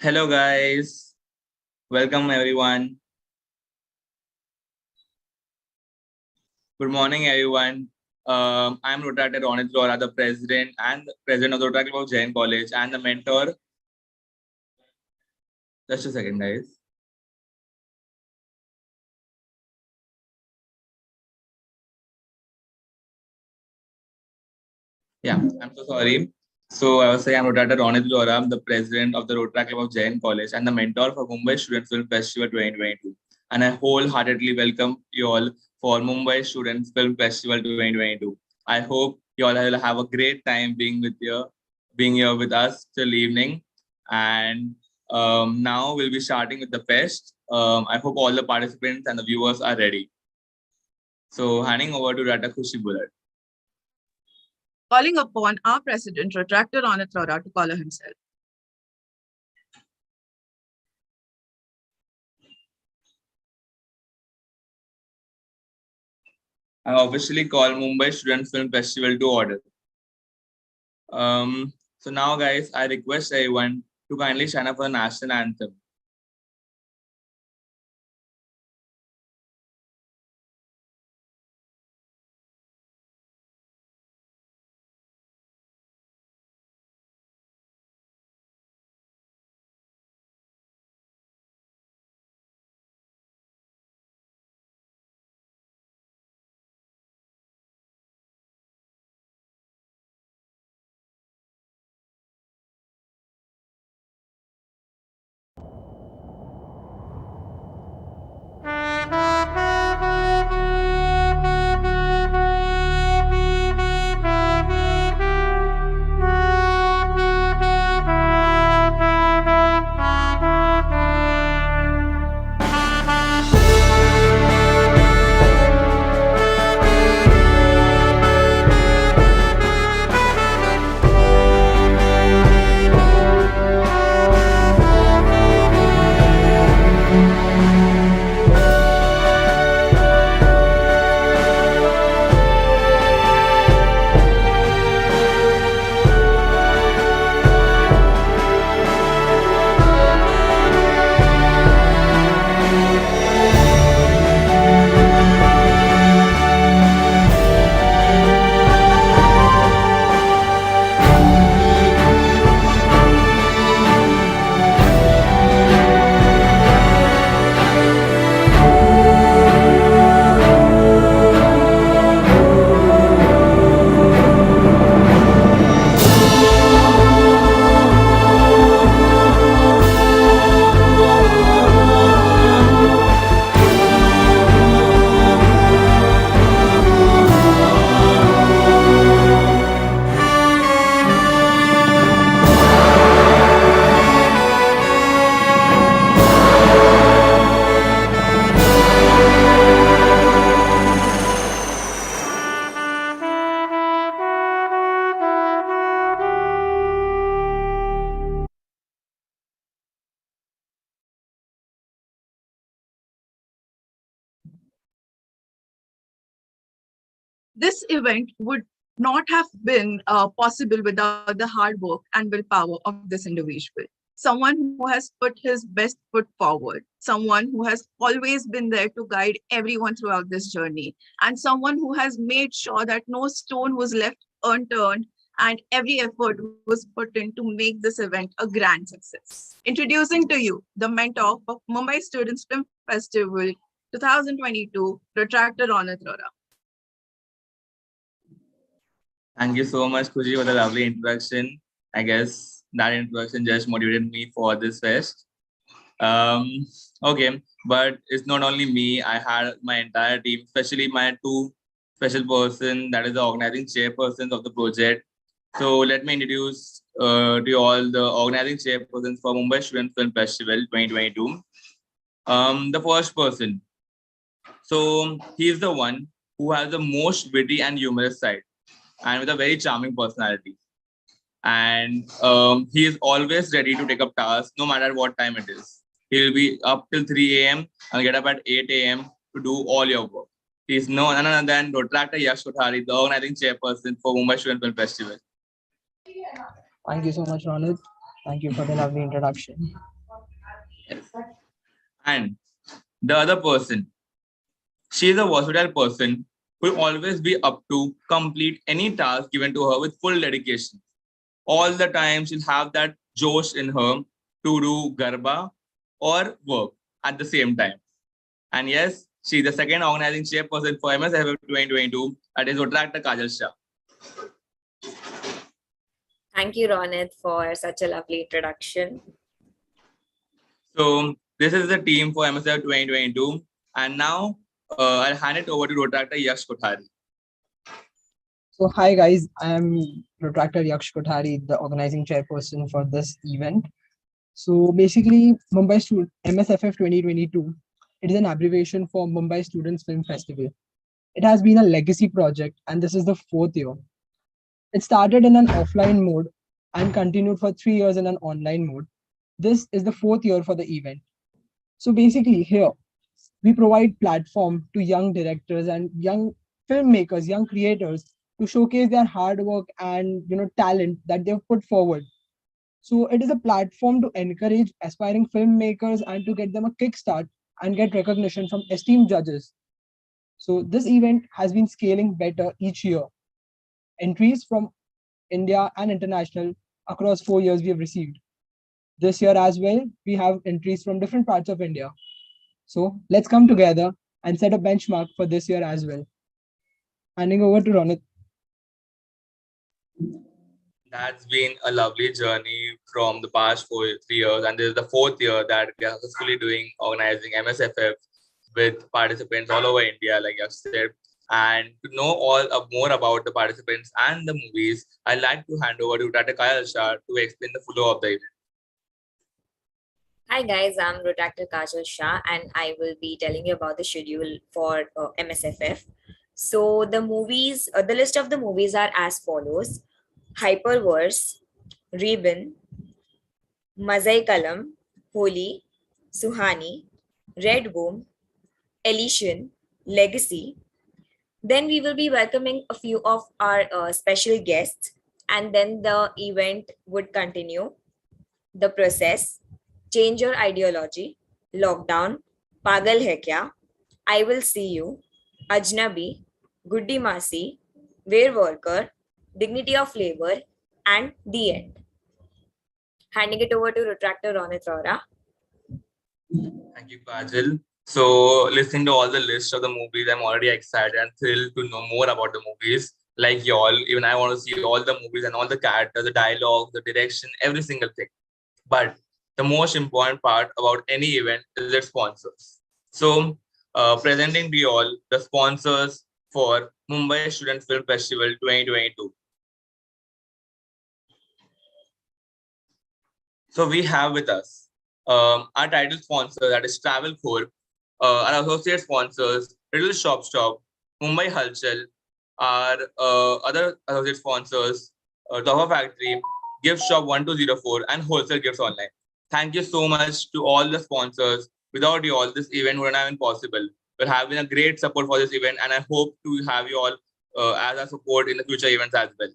Hello, guys. Welcome, everyone. Good morning, everyone. I'm Rotaract Ronit, Rohra, the president of the Rotaract of Jain College, and the mentor. Just a second, guys. Yeah, I'm so sorry. So I was saying I'm Rotaract Ronit Rohra, I'm the president of the Rotaract Club of Jain College and the mentor for Mumbai Student Film Festival 2022. And I wholeheartedly welcome you all for Mumbai Students Film Festival 2022. I hope you all will have a great time being here with us till evening. And now we'll be starting with the fest. I hope all the participants and the viewers are ready. So handing over to Rata Khushi Bullet. Calling upon our president, Retractor Ronit Rohra, to call himself. I officially call Mumbai Student Film Festival to order. So now, guys, I request everyone to kindly stand up for the national anthem. This event would not have been possible without the hard work and willpower of this individual. Someone who has put his best foot forward, someone who has always been there to guide everyone throughout this journey, and someone who has made sure that no stone was left unturned and every effort was put in to make this event a grand success. Introducing to you the mentor of Mumbai Students Film Festival 2022, Retractor Ronit Rohra. Thank you so much, Kuji, for the lovely introduction. I guess that introduction just motivated me for this fest. Okay, but it's not only me. I had my entire team, especially my two special person, that is the organizing chairpersons of the project. So let me introduce to you all the organizing chairpersons for Mumbai Student Film Festival 2022. The first person. So he is the one who has the most witty and humorous side, and with a very charming personality. And he is always ready to take up tasks, no matter what time it is. He will be up till 3 a.m. and get up at 8 a.m. to do all your work. He is none other than Rotaract Yaksh, the organizing chairperson for Mumbai Student Film Festival. Thank you so much, Ronit. Thank you for the lovely introduction. And the other person, she is a versatile person who will always be up to complete any task given to her with full dedication. All the time, she'll have that josh in her to do garba or work at the same time. And yes, she's the second organizing chairperson for MSFF 2022. That is Rotaract Kajal Shah. Thank you, Ronit, for such a lovely introduction. So this is the team for MSFF 2022. And now I'll hand it over to Rotaractor Yaksh Kothari. So hi guys, I am Retractor Yaksh Kothari, the organizing chairperson for this event. So basically, Mumbai MSFF 2022, it is an abbreviation for Mumbai Students Film Festival. It has been a legacy project and this is the 4th year. It started in an offline mode and continued for 3 years in an online mode. This is the 4th year for the event. So basically here, we provide platform to young directors and young filmmakers, young creators to showcase their hard work and talent that they've put forward. So it is a platform to encourage aspiring filmmakers and to get them a kickstart and get recognition from esteemed judges. So this event has been scaling better each year. Entries from India and international across 4 years we have received. This year as well, we have entries from different parts of India. So let's come together and set a benchmark for this year as well. Handing over to Ronit. That's been a lovely journey from the past 3 years, and this is the 4th year that we are successfully doing organizing MSFF with participants all over India, like I said. And to know all more about the participants and the movies, I'd like to hand over to Tata Kajal Shah to explain the flow of the event. Hi guys, I'm Retractor Kajal Shah and I will be telling you about the schedule for MSFF. So the movies, the list of the movies are as follows: Hyperverse, Ribbon, Mazai Kalam, Holi, Suhani, Red Boom, Elysian, Legacy. Then we will be welcoming a few of our special guests, and then the event would continue. The Process, Change Your Ideology, Lockdown, Pagal Hai Kya, I Will See You, Ajnabi, Guddi Masi, Wear Worker, Dignity of Labor, and The End. Handing it over to Retractor Ronit Rohra. Thank you, Kajal. So, listening to all the list of the movies, I'm already excited and thrilled to know more about the movies. Like y'all, even I want to see all the movies and all the characters, the dialogue, the direction, every single thing. But the most important part about any event is its sponsors. So, presenting to you all the sponsors for Mumbai Student Film Festival 2022. So, we have with us our title sponsor, that is Travel Corp, our associate sponsors, Little Shop Stop, Mumbai Halchal, our other associate sponsors, Tofa Factory, Gift Shop 1204, and Wholesale Gifts Online. Thank you so much to all the sponsors. Without you all, this event wouldn't have been possible. We're having a great support for this event, and I hope to have you all as a support in the future events as well.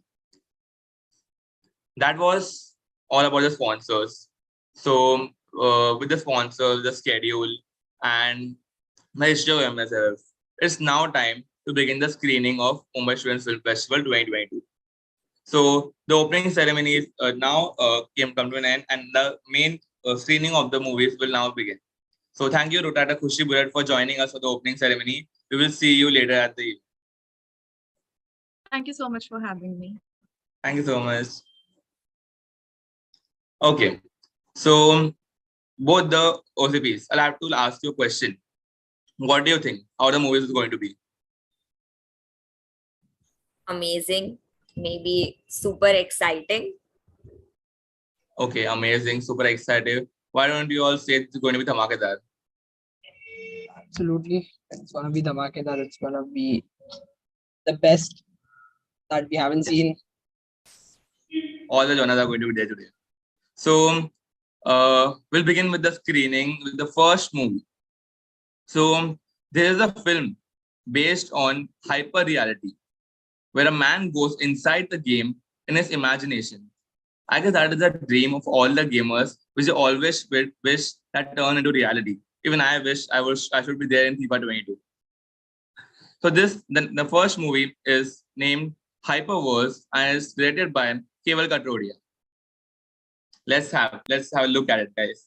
That was all about the sponsors. So, with the sponsors, the schedule, and my history of MSF, it's now time to begin the screening of Mumbai Students Film Festival 2022. So the opening ceremonies now come to an end, and the main screening of the movies will now begin. So thank you, Rotaract Khushi Bullet, for joining us for the opening ceremony. We will see you later at the event. Thank you so much for having me. Thank you so much. Okay, so both the OCPs, I'll have to ask you a question. What do you think? How the movies is going to be? Amazing, maybe super exciting. Okay, amazing, super excited. Why don't you all say it's going to be dhamakedar? Absolutely. It's going to be dhamakedar. It's going to be the best that we haven't seen. All the genres are going to be there today. So we'll begin with the screening with the first movie. So there is a film based on hyper reality where a man goes inside the game in his imagination. I guess that is a dream of all the gamers which I always wish that turned into reality. Even I wish I should be there in FIFA 22. So the first movie is named Hyperverse and is created by Keval Katrodia. Let's have a look at it, guys.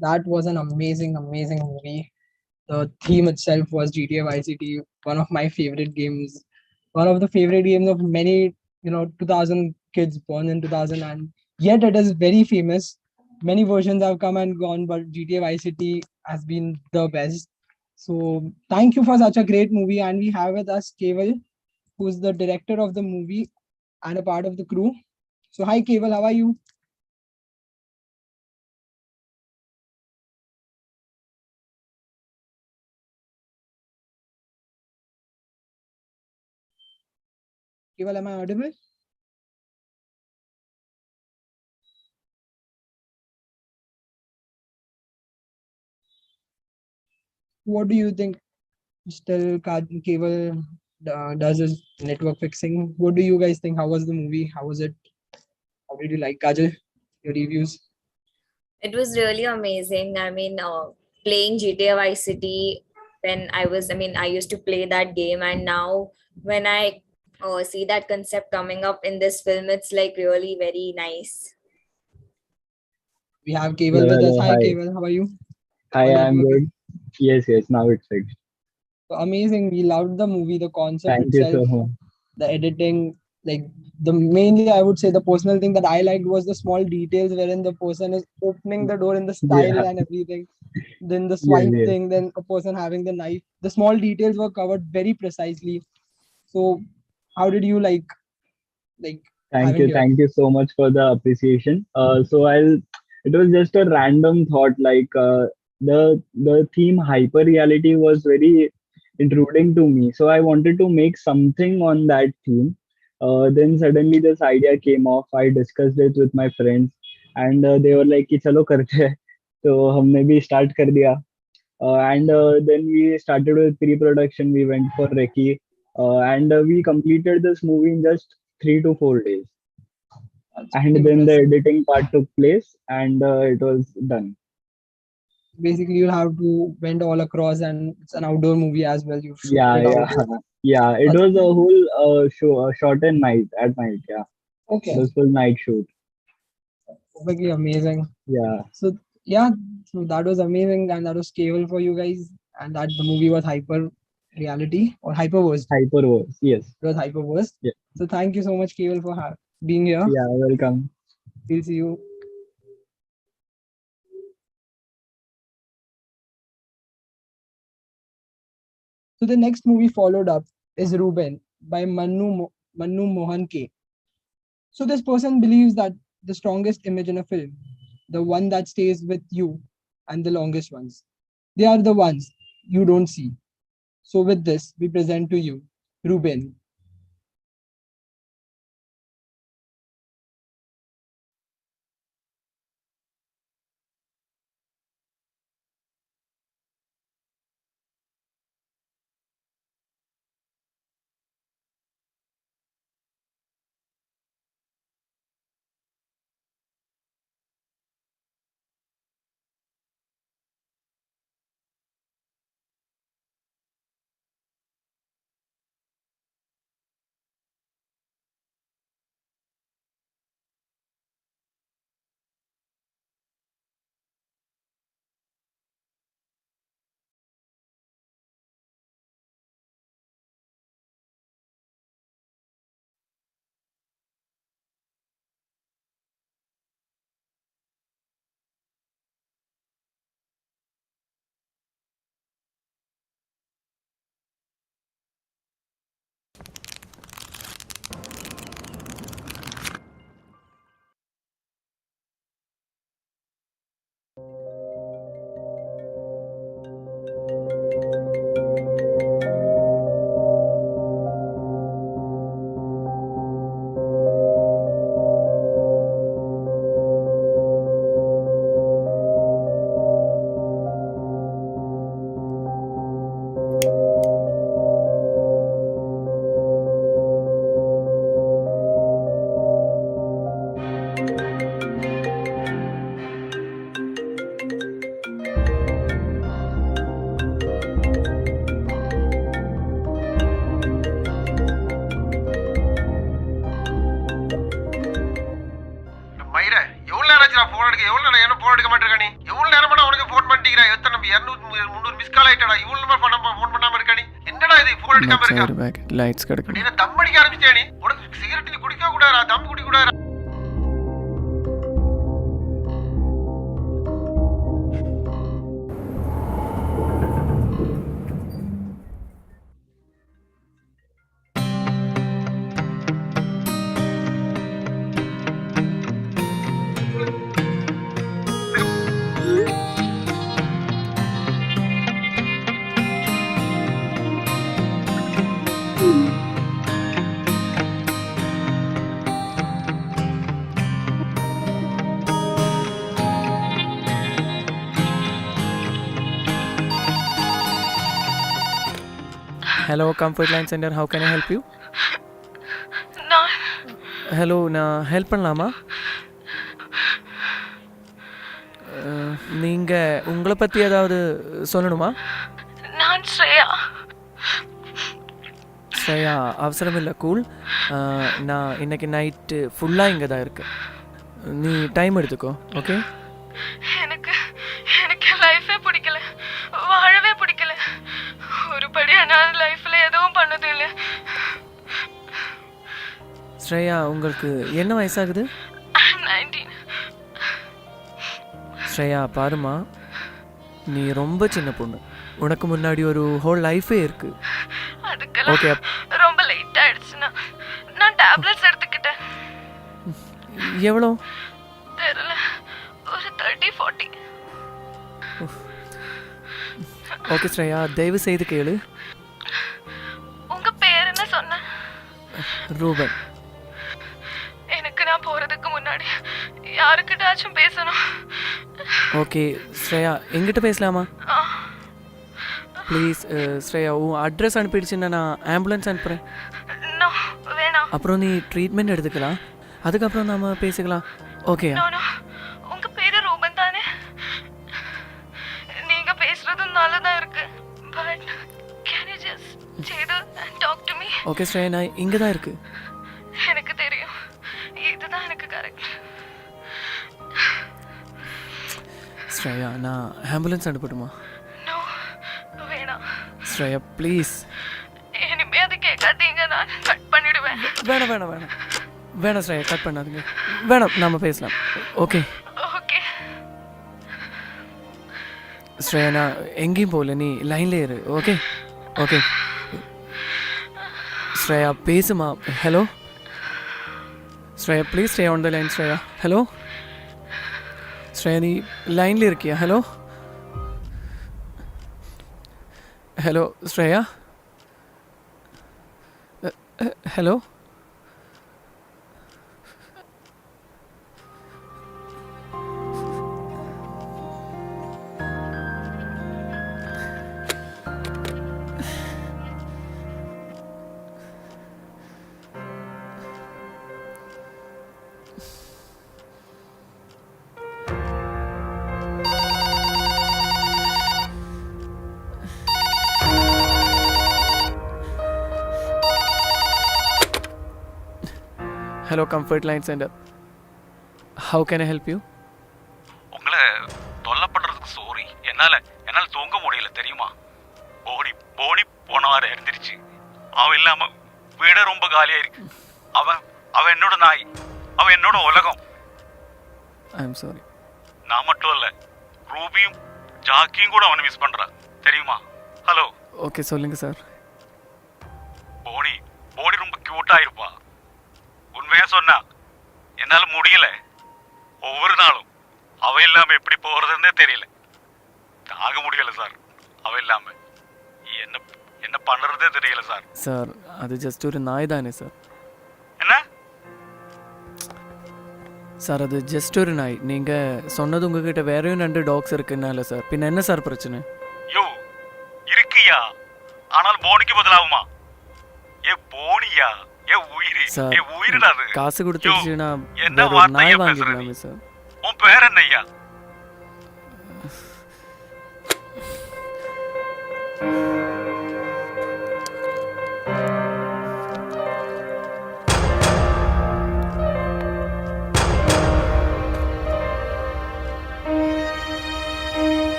That was an amazing, amazing movie. The theme itself was GTA Vice City, one of my favorite games, one of the favorite games of many, 2000 kids born in 2000, and yet it is very famous. Many versions have come and gone, but GTA Vice City has been the best. So thank you for such a great movie, and we have with us Keval, who's the director of the movie and a part of the crew. So hi Keval, how are you? Keval, am I audible? What do you think? Still, Cable does his network fixing. What do you guys think? How was the movie? How was it? How did you like Kajal? Your reviews? It was really amazing. I mean, playing GTA Vice City when I used to play that game, and now when I see that concept coming up in this film, it's like really very nice. We have Cable Hello, with us. hello, Hi, hi. Cable. How are you? Hi, All I'm networking. good. Yes, yes, now it's fixed. So amazing. We loved the movie, the concept Thank you itself, so much. the editing. Like the mainly, I would say the personal thing that I liked was the small details wherein the person is opening the door in the style Yeah, and everything. Then the yes, swipe yes. thing. Then a person having the knife. The small details were covered very precisely. So, how did you like having here? Thank you so much for the appreciation. It was just a random thought. The theme hyper reality was very intruding to me, so I wanted to make something on that theme. Then suddenly this idea came off. I discussed it with my friends, and they were like, "कि चलो करते हैं." तो हमने भी start कर दिया. And then we started with pre-production. We went for recce, and we completed this movie in just 3 to 4 days. That's pretty And then the impressive. editing part took place, and it was done. Basically, you'll have to went all across, and it's an outdoor movie as well. You shoot Yeah, it yeah, outdoor. yeah. It That's was a whole show, shot at night. At night, yeah. It okay. was full night shoot. Perfectly amazing. Yeah, So yeah, so that was amazing, and that was cable for you guys, and that the movie was hyper reality or hyperverse. hyperverse. Yes. It was hyperverse. Yeah, So thank you so much, Cable, for being here. yeah. Welcome. We'll see you. So the next movie followed up is Ruben by Manu Mohan K. So this person believes that the strongest image in a film, the one that stays with you, and the longest ones, they are the ones you don't see. So with this, we present to you Ruben. Lights கிடக்கு. Hello, Comfort Line Center. How can I help you? Hello, நான் help பண்ணலாமா? நீங்க உங்களை பத்தி ஏதாவது சொல்லணுமா? நான் ஸ்ரேயா. ஸ்ரேயா, அவசரம் இல்லை, கூல். நான் இன்னைக்கு நைட்டு ஃபுல்லாக இங்கே தான் இருக்கேன். நீ டைம் எடுத்துக்கோ, ஓகே? எனக்கு லைஃபே பிடிக்கல, வாழவே பிடிக்கல. ஒருபடியா நான் லைஃப்ல எதுவும் பண்ணது இல்லை. ஸ்ரேயா, உங்களுக்கு என்ன வயசாகுது? 19. ஸ்ரேயா, பாருமா, நீ ரொம்ப சின்ன பொண்ணு. உனக்கு முன்னாடி ஒரு ஹோல் லைஃபே இருக்கு. அதுக்கெல்லாம் ஓகே, ரொம்ப லேட் ஆயிடுச்சுன்னா நான் டேப்லெட்ஸ் எடுத்துக்கிட்டேன். எவ்வளோ? தெரியல, ஒரு 30-40. ஓகே ஸ்ரேயா, தயவு செய்து கேளு. உங்க பேர் என்ன சொன்ன? ரூபன். எனக்கு நான் போறதுக்கு முன்னாடி யாருக்கிட்டாச்சும் பேசணும். ஓகே ஸ்ரேயா, எங்கிட்ட பேசலாமா? ப்ளீஸ் ஸ்ரேயா, உன் அட்ரஸ் அனுப்பிடுச்சுன்னா நான் ஆம்புலன்ஸ் அனுப்புகிறேன். நோ, வேணாம். அப்புறம் நீ ட்ரீட்மெண்ட் எடுத்துக்கலாம், அதுக்கப்புறம் நாம பேசிக்கலாம். ஓகே? உங்க பேரு ரூபன் தானே? நீங்க பேசுறது நல்லதா இருக்கு. But can you just talk to me? Okay Shreya, நான் இங்கே தான் இருக்கு. எனக்கு தெரியும், இதுதான் எனக்கு கரெக்ட். ஸ்ரேயா, நான் ஆம்புலன்ஸ் அனுப்பட்டுமா? நோ, வேணாம். ஸ்ரேயா ப்ளீஸ். இனிமே அது கேட்காதீங்க, நான் கட் பண்ணிடுவேன். வேணாம் வேணாம் வேணாம் வேணாம் ஸ்ரேயா, கட் பண்ணாதீங்க. வேணாம், நாம பேசலாம். Okay okay. ஸ்ரேயா, நான் எங்கேயும் போகல, நீ லைன்ல இரு. ஓகே ஓகே ஸ்ரேயா, பேசுமா. Hello Shreya, please stay on the line. Shreya, hello Shreya, நீ லைன்ல இருக்கியா? Hello hello Shreya, hello. Hello, Comfort Line Center. How can I help you? உங்களை தொல்லை பண்றதுக்கு சாரி. என்னால தூங்க முடியல தெரியுமா? போனி போன வாரம் இறந்துருச்சு. அவன் இல்லாம வீட ரொம்ப காலியா இருக்கு. அவன் என்னோட நாய், அவன் என்னோட உலகம். I am sorry. நான் மட்டும் இல்ல, ரூபியும் ஜாக்கியும் கூட அவனை மிஸ் பண்றா தெரியுமா? ஹலோ. ஓகே, சொல்லுங்க சார். போனி ரொம்ப கியூட்டா இருப்பா. உண்மையா சொன்னா என்னால முடியல. ஒவ்வொரு நாளும் அவ இல்லாம எப்படி போறதுன்னே தெரியல. தாங்க முடியல சார். அவ இல்லாம என்ன பண்றதே தெரியல சார். சார், அது ஜஸ்ட் ஒரு நாய் தானே சார். என்ன சார், அது ஜஸ்ட் ஒரு நாய். நீங்க சொன்னது உங்ககிட்ட வேறையும் 2 டாக்ஸ் இருக்குன்னால சார். பின்ன என்ன சார் பிரச்சனை? யோ இருக்கியா, ஆனால் போனிக்கு பதிலாகுமா? ஏ போனியா, ஏ உயிரி சார் ஏ உயிரிடா அது. காசு கொடுத்துருச்சுன்னா என்ன வேற ஒரு வார்த்தையா நாய் பேசுற வாங்கிடலாமே நீ? சார். உன் பேர் என்ன ஐயா?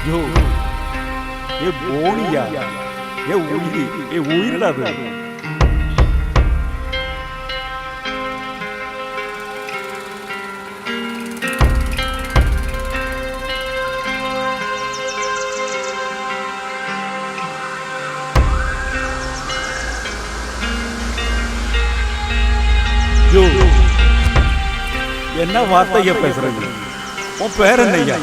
யோ ஏ போனியா ஏ உயிரி ஏ உயிரிடா அது. யோ என்ன வார்த்தையா பேசுறீங்க? உன் பேர் என்னய்யா?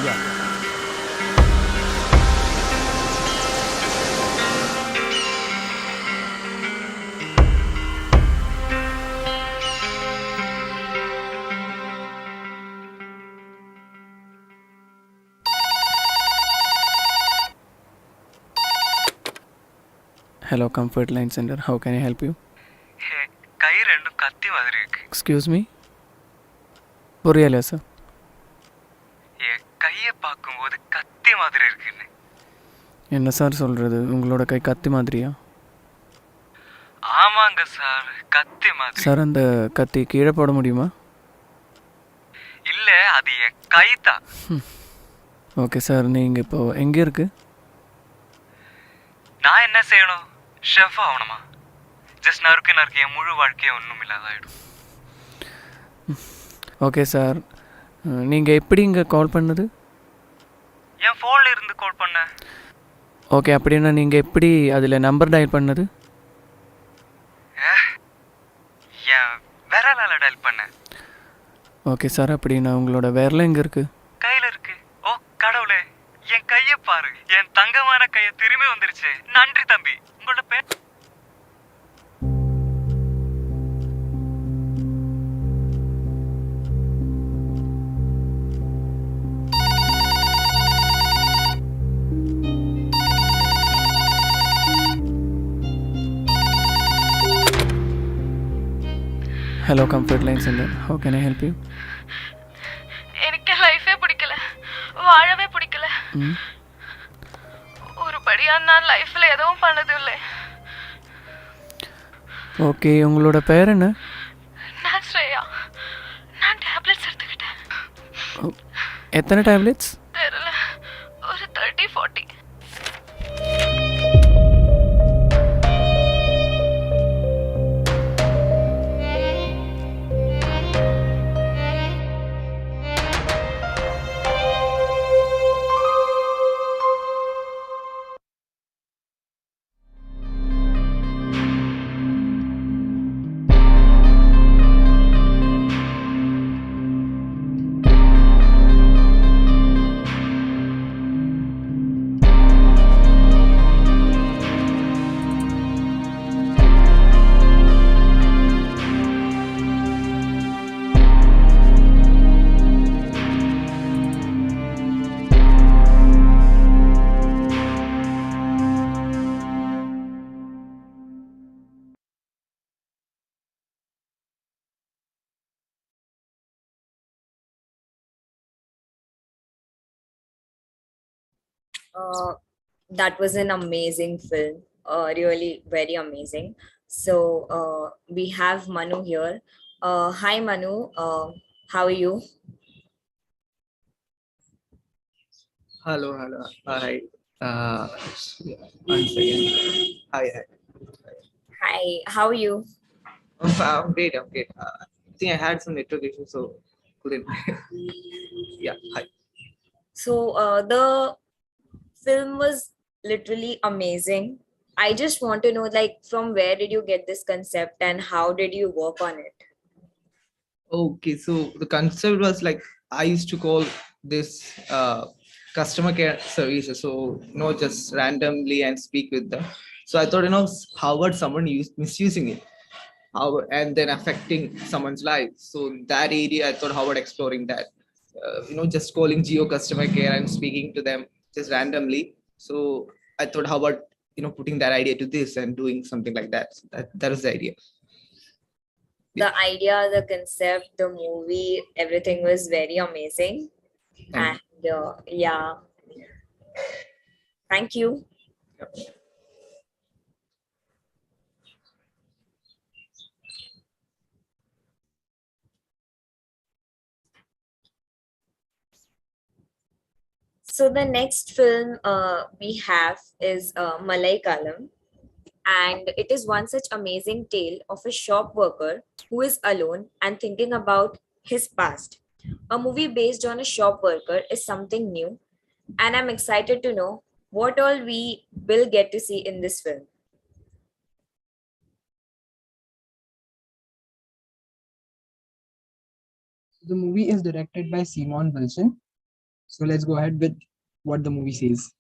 Hello, Comfort Line Center. How can I help you? கை ரெண்டும் கத்தி மாதிரி இருக்கு. Excuse me? புரியல சார். என் கையை பார்க்கும்போது கத்தி மாதிரி இருக்குன்னு. என்ன சார் சொல்கிறது? உங்களோட கை கத்தி மாதிரியா? ஆமாங்க சார், கத்தி மாதிரி. சார் அந்த கத்தி கீழே போட முடியுமா? இல்லை, அது என் கை தான். ஓகே சார், நீங்கள் இப்போ எங்கே இருக்கு? நான் என்ன செய்யணும்? ஷெஃப் ஆகணுமா? ஜஸ்ட் நறுக்கு நறுக்கு என் முழு வாழ்க்கையை ஒன்றும் இல்லாதாயிடும். ஓகே சார், நீங்கள் எப்படி இங்கே கால் பண்ணது? என் ஃபோனில் இருந்து கால் பண்ணேன். ஓகே, அப்படின்னா நீங்கள் எப்படி அதில் நம்பர் டயல் பண்ணது? என் விரலால டயல் பண்ணேன். ஓகே சார், அப்படின்னா உங்களோட விரல் எங்கே இருக்குது? கையில் இருக்கு. ஓ கடவுளே, என் கையை பாரு. என் தங்கமான கையை திரும்பி வந்துருச்சு. நன்றி தம்பி. உங்களோட பேர்? Hello, comfort line centre. How can I help you? எனக்கு லைஃபே பிடிக்கல, வாழவே பிடிக்கல. ஒரு படியா நான் லைஃப்ல எதுவும் பண்ணது இல்லை. ஓகே, உங்களோட பேர் என்ன? நான் ஸ்ரேயா. நான் டேப்லெட்ஸ் எடுத்துக்கிட்டேன். எத்தனை டேப்லெட்ஸ்? தெரியல, ஒரு 30-40. Uh, that was an amazing film, really very amazing. So we have Manu here. Hi Manu, how are you? Hello, hello. Hi. Yeah, one second. Hi. Hi, how are you? I'm great. I'm great. I think I had some network issues, so couldn't. Yeah. Hi. So the film was literally amazing. I just want to know, like, from where did you get this concept and how did you work on it? Okay. So the concept was like I used to call this customer care services. So just randomly and speak with them. So I thought how about someone misusing it? How and then affecting someone's life. So that area, I thought, how about exploring that? Just calling Geo customer care and speaking to them just randomly. So I thought, how about putting that idea to this and doing something like that. So that was the idea. The idea, the concept, the movie, everything was very amazing. Thank And yeah, thank you. So the next film we have is Malay Kalam, and it is one such amazing tale of a shop worker who is alone and thinking about his past. A movie based on a shop worker is something new, and I'm excited to know what all we will get to see in this film. The movie is directed by Simon Wilson. So let's go ahead with what the movie says.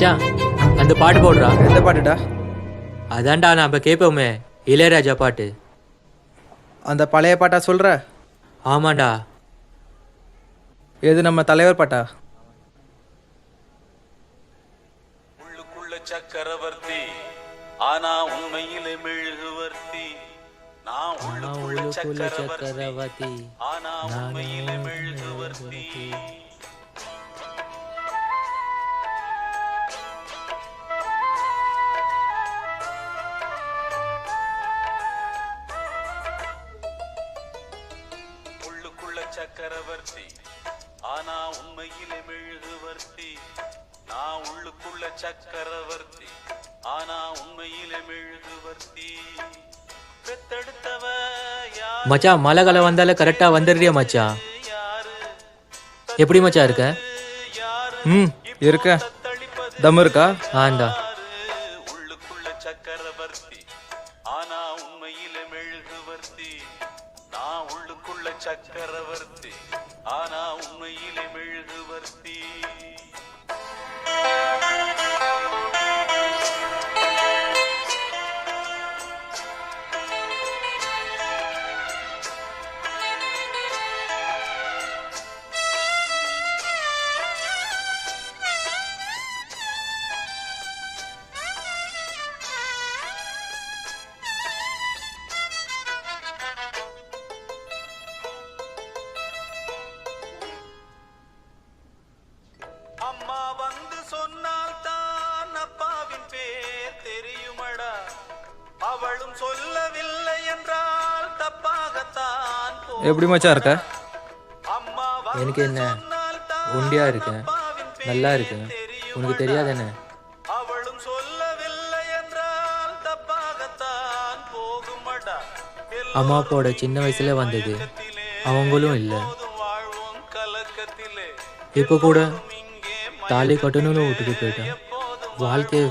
மச்சான் அந்த பாட்டு போடுறா. எந்த பாட்டுடா? அதான்டா நம்ம கேட்போமே இளையராஜா பாட்டு. அந்த பழைய பாட்டா சொல்ற? ஆமாண்டா. எது நம்ம தலைவர் பாட்டா? உள்ளுக்குள்ள சக்கரவர்த்தி ஆனா உண்மையிலே மெழுகுவர்த்தி. நான் உள்ளுக்குள்ள சக்கரவர்த்தி ஆனா உண்மையிலே மெழுகுவர்த்தி. சக்கரவர்த்தி ஆனா உண்மையிலே மெழுகுவர்த்தி. நான் உள்ளுக்குள்ள சக்கரவர்த்தி ஆனா உண்மையிலே மெழுகுவர்த்தி. பெத்தெடுத்தவ மச்சான் மழை காலம் வந்தால கரெக்டா வந்துடுறியா மச்சான்? எப்படி மச்சான் இருக்க? இருக்க. தம் இருக்கா? ஆண்டா. உள்ளுக்குள்ள சக்கரவர்த்தி ஆனா உண்மையிலே மெழுகுவர்த்தி. நான் உள்ளுக்குள்ள சக்கரவர்த்தி ஆனா உண்மையிலே மெழுகுவர்த்தி. அம்மா வந்து சொன்னால் தான் அப்பாவின் பேர் தெரியுமடா. அவளும் சொல்லவில்லை என்றால் தப்பாகத்தான். எப்படி மச்சான் இருக்க? எனக்கு என்ன ஒண்டியா இருக்கேன், நல்லா இருக்கேன். உனக்கு தெரியாதானே? அவளும் சொல்லவில்லை என்றால் தப்பாகத்தான் போகுமடா. அம்மா அப்பாவோட சின்ன வயசுல வந்தது அவங்களும் இல்லை. இப்போ கூட தாலி கட்டணும்னு விட்டுட்டு போயிட்டேன். வாழ்க்கையை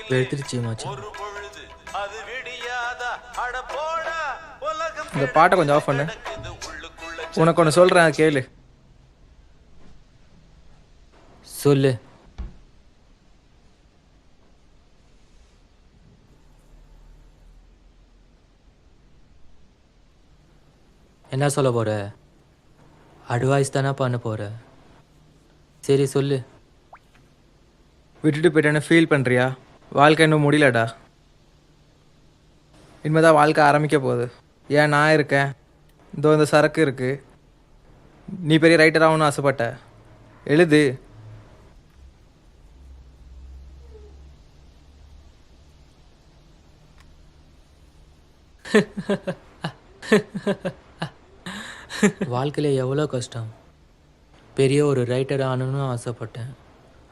வெறுத்துருச்சு மச்சான். இந்த பாட்டை கொஞ்சம் ஆஃப் பண்ணு. உனக்கு ஒன்று சொல்கிறேன் கேளு. சொல்லு. என்ன சொல்ல போற? அட்வைஸ் தானே பண்ண போற? சரி சொல்லு. விட்டுட்டு போயிட்டேன்னு ஃபீல் பண்ணுறியா? வாழ்க்கை இன்னும் முடியலடா. இனிமேதான் வாழ்க்கை ஆரம்பிக்க போகுது. ஏன் நான் இருக்கேன், இந்த சரக்கு இருக்கு. நீ பெரிய ரைட்டர் ஆகணும்னு ஆசைப்பட்ட, எழுது. வாழ்க்கையில் எவ்வளோ கஷ்டம். பெரிய ஒரு ரைட்டர் ஆகணும்னு ஆசைப்பட்டேன்.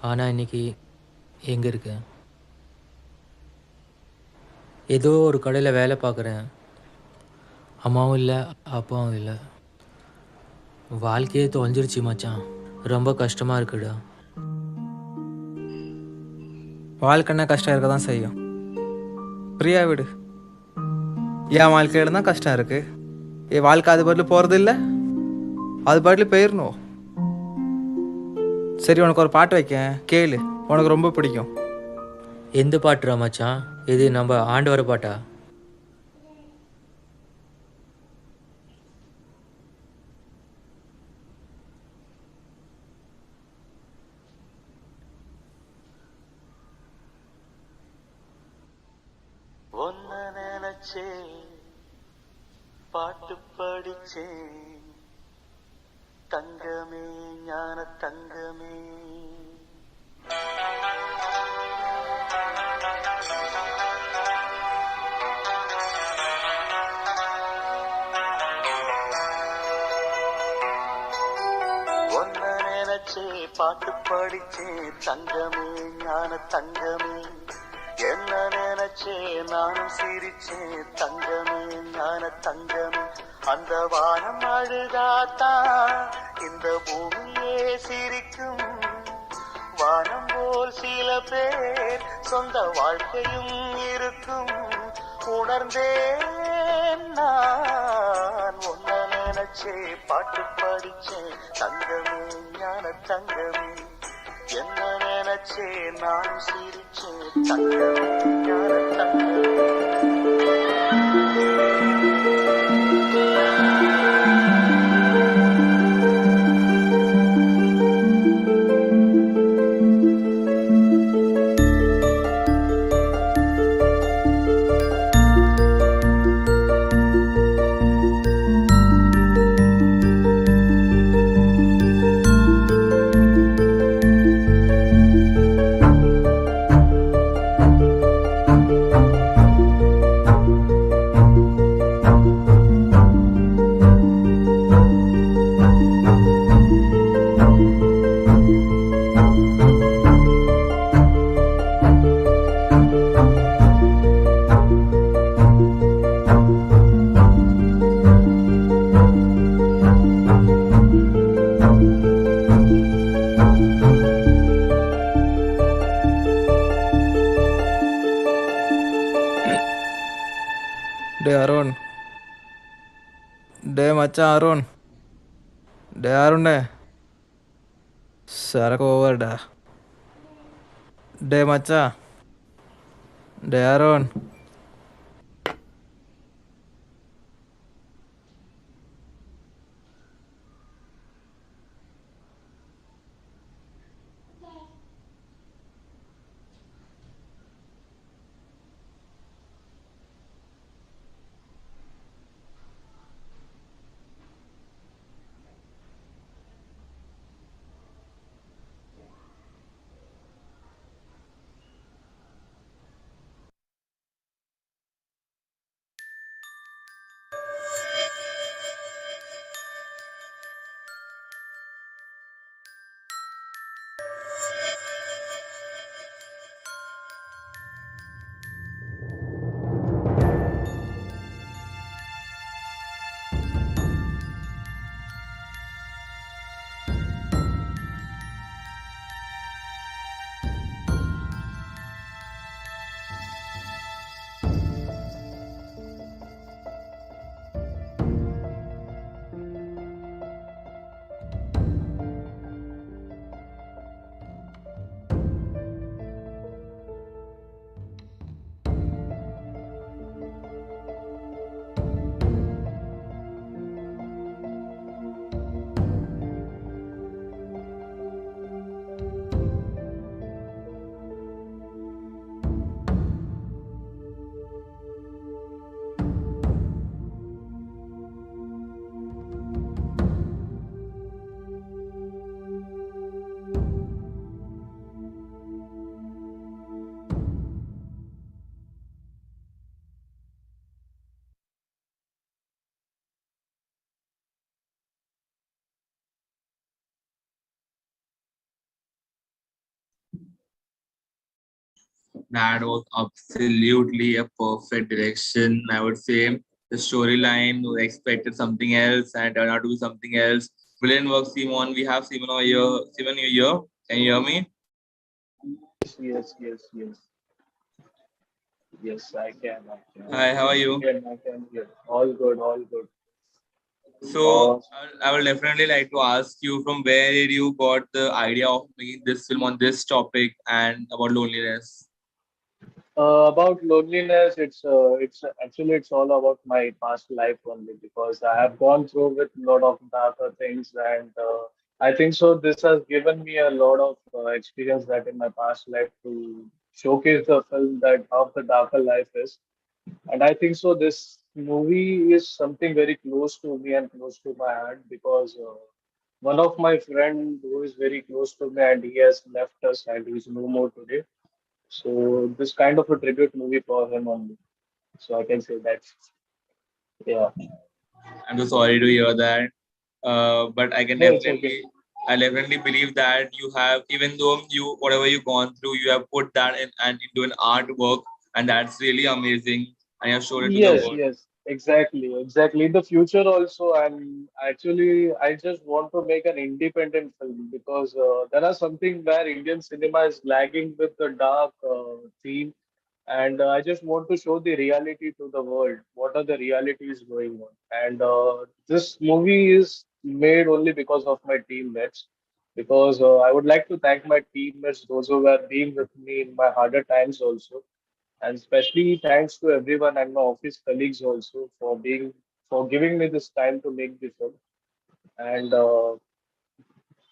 ஆனால் இன்னைக்கு எங்கே இருக்கேன்? ஏதோ ஒரு கடையில் வேலை பார்க்குறேன். அம்மாவும் இல்லை, அப்பாவும் இல்லை. வாழ்க்கையே தொலைஞ்சிருச்சு மச்சான். ரொம்ப கஷ்டமாக இருக்குடா. வாழ்க்கைன்னா கஷ்டம் இருக்க தான் செய்யும். ஃப்ரீயாக விடு. என் வாழ்க்கையில தான் கஷ்டம் இருக்கு. என் வாழ்க்கை அது பாட்டில் போகிறது இல்லை, அது பாட்டில் போயிடணும். சரி, உனக்கு ஒரு பாட்டு வைக்கேன், கேளு. உனக்கு ரொம்ப பிடிக்கும். எந்த பாட்டுறா மச்சான்? இது நம்ம ஆண்டு வர பாட்டா? ஒன்ன நினைச்சேன், பாட்டு படிச்சேன், தங்கமே ஞான தங்கமே. ஒன்ன நினைச்சே பாட்டு படிச்சே, தங்கமே ஞான தங்கமே. என்ன நினைச்சே நானும் சிரிச்சேன், தங்கமே ஞான தங்கமே. அந்த வானம் அழுதாத்தான் இந்த பூமியே சிரிக்கும். வானம் போல் சில பேர் சொந்த வாழ்க்கையும் இருக்கும். உணர்ந்தேன் நான், ஒன்ன நினைச்சே பாட்டு படிச்சேன், தங்கமே ஞான தங்கமே. என்ன நினைச்சே நானும் சிரிச்சேன் தங்கமே ஞான தங்கமே. ഡേ അരുൺ, ഡേ മച്ചാ അരുൺ, ഡേ അരുണേ സരക്ക് ഓവർഡാ. ഡേ മച്ചാ, ഡേ Arun. That was absolutely a perfect direction. I would say the storyline we expected something else and turned out to be something else. Brilliant work, Simon. We have Simon over here. Simon, you here? Can you hear me? Yes. Yes, I can. I can. Hi, how are you? I can hear. All good, all good. So I will definitely like to ask you from where did you got the idea of making this film on this topic and about loneliness? About loneliness, it's actually it's all about my past life only because I have gone through with a lot of darker things, and I think so. This has given me a lot of experience that in my past life to showcase the film that how the darker life is. And I think so. This movie is something very close to me and close to my heart because one of my friend who is very close to me and he has left us and he is no more today. So this kind of a tribute movie for him only. So I can say that. Yeah. I'm so sorry to hear that. But No, it's okay. I definitely believe that you have, even though you, whatever you've gone through, you have put that in and into an artwork, and that's really amazing. And you have showed it to the world. Yes, exactly. In the future also, I just want to make an independent film because there are something where Indian cinema is lagging with the dark theme, and I just want to show the reality to the world. What are the realities going on? And this movie is made only because of my teammates. because I would like to thank my teammates, those who were being with me in my harder times also, and especially thanks to everyone and my office colleagues also for giving me this time to make the film. And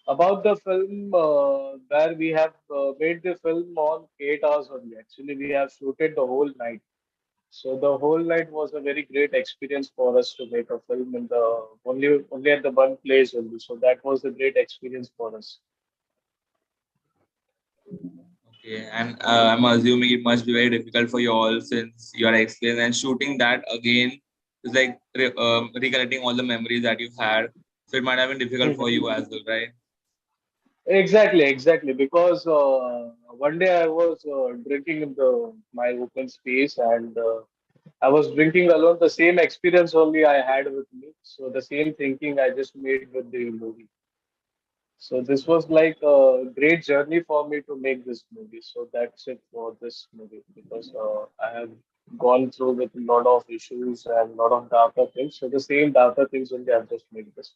about the film, where we have made the film on 8 hours only. Actually, we have shooted the whole night. So the whole night was a very great experience for us to make a film in the only at the one place only. So that was a great experience for us. Okay, and I'm assuming it must be very difficult for you all since you are experienced and shooting that again is like recollecting all the memories that you've had. So it might have been difficult for you as well, right? Exactly, exactly. Because one day I was drinking in the my open space, and I was drinking alone. The same experience only I had with me. So the same thinking I just made with the movie. So this was like a great journey for me to make this movie. So that's it for this movie, because I have gone through with a lot of issues and a lot of darker things. So the same darker things only I've just made this.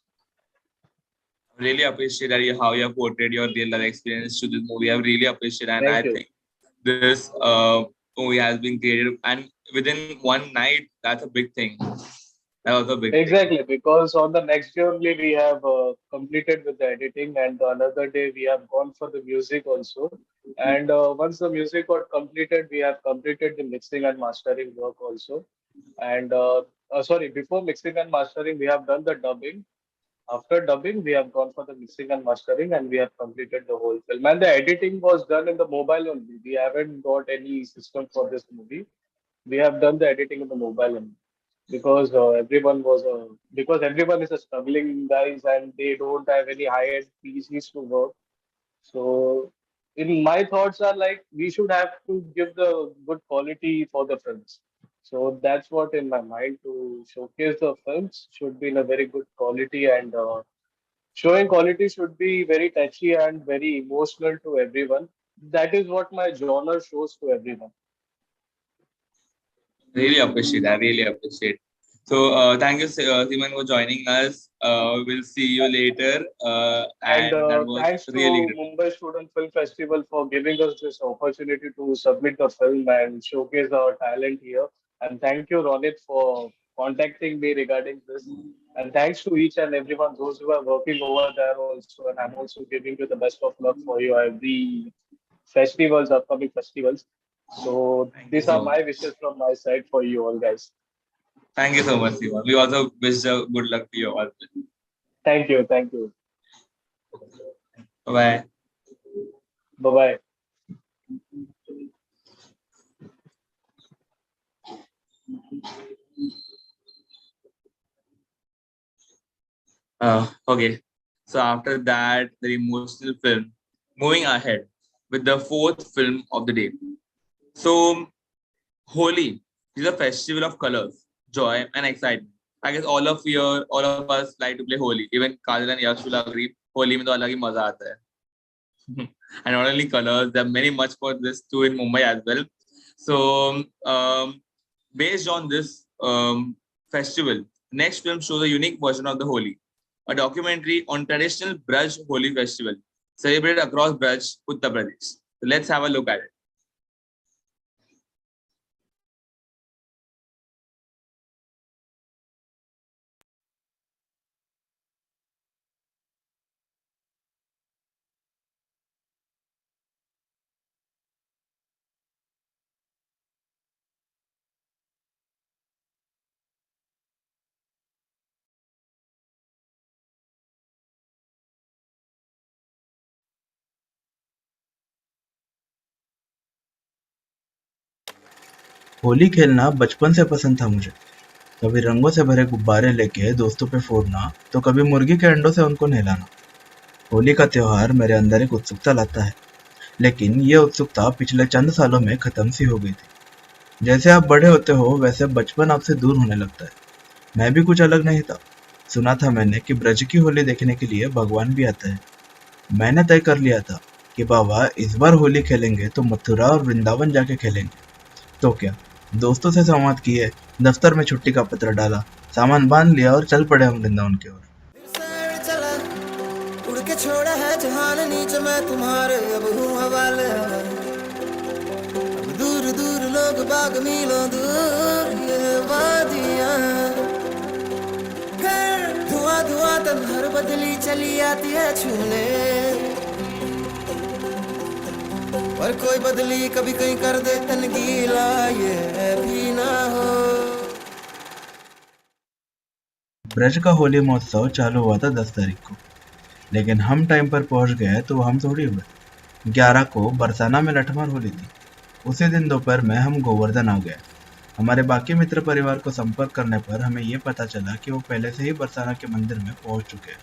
Really appreciate that how you have portrayed your real life experience to this movie. I really appreciate, and I Thank you. think this movie has been created and within one night. That's a big thing. That was a big thing. Exactly, because on the next day only we have completed with the editing, and another day we have gone for the music also. And once the music got completed, we have completed the mixing and mastering work also. And sorry, before mixing and mastering, we have done the dubbing. After dubbing, we have gone for the mixing and mastering, and we have completed the whole film. And the editing was done in the mobile only. We haven't got any system for this movie. We have done the editing in the mobile only, because everyone is a struggling guys, and they don't have any high-end PCs to work. So, in my thoughts are like we should have to give the good quality for the films. So that's what in my mind, to showcase the films should be in a very good quality, and showing quality should be very touchy and very emotional to everyone. That is what my genre shows to everyone. Really appreciate. I really appreciate. So thank you, Simon, for joining us. We'll see you later. And And that was thanks to really great. Mumbai Student Film Festival for giving us this opportunity to submit the film and showcase our talent here. And thank you, Ronit, for contacting me regarding this. And thanks to each and everyone, those who are working over there also. And I'm also giving you the best of luck for your every festivals, upcoming festivals. So Thank you these are so much. my wishes from my side for you all, guys. Thank you so much, Simon. We also wish good luck to you all. Thank you. Thank you. Bye. Bye bye. Okay. So after that, the emotional film. Moving ahead with the fourth film of the day. So Holi is a festival of colors, joy, and excitement. I guess all of us like to play Holi. Even Kajal and Yaksh will agree. Holi में तो अलग ही मजा आता है. And not only colors, there are many much for this too in Mumbai as well. So based on this festival, next film shows a unique version of the Holi, a documentary on traditional Braj Holi festival celebrated across Braj, Uttar Pradesh. So let's have a look at it. Holi खेलना बचपन से पसंद था मुझे। कभी रंगों से भरे गुब्बारे लेके दोस्तों पे फोड़ना, तो कभी मुर्गी के अंडों से उनको नहलाना। होली का त्योहार मेरे अंदर एक उत्सुकता लाता है, लेकिन ये उत्सुकता पिछले चंद सालों में खत्म सी हो गई थी। जैसे आप बड़े होते हो, वैसे बचपन आपसे दूर होने लगता है। मैं भी कुछ अलग नहीं था। सुना था मैंने कि ब्रज की होली देखने के लिए भगवान भी आता है। मैंने तय कर लिया था कि बाबा इस बार होली खेलेंगे तो मथुरा और वृंदावन जाके खेलेंगे। तो क्या, दोस्तों से संवाद किए, दफ्तर में छुट्टी का पत्र डाला, सामान बांध लिया और चल पड़े हम वृंदावन की ओर। उड़ के छोड़ा है जहान नीचे मैं तुम्हारे अब हूँ हवाले अब दूर दूर लोग बाग मीलों दूर ये वादियाँ धुआं धुआं तन हर बदली चली आती है छूने पर कोई बदली कभी कहीं कर दे तन गीला ये भी ना हो। ब्रज का होली महोत्सव चालू हुआ था 10 तारीख को, लेकिन हम टाइम पर पहुंच गए तो हम थोड़ी हुए। 11 को बरसाना में लठमार होली थी। उसी दिन दोपहर में हम गोवर्धन आ गए। हमारे बाकी मित्र परिवार को संपर्क करने पर हमें ये पता चला कि वो पहले से ही बरसाना के मंदिर में पहुंच चुके हैं।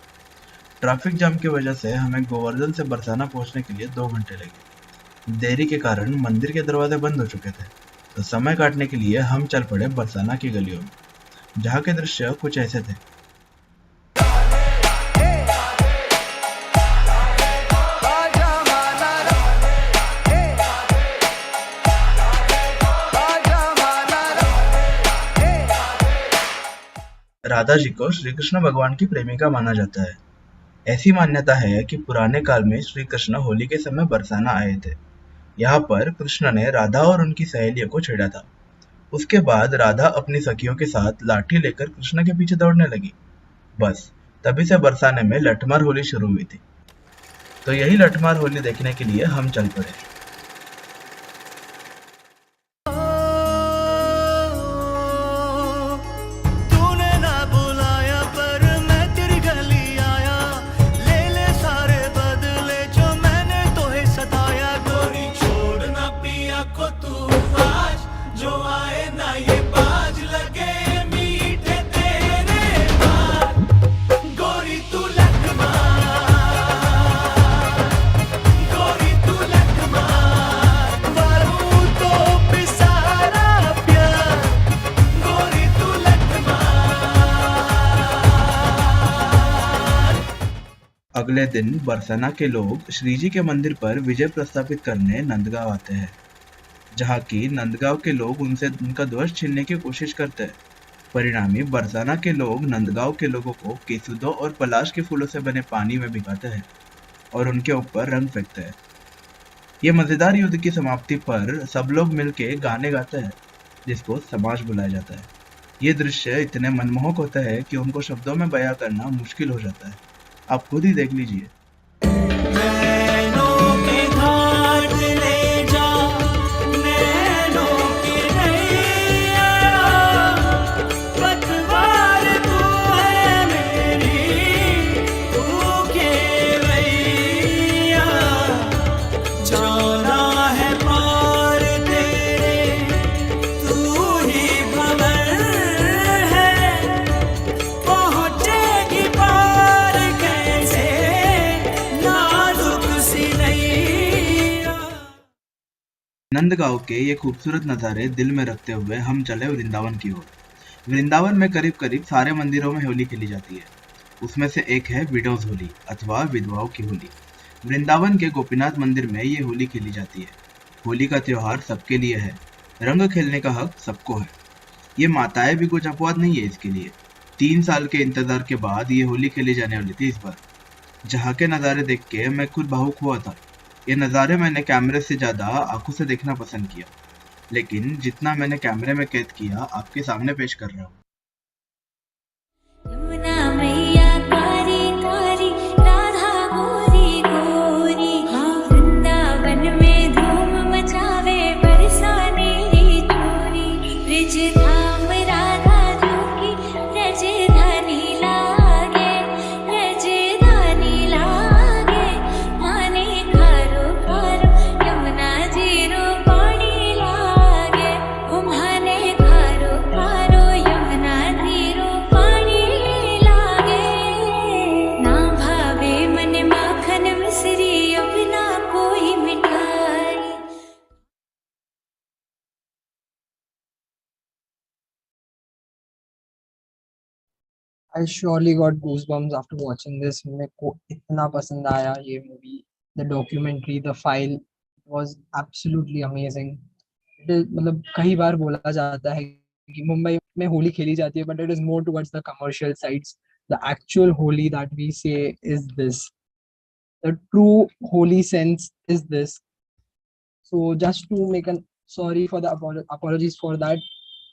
ट्रैफिक जाम की वजह से हमें गोवर्धन से बरसाना पहुंचने के लिए 2 घंटे लगे। देरी के कारण मंदिर के दरवाजे बंद हो चुके थे, तो समय काटने के लिए हम चल पड़े बरसाना की गलियों में, जहाँ के दृश्य कुछ ऐसे थे। राधा जी को श्री कृष्ण भगवान की प्रेमिका माना जाता है। ऐसी मान्यता है कि पुराने काल में श्री कृष्ण होली के समय बरसाना आए थे। यहाँ पर कृष्ण ने राधा और उनकी सहेलियों को छेड़ा था। उसके बाद राधा अपनी सखियों के साथ लाठी लेकर कृष्ण के पीछे दौड़ने लगी। बस तभी से बरसाने में लठमार होली शुरू हुई थी। तो यही लठमार होली देखने के लिए हम चल पड़े। अगले दिन बरसाना के लोग श्री जी के मंदिर पर विजय प्रस्थापित करने नंदगांव आते हैं, जहाँ की नंदगांव के लोग उनसे उनका ध्वज छीनने की कोशिश करते हैं। परिणामी बरसाना के लोग नंदगांव के लोगों को केसुदों और पलाश के फूलों से बने पानी में भिगाते हैं और उनके ऊपर रंग फेंकते हैं। ये मजेदार युद्ध की समाप्ति पर सब लोग मिलके गाने गाते हैं, जिसको समाज बुलाया जाता है। ये दृश्य इतने मनमोहक होते हैं कि उनको शब्दों में बयां करना मुश्किल हो जाता है। आप खुद ही देख लीजिए। नंदगांव के ये खूबसूरत नज़ारे दिल में रखते हुए हम चले वृंदावन की ओर। वृंदावन में करीब करीब सारे मंदिरों में होली खेली जाती है। उसमें से एक है विडोज होली अथवा विधवाओं की होली। वृंदावन के गोपीनाथ मंदिर में ये होली खेली जाती है। होली का त्योहार सबके लिए है। रंग खेलने का हक सबको है। ये माताएं भी कुछ अपवाद नहीं है इसके लिए। 3 साल के इंतजार के बाद ये होली खेली जाने वाली थी इस बार। जहाँ के नज़ारे देख के मैं खुद भावुक हुआ था। ये नज़ारे मैंने कैमरे से ज़्यादा आंखों से देखना पसंद किया, लेकिन जितना मैंने कैमरे में कैद किया आपके सामने पेश कर रहा हूँ। I surely got goosebumps after watching this. मेरे को इतना पसंद आया ये movie, the documentary, the file was absolutely amazing. मतलब कई बार बोला जाता है कि मुंबई में होली खेली जाती है, but it is more towards the commercial sides. The actual Holi that we say is this. the true holy sense is this. So just to make an sorry for the apologies for that.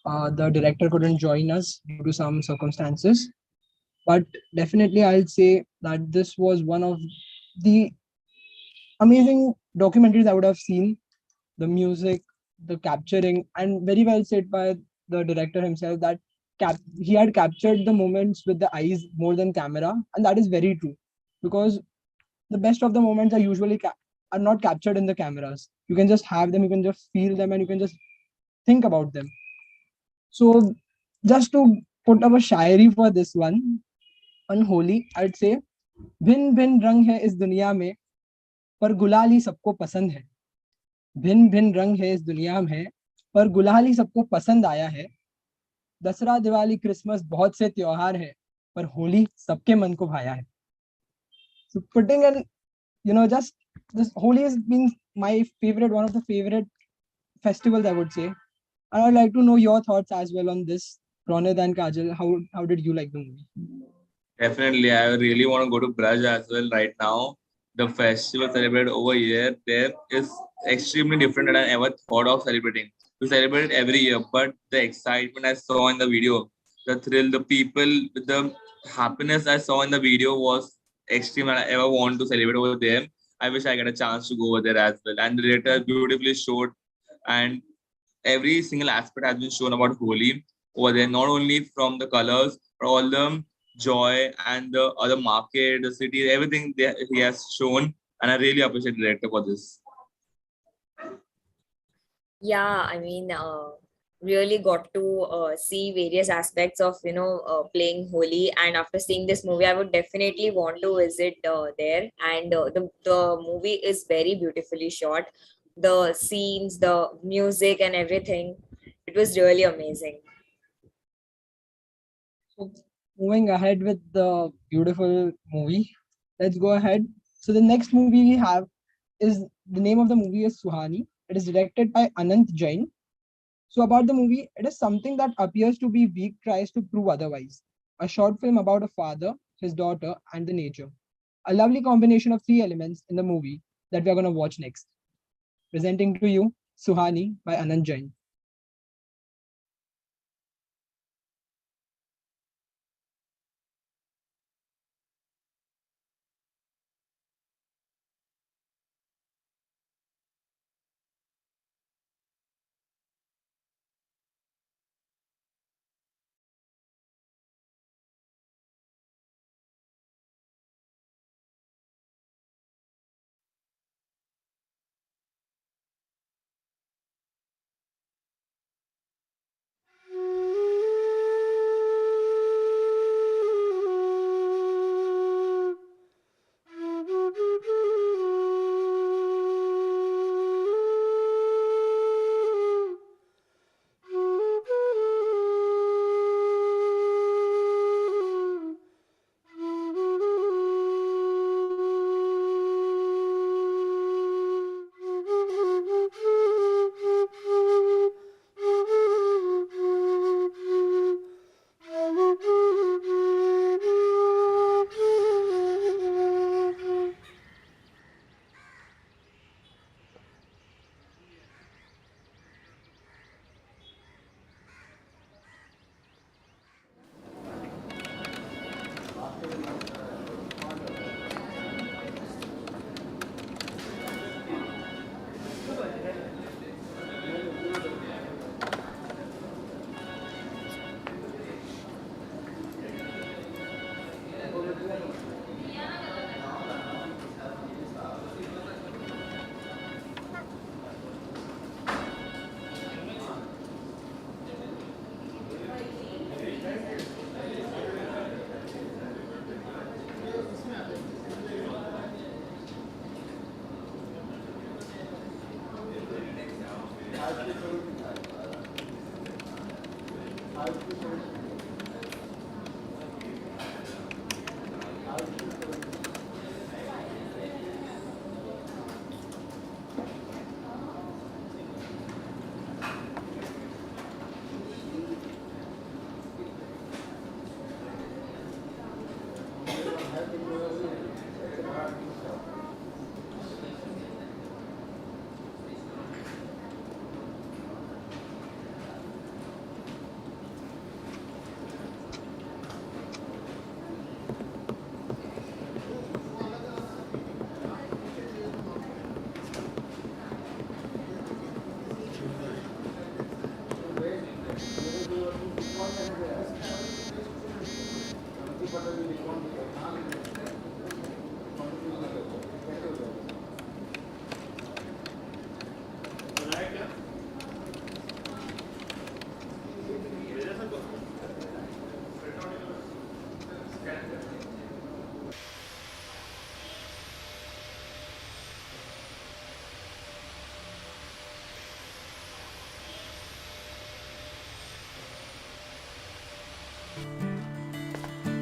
The director couldn't join us due to some circumstances, but definitely I'll say that this was one of the amazing documentaries I would have seen. The music, the capturing, and very well said by the director himself that he had captured the moments with the eyes more than camera, and that is very true because the best of the moments are usually are not captured in the cameras. You can just have them, you can just feel them, and you can just think about them. So just to put up a Shayari for this one, unholy, I'd say भिन्न भिन्न रंग है इस दुनिया में पर गुलाल ही सबको पसंद है. भिन्न भिन्न रंग है इस दुनिया में पर गुलाल ही सबको पसंद आया है. दसरा दिवाली क्रिसमस बहुत से त्योहार है पर होली सबके मन को भाया है. So putting an, just this Holi has been my favorite, one of the favorite festivals, I would say. And I'd like to know your thoughts as well on this, Ronit and Kajal. How did you like the movie? Definitely, I really want to go to Braj as well right now. The festival celebrated over here there is extremely different than I ever thought of celebrating. We celebrate it every year, but the excitement I saw in the video, the thrill, the people, the happiness I saw in the video was extreme, and I ever want to celebrate over there. I wish I get a chance to go over there as well. And the director beautifully showed, and every single aspect has been shown about Holi over there, not only from the colors, but all the joy and the other market, the city, everything he has shown. And I really appreciate the director for this. Yeah, I mean, really got to see various aspects of playing Holi, and after seeing this movie I would definitely want to visit there. And the movie is very beautifully shot, the scenes, the music and everything, it was really amazing. So moving ahead with the beautiful movie, let's go ahead. So the next movie we have is, the name of the movie is Suhani. It is directed by Anant Jain. So about the movie, it is something that appears to be weak tries to prove otherwise. A short film about a father, his daughter, and the nature. A lovely combination of three elements in the movie that we are going to watch next. Presenting to you, Suhani by Anant Jain.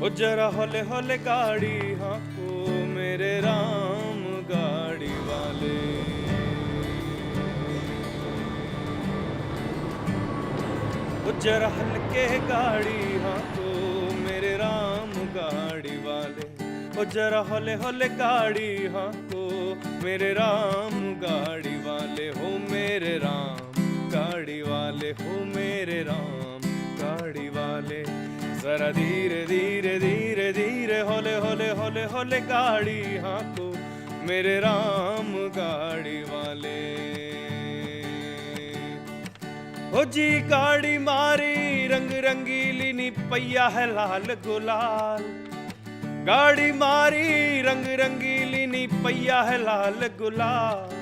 ओ जरा हौले हौले गाड़ी हाँको मेरे राम गाड़ी वाले। ओ जरा हल्के गाड़ी हाँको मेरे राम गाड़ी वाले। ओ जरा हौले हौले गाड़ी हाँको मेरे राम गाड़ी वाले। हो मेरे राम गाड़ी वाले, हो मेरे राम गाड़ी वाले। जरा धीरे धीरे धीरे धीरे हौले हौले हौले हौले गाड़ी हाँको मेरे राम गाड़ी वाले। हो जी गाड़ी मारी रंग रंगीली नी पैया है लाल गुलाल। गाड़ी मारी रंग रंगीली नी पैया है लाल गुलाल।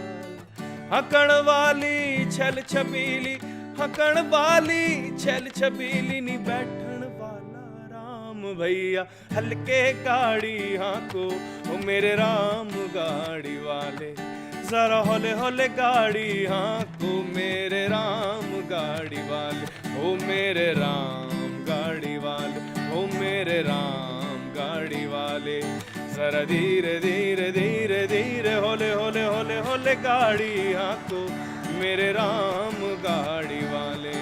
हकड़ वाली छल छबीली, हकड़ वाली छल छबीली नी बैठन वाला राम भैया। हल्के गाड़ी हाँको ओ मेरे राम गाड़ी वाले। जरा हौले हौले गाड़ी हाँको मेरे राम गाड़ी वाले। ओ मेरे राम गाड़ी वाले, ओ मेरे राम गाड़ी वाले। जरा धीरे धीरे धीरे धीरे हौले हौले हौले हौले गाड़ी हाँको मेरे राम गाड़ी वाले।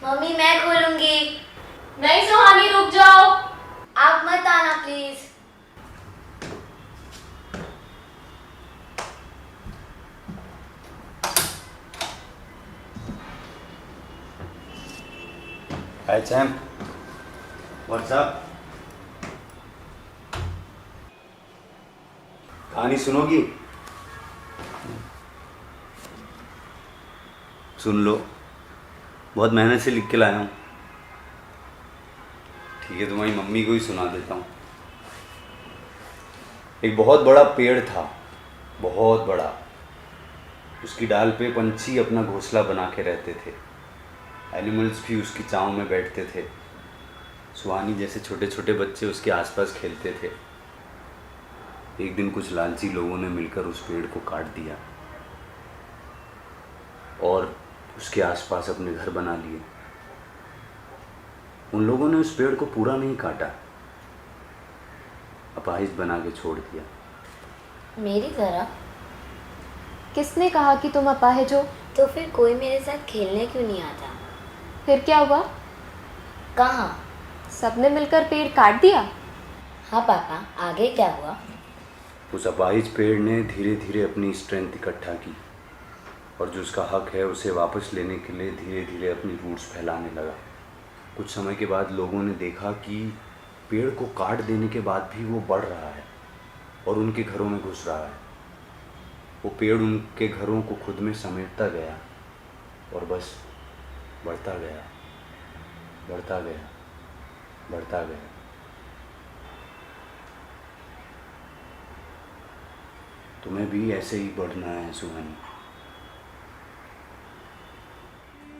मम्मी मैं खोलूंगी। नहीं सुहानी रुक जाओ, आप मत आना please. Hi champ, what's up? कहानी सुनोगी? सुन लो, बहुत मेहनत से लिख के लाया हूँ। ठीक है, तुम्हारी मम्मी को ही सुना देता हूँ। एक बहुत बड़ा पेड़ था, बहुत बड़ा। उसकी डाल पे पंछी अपना घोंसला बना के रहते थे। एनिमल्स भी उसकी छांव में बैठते थे। सुहानी जैसे छोटे छोटे बच्चे उसके आसपास खेलते थे। एक दिन कुछ लालची लोगों ने मिलकर उस पेड़ को काट दिया और उसके आसपास अपने घर बना लिए। उन लोगों ने उस पेड़ को पूरा नहीं काटा, अपाहिज बना के छोड़ दिया। मेरी तरह? किसने कहा कि तुम अपाहिज हो? तो फिर कोई मेरे साथ खेलने क्यों नहीं आता? फिर क्या हुआ? कहाँ? सबने मिलकर पेड़ काट दिया? हाँ पापा, आगे क्या हुआ? उस अपाहिज पेड़ ने धीरे धीरे अपनी स्ट्रेंथ इकट्ठा की और जो उसका हक है उसे वापस लेने के लिए धीरे धीरे अपनी रूट्स फैलाने लगा। कुछ समय के बाद लोगों ने देखा कि पेड़ को काट देने के बाद भी वो बढ़ रहा है और उनके घरों में घुस रहा है। वो पेड़ उनके घरों को खुद में समेटता गया और बस बढ़ता गया, बढ़ता गया, बढ़ता गया। तुम्हें भी ऐसे ही बढ़ना है सुहानी।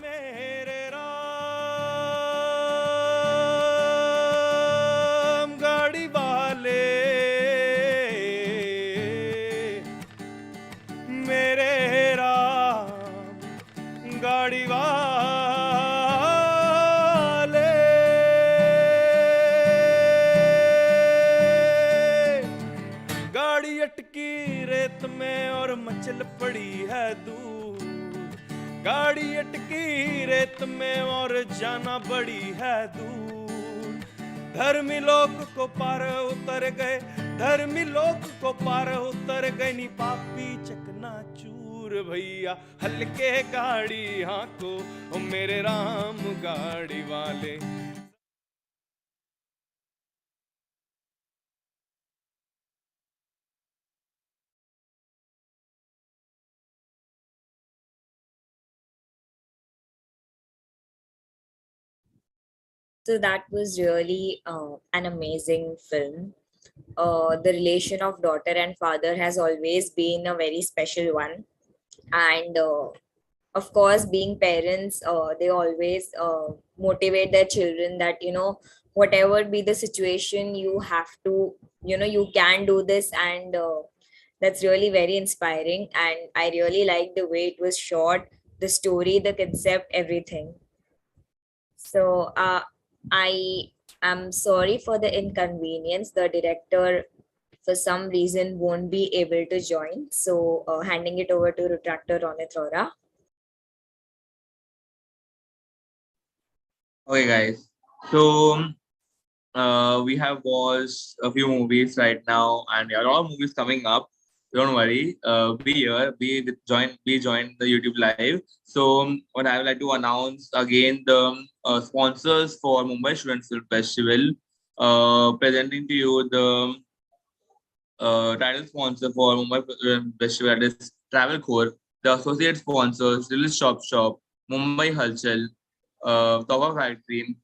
मेरे राम गाड़ी वाले, मेरे राम गाड़ी वाले, गाड़ी अटकी रेत में और मचल पड़ी है दूर, गाड़ी अटकी रेत में और जाना बड़ी है दूर, धर्मी लोग को पार उतर गए, धर्मी लोग को पार उतर गए, नी पापी चकना चूर भैया, हल्के गाड़ी हाँको ओ मेरे राम गाड़ी वाले। So that was really an amazing film. The relation of daughter and father has always been a very special one. And of course, being parents, they always motivate their children that, whatever be the situation, you have to, you can do this. And that's really very inspiring. And I really like the way it was shot, the story, the concept, everything. So I am sorry for the inconvenience. The director, for some reason, won't be able to join. So handing it over to Retractor Ronit Rohra. Okay, guys. So we have watched a few movies right now, and there are a lot of movies coming up. Don't worry. Be here. Be join the YouTube live. So what I would like to announce again the sponsors for Mumbai Student Film Festival. Presenting to you the title sponsor for Mumbai Film Festival, that is Travel Core. The associate sponsors: Little Shop, Mumbai Halchal, Tova Factory,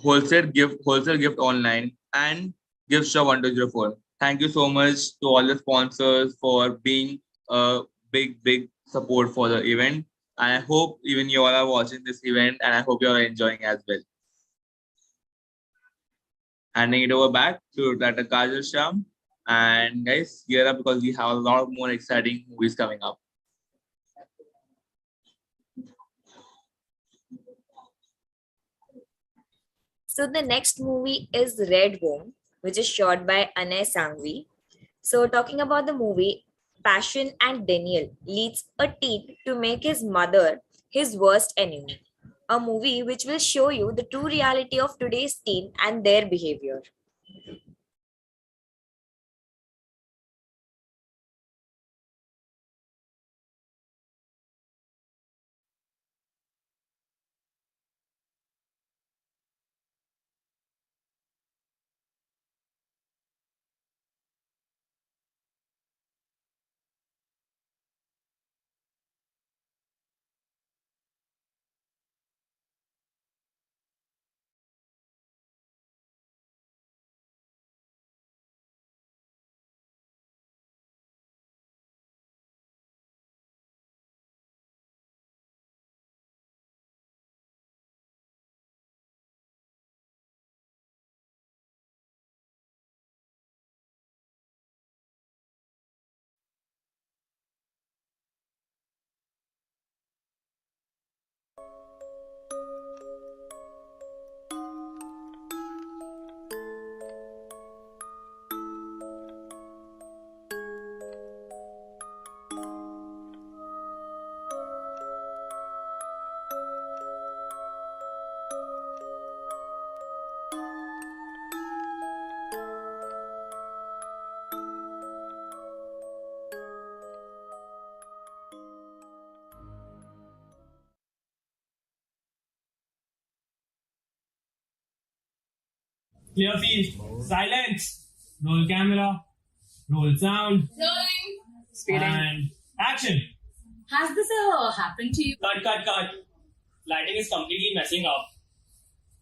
Wholesale Gift Online, and Gift Shop 1204. Thank you so much to all the sponsors for being a big support for the event. And I hope even you all are watching this event, and I hope you are enjoying as well. Handing it over back to Dr. Kajal Shah. And guys, gear up because we have a lot more exciting movies coming up. So the next movie is Red Home, which is shot by Anay Sangvi. So talking about the movie, Passion and Daniel leads a teen to make his mother his worst enemy. A movie which will show you the true reality of today's teen and their behavior. Clear field. Silence. Roll camera. Roll sound. Rolling. Speeding. And action. Has this ever happened to you? Cut. Lighting is completely messing up.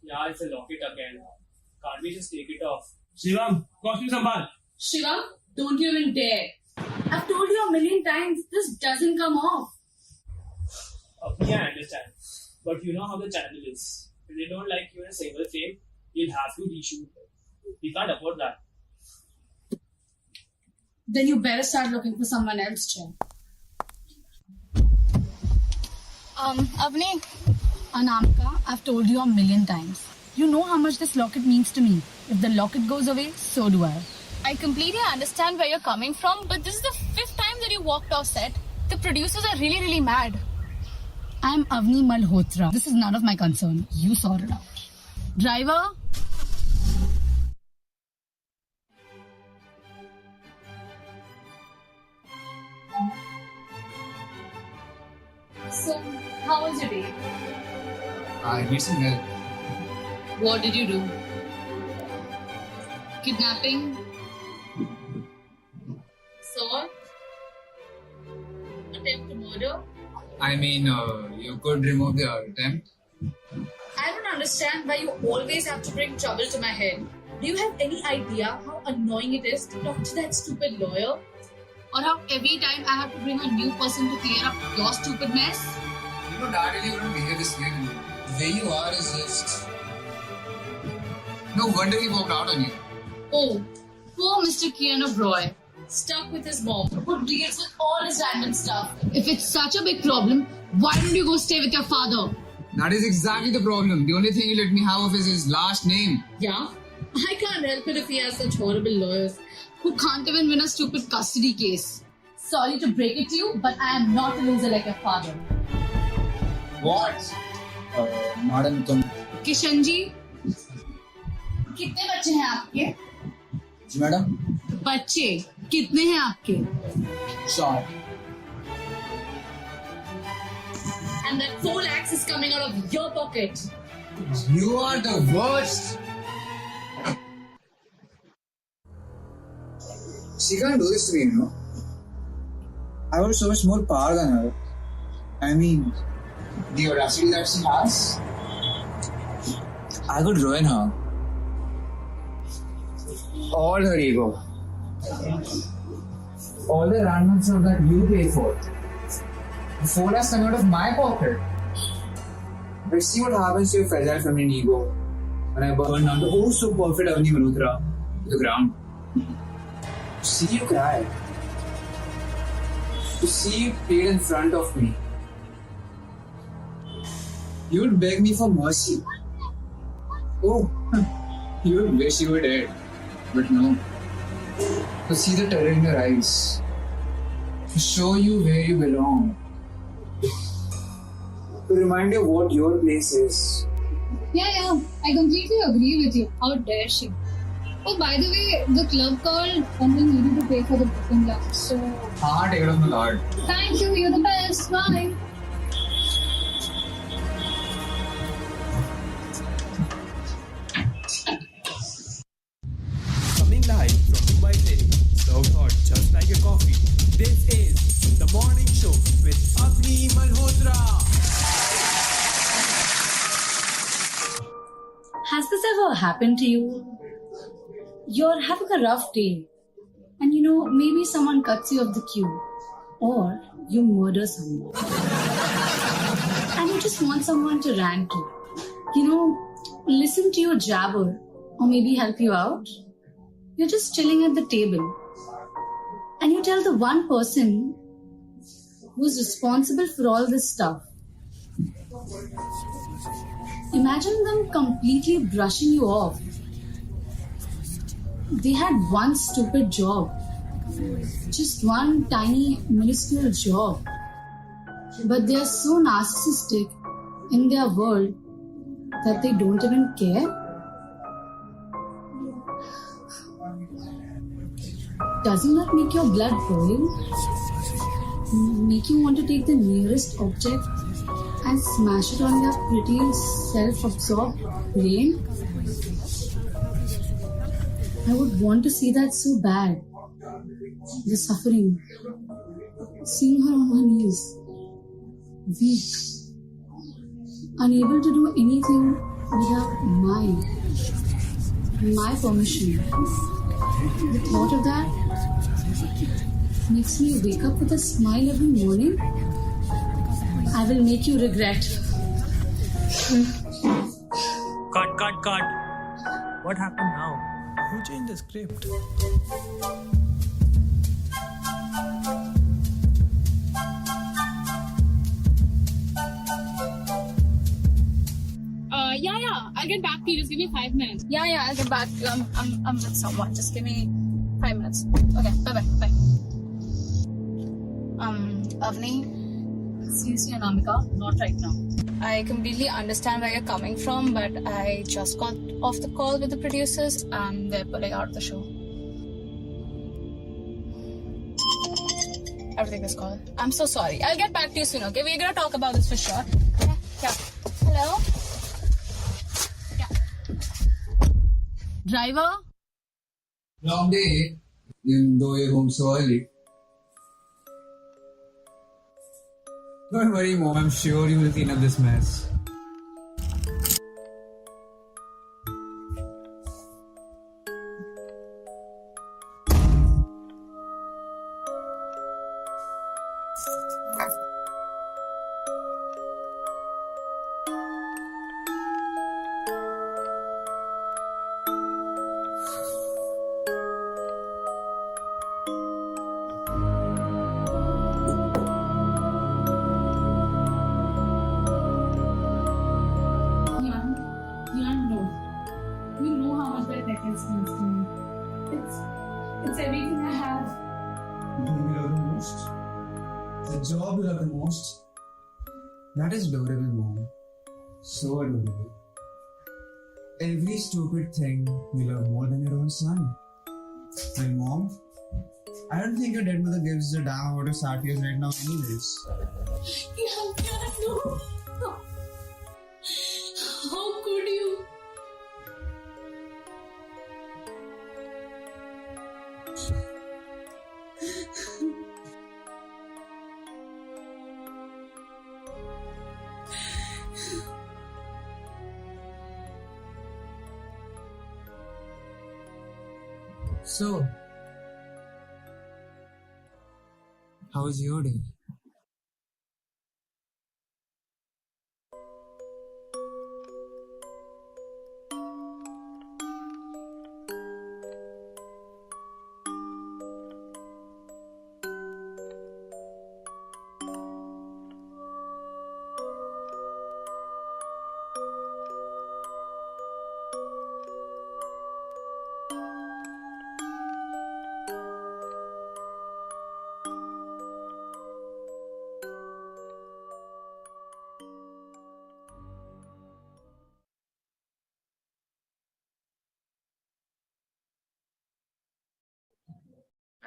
Yeah, it's a locket again. Can't we just take it off? Shivam, costume sambal. Shiva, don't you even dare. I've told you a million times, this doesn't come off. Yeah, I understand. But you know how the channel is. If they don't like you in a single frame, you'll have to reshoot it. We can't afford that. Then you better start looking for someone else, Chen. Avni, Anamka, I've told you a million times. You know how much this locket means to me. If the locket goes away, so do I. I completely understand where you're coming from, but this is the 5th time that you walked off set. The producers are really, really mad. I'm Avni Malhotra. This is none of my concern. You sort it out. Driver? So, how was your day? I need some help. What did you do? Kidnapping? Assault? Attempt to murder? I mean, you could remove the attempt. I don't understand why you always have to bring trouble to my head. Do you have any idea how annoying it is to talk to that stupid lawyer? Or how every time I have to bring a new person to clear up your stupid mess? You know, Dad really wouldn't behave this way. The way you are is just... No wonder he walked out on you. Oh, poor Mr. Kian Roy. Stuck with his mom, who deals with all his random stuff. If it's such a big problem, why don't you go stay with your father? That is exactly the problem. The only thing you let me have of is his last name. Yeah? I can't help it if he has such horrible lawyers who can't even win a stupid custody case. Sorry to break it to you, but I am not a loser like your father. What? Madam, Kishan ji, कितने बच्चे हैं आपके? जी madam. बच्चे कितने हैं आपके? 4. And that 4 lakhs is coming out of your pocket. You are the worst. She can't do this to me, you know. I have so much more power than her. I mean, the audacity that she has, I could ruin her. All her ego. All the random stuff that you pay for. The 4 lakhs coming out of my pocket. Let's see what happens to your fragile feminine ego when I burn down the oh so perfect Avni Malhotra to the ground. To see you cry. To see you plead in front of me. You would beg me for mercy. Oh, you would wish you were dead. But no. To see the terror in your eyes. To show you where you belong. To remind you what your place is. Yeah, I completely agree with you. How dare she? Oh, by the way, the club called and we needed to pay for the booking glass. So, Take it on the card. thank you. You're the best. Bye. Coming live from Mumbai city, served hot just like a coffee. This is the morning show with Avni Malhotra. Has this ever happened to you? You're having a rough day, and maybe someone cuts you off the queue, or you murder someone, and you just want someone to rant to. Listen to you jabber, or maybe help you out. You're just chilling at the table, and you tell the one person who's responsible for all this stuff. Imagine them completely brushing you off. They had one stupid job. Just one tiny, minuscule job. But they are so narcissistic in their world that they don't even care. Doesn't that make your blood boil? Make you want to take the nearest object and smash it on your pretty self-absorbed brain? I would want to see that so bad. The suffering. Seeing her on her knees. Weak. Unable to do anything without my permission. The thought of that makes me wake up with a smile every morning, I will make you regret. Cut. What happened now? Who changed the script? Yeah. I'll get back to you. Just give me 5 minutes. Yeah. I'll get back to you. I'm with someone. Just give me 5 minutes. Okay. Bye. Avni, seriously, Anamika, not right now. I completely understand where you're coming from, but I just got off the call with the producers and they're pulling out of the show. Everything is called. I'm so sorry. I'll get back to you soon, okay? We're gonna talk about this for sure. Yeah. Hello? Driver? Long day, even though you're home so early. Don't worry, Mom. I'm sure you will clean up this mess. You know how much that necklace means to me. It's everything I have. Whom you love the most? The job you love the most? That is adorable, Mom. So adorable. Every stupid thing you love more than your own son. And Mom, I don't think your dead mother gives a damn about your sad tears right now anyways. No. How could you? So, how was your day?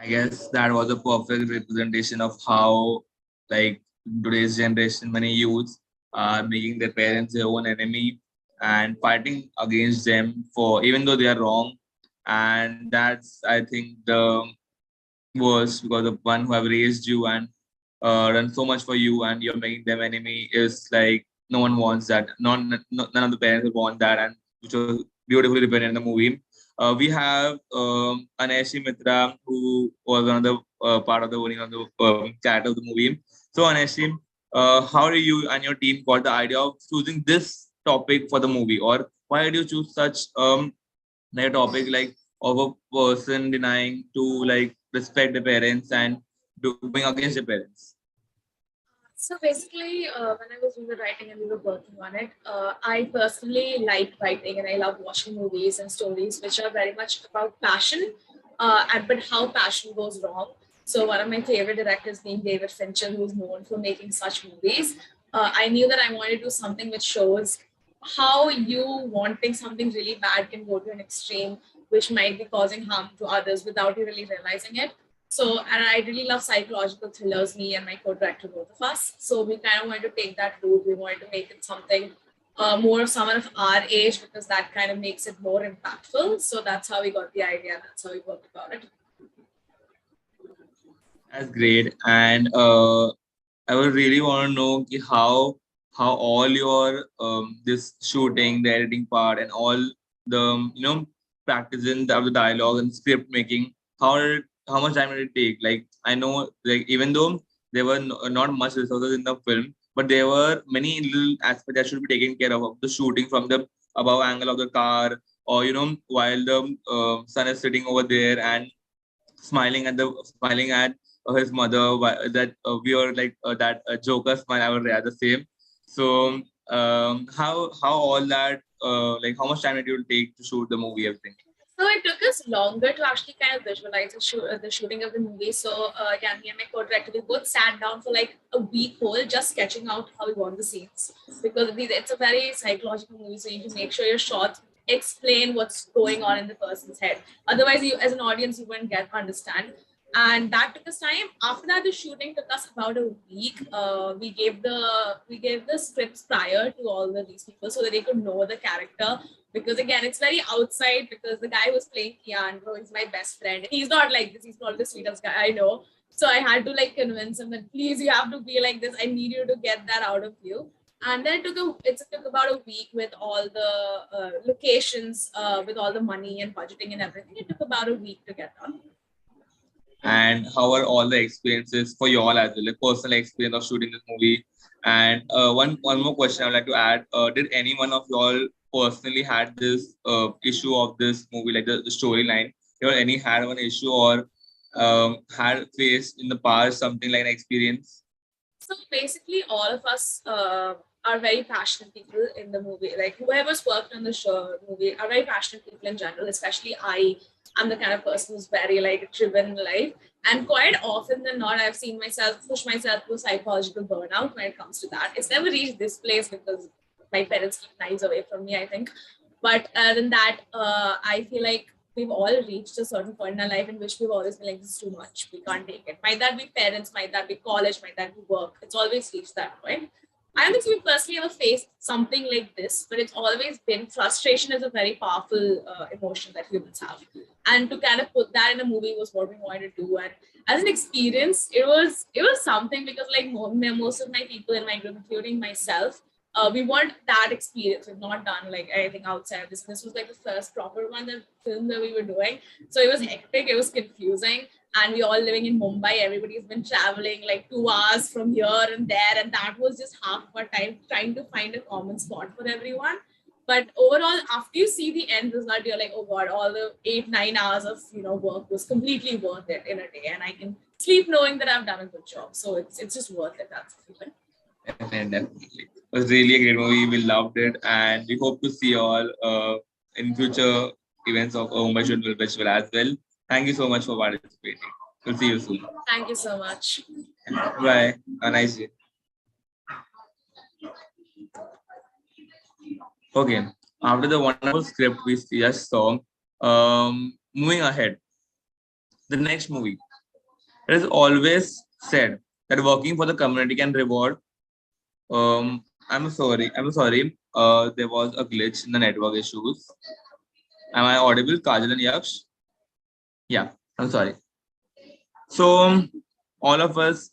I guess that was a perfect representation of how, like, today's generation, many youths are making their parents their own enemy and fighting against them for even though they are wrong. And that's, I think, the worst because the one who have raised you and done so much for you, and you're making them enemy is like no one wants that. None of the parents would want that, and which was beautifully represented in the movie. We have Aneshi Mitra, who was another part of the owning of the chat of the movie. So Aneshi, how do you and your team got the idea of choosing this topic for the movie, or why did you choose such like a topic like of a person denying to like respect the parents and going against the parents? So basically, when I was doing the writing and we were working on it, I personally like writing and I love watching movies and stories which are very much about passion, but how passion goes wrong. So one of my favorite directors being David Fincher, who's known for making such movies. I knew that I wanted to do something which shows how you wanting something really bad can go to an extreme, which might be causing harm to others without you really realizing it. So, and I really love psychological thrillers, me and my co-director, both of us. So we kind of wanted to take that route. We wanted to make it something more of someone of our age because that kind of makes it more impactful. So that's how we got the idea. And that's how we worked about it. That's great. And I would really want to know how all your this shooting, the editing part, and all the practicing of the dialogue and script making, how much time did it take? Like I know, like even though there were not much resources in the film, but there were many little aspects that should be taken care of the shooting from the above angle of the car, or while the son is sitting over there and smiling at his mother, that we are like that Joker smile. I would rather say. So how all that like how much time did you take to shoot the movie? Everything. So it took us longer to actually kind of visualize the shooting of the movie. So yeah, me and my co-director, we both sat down for like a week whole just sketching out how we want the scenes, because it's a very psychological movie. So you need to make sure your shots explain what's going on in the person's head. Otherwise, you as an audience, you won't get understand. And that took us time. After that, the shooting took us about a week. We gave the scripts prior to all of these people so that they could know the character, because again, it's very outside, because the guy who's playing Kian, bro, he's my best friend. He's not like this. He's probably the sweetest guy I know. So I had to like convince him that please, you have to be like this. I need you to get that out of you. And then it took about a week with all the locations, with all the money and budgeting and everything. It took about a week to get done. And how are all the experiences for you all as well, like personal experience of shooting this movie? And one more question I'd like to add: did any one of you all personally had this issue of this movie, like the storyline? You any had one issue or had faced in the past something like an experience? So basically, all of us are very passionate people in the movie. Like whoever's worked on the show movie are very passionate people in general. Especially I'm the kind of person who's very like driven in life, and quite often than not, I've seen myself push myself to psychological burnout when it comes to that. It's never reached this place because my parents keep knives away from me, I think. But other than that, I feel like we've all reached a certain point in our life in which we've always been like, this is too much. We can't take it. Might that be parents, might that be college, might that be work. It's always reached that point. I don't think we personally ever faced something like this, but it's always been frustration is a very powerful emotion that humans have. And to kind of put that in a movie was what we wanted to do. And as an experience, it was something, because like most of my people in my group, including myself, we want that experience. We've not done like anything outside this. This was like the first proper film that we were doing. So it was hectic, it was confusing. And we all living in Mumbai. Everybody's been traveling like 2 hours from here and there. And that was just half of our time trying to find a common spot for everyone. But overall, after you see the end result, you're like, oh God, all the 8-9 hours of work was completely worth it in a day. And I can sleep knowing that I've done a good job. So it's just worth it. That's the feeling. Definitely. It was really a great movie. We loved it, and we hope to see you all in future events of Mumbai Shooting Festival as well. Thank you so much for participating. We'll see you soon. Thank you so much. Bye. Have a nice day. Okay. After the wonderful script we just saw, moving ahead, the next movie. It is always said that working for the community can reward. I'm sorry. There was a glitch in the network issues. Am I audible, Kajal and Yaksh? Yeah, I'm sorry. So all of us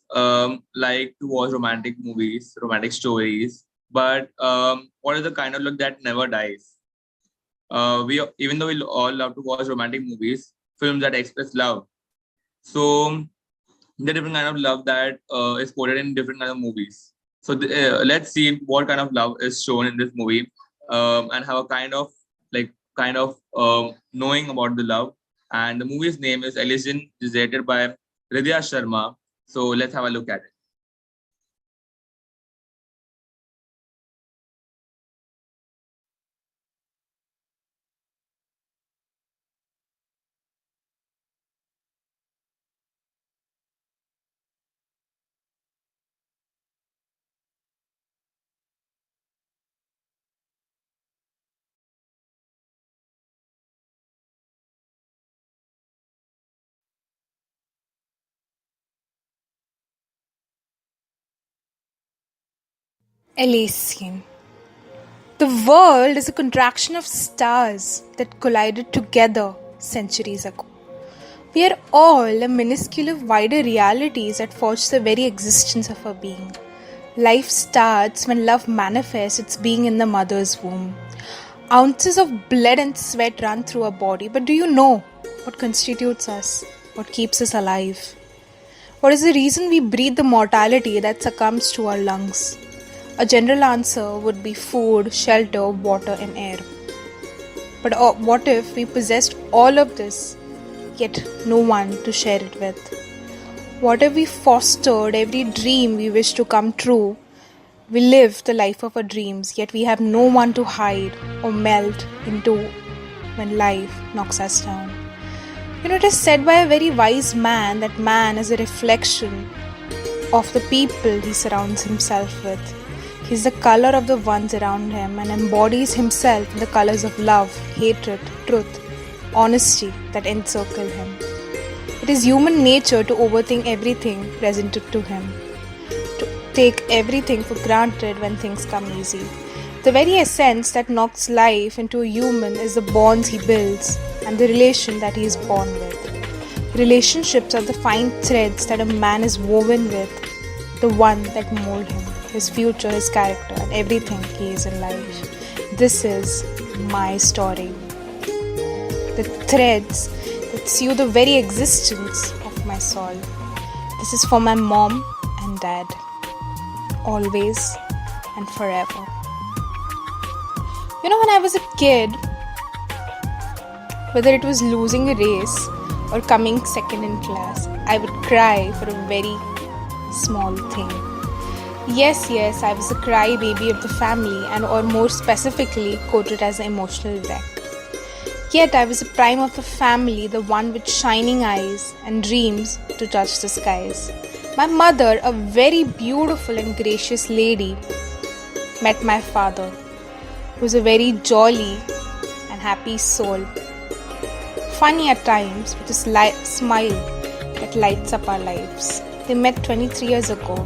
like to watch romantic movies, romantic stories, but what is the kind of look that never dies? Even though we all love to watch romantic movies, films that express love. So the different kind of love that is portrayed in different kind of movies. So let's see what kind of love is shown in this movie, and have a kind of knowing about the love. And the movie's name is Elysian, directed by Hridaya Sharma. So let's have a look at it. Elysian. The world is a contraction of stars that collided together centuries ago. We are all a minuscule of wider realities that forge the very existence of our being. Life starts when love manifests its being in the mother's womb. Ounces of blood and sweat run through our body, but do you know what constitutes us? What keeps us alive? What is the reason we breathe the mortality that succumbs to our lungs? A general answer would be food, shelter, water, and air. But what if we possessed all of this, yet no one to share it with? What if we fostered every dream we wish to come true? We live the life of our dreams, yet we have no one to hide or melt into when life knocks us down. It is said by a very wise man that man is a reflection of the people he surrounds himself with. He is the color of the ones around him and embodies himself in the colors of love, hatred, truth, honesty that encircle him. It is human nature to overthink everything presented to him, to take everything for granted when things come easy. The very essence that knocks life into a human is the bonds he builds and the relation that he is born with. Relationships are the fine threads that a man is woven with, the one that mold him, his future, his character, and everything he is in life. This is my story. The threads that sew the very existence of my soul. This is for my mom and dad, always and forever. When I was a kid, whether it was losing a race or coming second in class, I would cry for a very small thing. Yes, I was a crybaby of the family, and or more specifically quoted as an emotional wreck. Yet I was the prime of the family, the one with shining eyes and dreams to touch the skies. My mother, a very beautiful and gracious lady, met my father, who was a very jolly and happy soul. Funny at times, with a smile that lights up our lives. They met 23 years ago,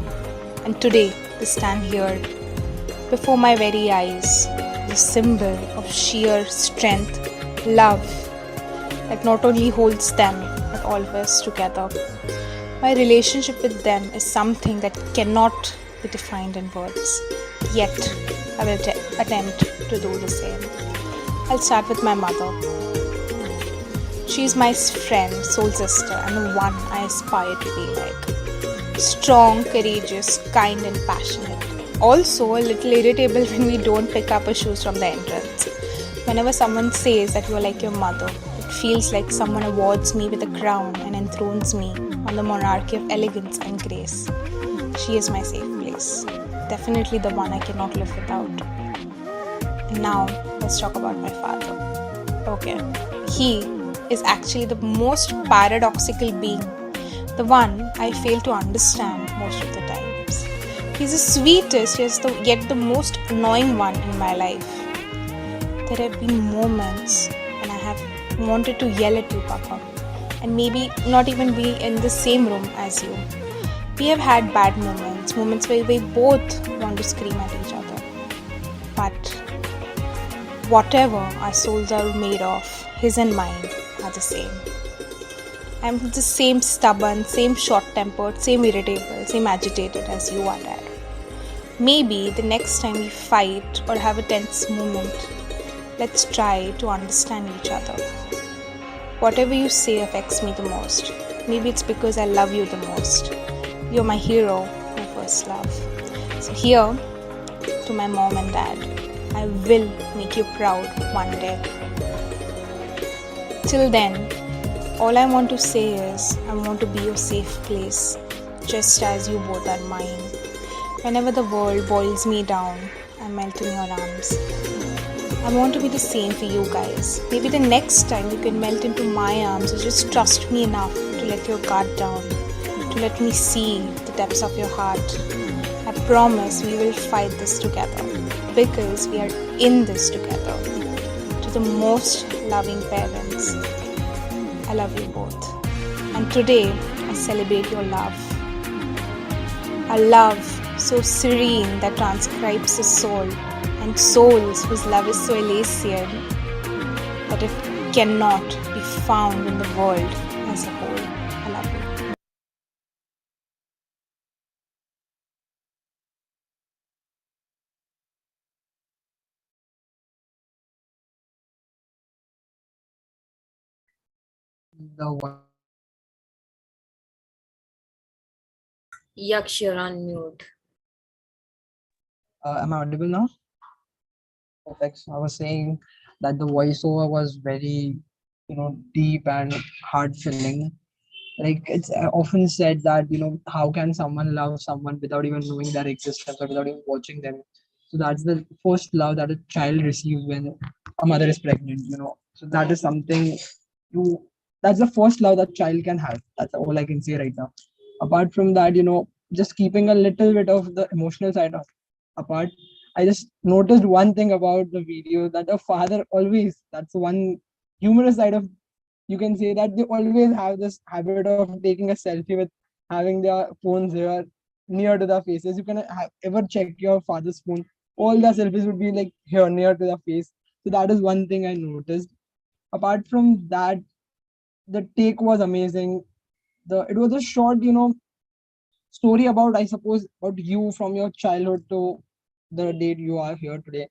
and today they stand here before my very eyes, the symbol of sheer strength, love that not only holds them but all of us together. My relationship with them is something that cannot be defined in words, yet I will attempt to do the same. I'll start with my mother. She is my friend, soul sister, and the one I aspire to be like. Strong, courageous, kind, and passionate. Also, a little irritable when we don't pick up our shoes from the entrance. Whenever someone says that you are like your mother, it feels like someone awards me with a crown and enthrones me on the monarchy of elegance and grace. She is my safe place. Definitely the one I cannot live without. And now, let's talk about my father. Okay. He is actually the most paradoxical being, the one I fail to understand most of the times. He's the sweetest, yet the most annoying one in my life. There have been moments when I have wanted to yell at you, Papa, and maybe not even be in the same room as you. We have had bad moments where we both want to scream at each other. But whatever our souls are made of, his and mine are the same. I'm the same stubborn, same short-tempered, same irritable, same agitated as you are, Dad. Maybe the next time we fight or have a tense moment, let's try to understand each other. Whatever you say affects me the most. Maybe it's because I love you the most. You're my hero, my first love. So here, to my mom and dad, I will make you proud one day. Till then, all I want to say is I want to be your safe place, just as you both are mine. Whenever the world boils me down, I melt in your arms. I want to be the same for you guys. Maybe the next time you can melt into my arms or just trust me enough to let your guard down, to let me see the depths of your heart. I promise we will fight this together because we are in this together. To the most loving parents, I love you both. And today I celebrate your love. A love so serene that transcribes the soul, and souls whose love is so Elysian that it cannot be found in the world as a whole. I love you. The Yaksh, you're on mute. Am I audible now? Perfect. So I was saying that the voiceover was very, deep and heart filling. Like it's often said that, how can someone love someone without even knowing their existence or without even watching them? So that's the first love that a child receives when a mother is pregnant. So that is something you, that's the first love that child can have. That's all I can say right now. Apart from that, just keeping a little bit of the emotional side of apart, I just noticed one thing about the video that a father always, that's one humorous side of, you can say that they always have this habit of taking a selfie with having their phones here near to their faces. You can ever check your father's phone, all the selfies would be like here near to the face. So that is one thing I noticed. Apart from that, the take was amazing. It was a short, story about, I suppose, about you from your childhood to the date you are here today.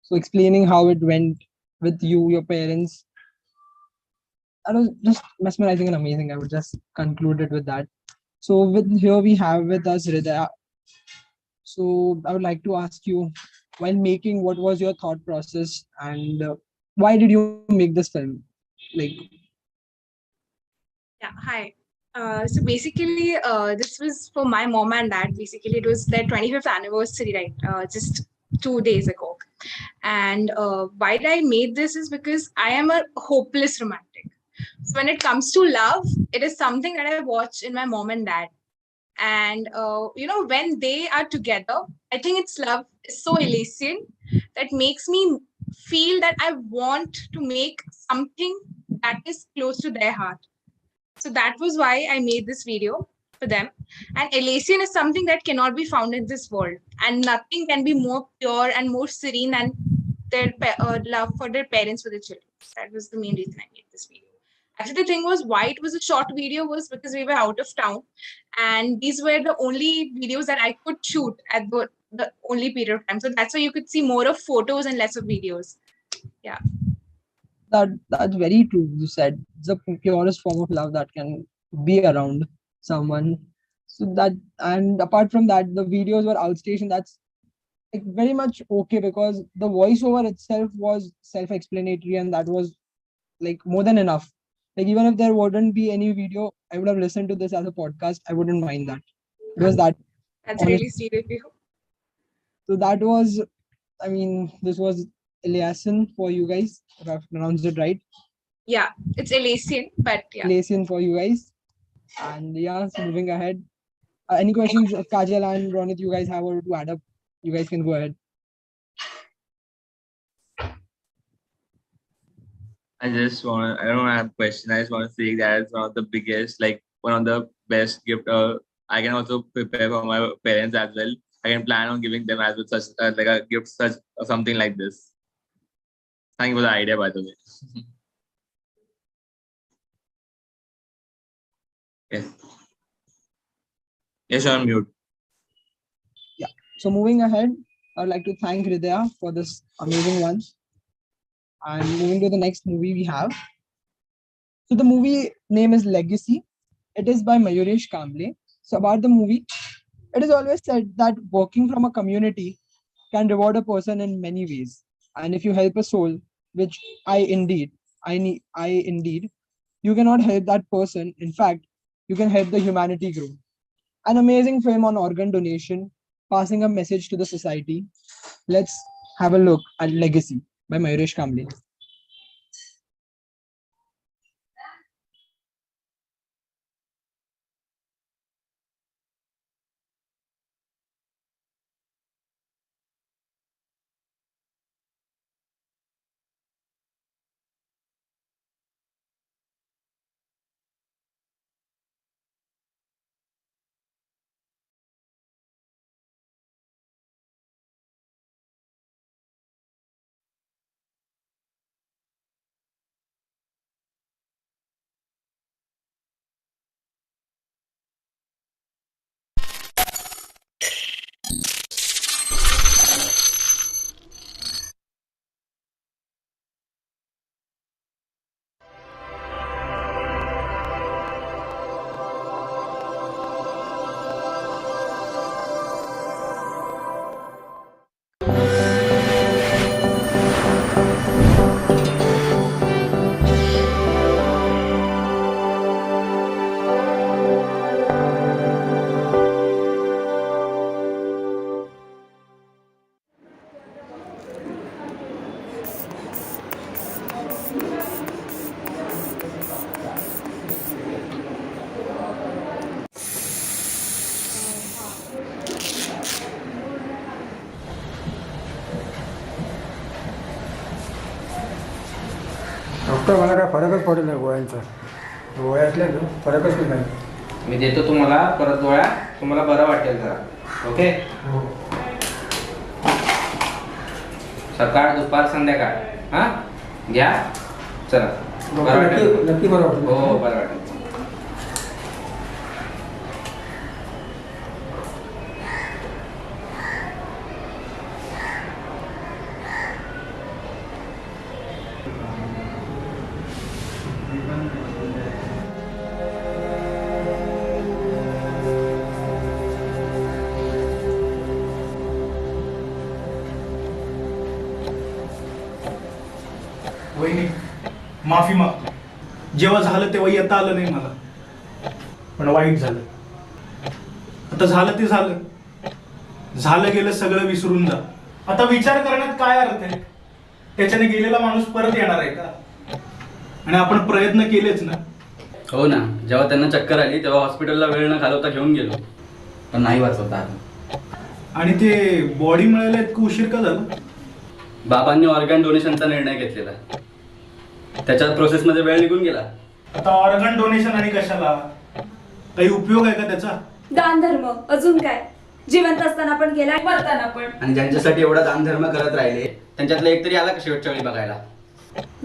So explaining how it went with you, your parents. That was just mesmerizing and amazing. I would just conclude it with that. So with here we have with us Hridaya. So I would like to ask you, while making, what was your thought process and why did you make this film? Like, Yeah, hi. So basically, this was for my mom and dad. Basically, it was their 25th anniversary, right? Just 2 days ago. And why I made this is because I am a hopeless romantic. So when it comes to love, it is something that I watch in my mom and dad. And when they are together, I think it's love is so Elysian that makes me feel that I want to make something that is close to their heart. So that was why I made this video for them. And Elysian is something that cannot be found in this world. And nothing can be more pure and more serene than their love for their parents for their children. That was the main reason I made this video. Actually, the thing was why it was a short video was because we were out of town. And these were the only videos that I could shoot at the only period of time. So that's why you could see more of photos and less of videos. Yeah. that's very true. You said it's the purest form of love that can be around someone. So that, and apart from that, the videos were outstation. That's like very much okay because the voiceover itself was self-explanatory and that was like more than enough. Like even if there wouldn't be any video, I would have listened to this as a podcast. I wouldn't mind that. It was that That's honest. really sweet of you. So that was, I mean, this was Eliason for you guys, if I've pronounced it right. Yeah, it's Elysian, but yeah. Eliason for you guys. And yeah, so moving ahead. Any questions, Kajal and Ronit, you guys have to add up? You guys can go ahead. I don't have a question. I just want to say that it's one of the biggest, like one of the best gift. I can also prepare for my parents as well. I can plan on giving them as well such like a gift, such or something like this. Thank you for the idea, by the way. Yes. Yes, you're on mute. Yeah. So moving ahead, I would like to thank Hridaya for this amazing one. And moving to the next movie we have. So the movie name is Legacy. It is by Mayuresh Kamble. So about the movie, it is always said that working from a community can reward a person in many ways. And if you help a soul, which I indeed, you cannot help that person. In fact, you can help the humanity grow. An amazing film on organ donation, passing a message to the society. Let's have a look at Legacy by Mayuresh Kamble. Doctor मला काय फरकच पडेल नाही गोळ्यांचा. गोळ्या असल्या ना फरकच नाही. मी देतो तुम्हाला परत गोळ्या, तुम्हाला बरं वाटेल जरा. ओके. सकाळ दुपार संध्याकाळ हां घ्या. चला बरं वाटेल. नक्की बरं वाटेल. हो बरं वाटेल. वहिनी माफी मागतो. जेव्हा झालं तेव्हा येता आलं नाही मला, पण वाईट झालं. आता झालं ते झालं. झालं गेलं सगळं विसरून जा. आता विचार करण्यात काय अर्थ आहे? त्याच्याने गेलेला माणूस परत येणार आहे का? आणि आपण प्रयत्न केलेच ना. हो ना, जेव्हा त्यांना चक्कर आली तेव्हा हॉस्पिटलला वेळ न घालवता घेऊन गेलो, पण नाही वाचवता आलं. आणि ते बॉडी मिळायला इतकं उशीर का झाला? बाबांनी ऑर्गन डोनेशनचा निर्णय घेतलेला, त्याच्या प्रोसेसमध्ये वेळ निघून गेला. आता ऑर्गन डोनेशन आणि कशाला? काही उपयोग आहे का त्याचा? दान धर्म अजून काय? जिवंत असताना पण केला, मरताना पण. आणि ज्यांच्यासाठी एवढा दान धर्म करत राहिले त्यांच्यातलं एक तरी आला का शेवटच्या वेळी बघायला?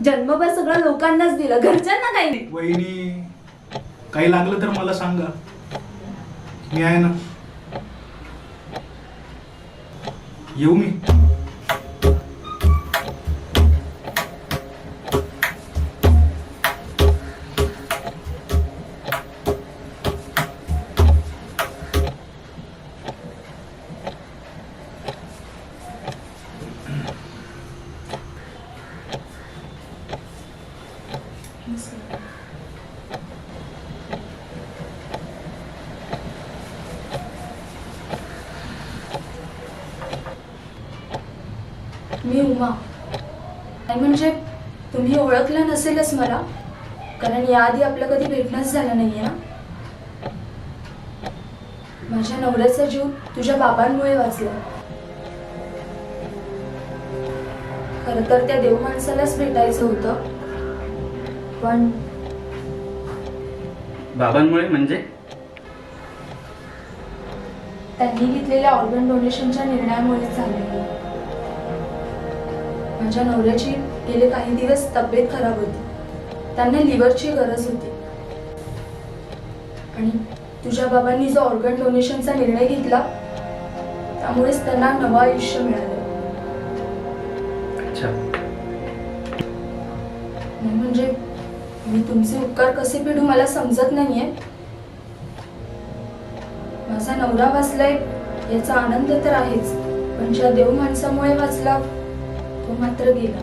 जन्मभर सगळं लोकांनाच दिलं, घरच्यांना काही नाही. वहिनी काही लागलं तर मला सांगा, मी आहे ना. येऊ मी. मी उमा. नाही म्हणजे तुम्ही ओळखलं नसेलच मला, कारण याआधी आपलं कधी भेटणंच झालं नाहीये ना. माझ्या नवऱ्याचा जीव तुझ्या बाबांमुळे वाचला. खरं तर त्या देव माणसालाच भेटायचं होतं, पण बाबांमुळे म्हणजे? त्यांनी घेतलेल्या ऑर्गन डोनेशनच्या निर्णयामुळेच झाले. माझ्या नवऱ्याची गेले काही दिवस तब्येत खराब होती, त्यांना लिव्हरची गरज होती. आणि तुझ्या बाबांनी जो ऑर्गन डोनेशनचा निर्णय घेतला त्यामुळेच त्यांना नवं आयुष्य मिळालं. नाही म्हणजे मी तुमचे उपकार कसे फेडू मला समजत नाहीये. माझा नवरा वाचलाय याचा आनंद तर आहेच, पण ज्या देव माणसामुळे वाचला तो मात्र गेला.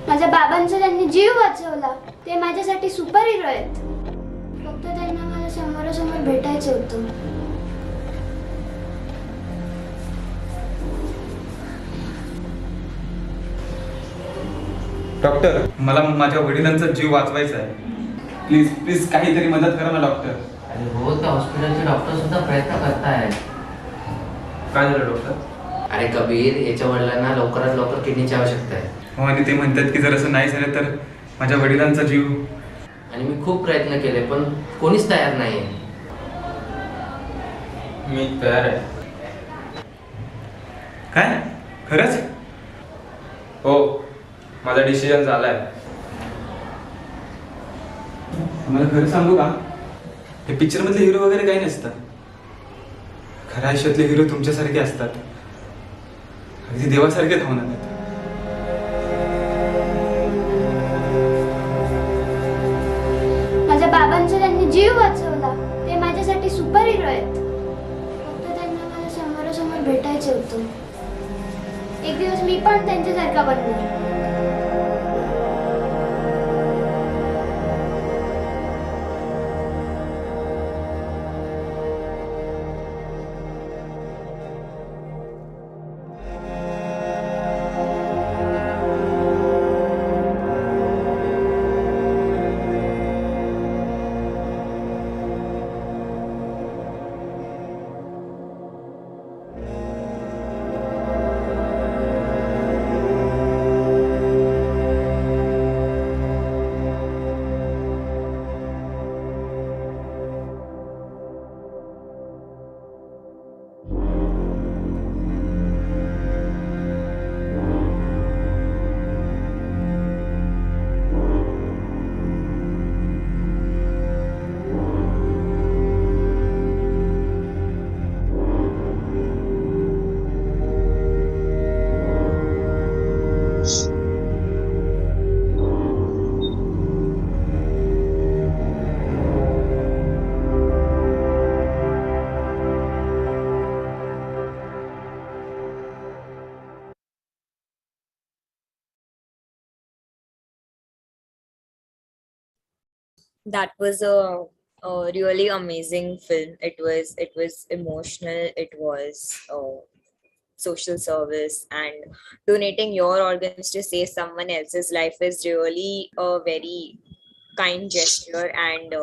माझ्या बाबांचा त्यांनी जीव वाचवला, ते माझ्यासाठी सुपर हिरो आहेत. फक्त त्यांना मला समोरासमोर भेटायचं होतं. डॉक्टर, मला माझ्या वडिलांचा जीव वाचवायचा आहे. प्लीज प्लीज काहीतरी मदत करा ना डॉक्टर. अरे हो, त्या हॉस्पिटलचे डॉक्टर सुद्धा प्रयत्न करतायत. काय झालं डॉक्टर? अरे कबीर, याच्या वडिलांना लवकरात लवकर किडनीची आवश्यकता आहे. हो, आणि ते म्हणतात की जर असं नाही झालं तर माझ्या वडिलांचा जीव. आणि मी खूप प्रयत्न केले पण कोणीच तयार नाहीये. मी तयार आहे. काय खरंच? हो, माझा डिसिजन झालाय. मला खरं सांगू का, हे पिक्चर मधले हिरो वगैरे काही नसतात. खऱ्या आयुष्यातले हिरो तुमच्यासारखे असतात, अगदी देवासारखे धावणार आहेत. माझ्या बाबांचा त्यांनी जीव वाचवला, ते माझ्यासाठी सुपर हिरो आहेत. फक्त त्यांना मला समोरासमोर भेटायचं होतं. एक दिवस मी पण त्यांच्यासारखा बनणार. That was a really amazing film. It was emotional. It was social service, and donating your organs to save someone else's life is really a very kind gesture. And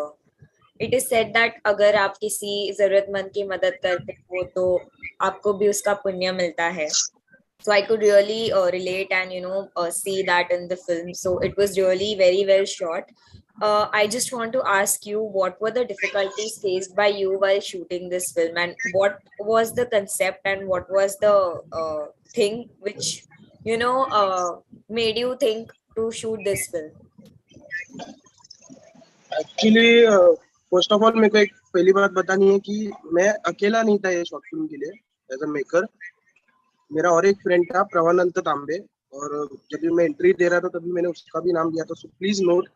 it is said that अगर आप किसी जरूरतमंद की मदद करते हो तो आपको भी उसका पुण्य मिलता है. So I could really relate and see that in the film. So it was really very well shot. I just want to ask you, what were the difficulties faced by you while shooting this film, and what was the concept, and what was the thing which made you think to shoot this film? Actually first of all मेरे को एक पहली बात बतानी है कि मैं अकेला नहीं था ये शॉर्ट फिल्म के लिए एज अ मेकर. मेरा और एक फ्रेंड था प्रवानंत तांबे, और जब भी मैं एंट्री दे रहा था तभी मैंने उसका भी नाम दिया था. सो प्लीज नोट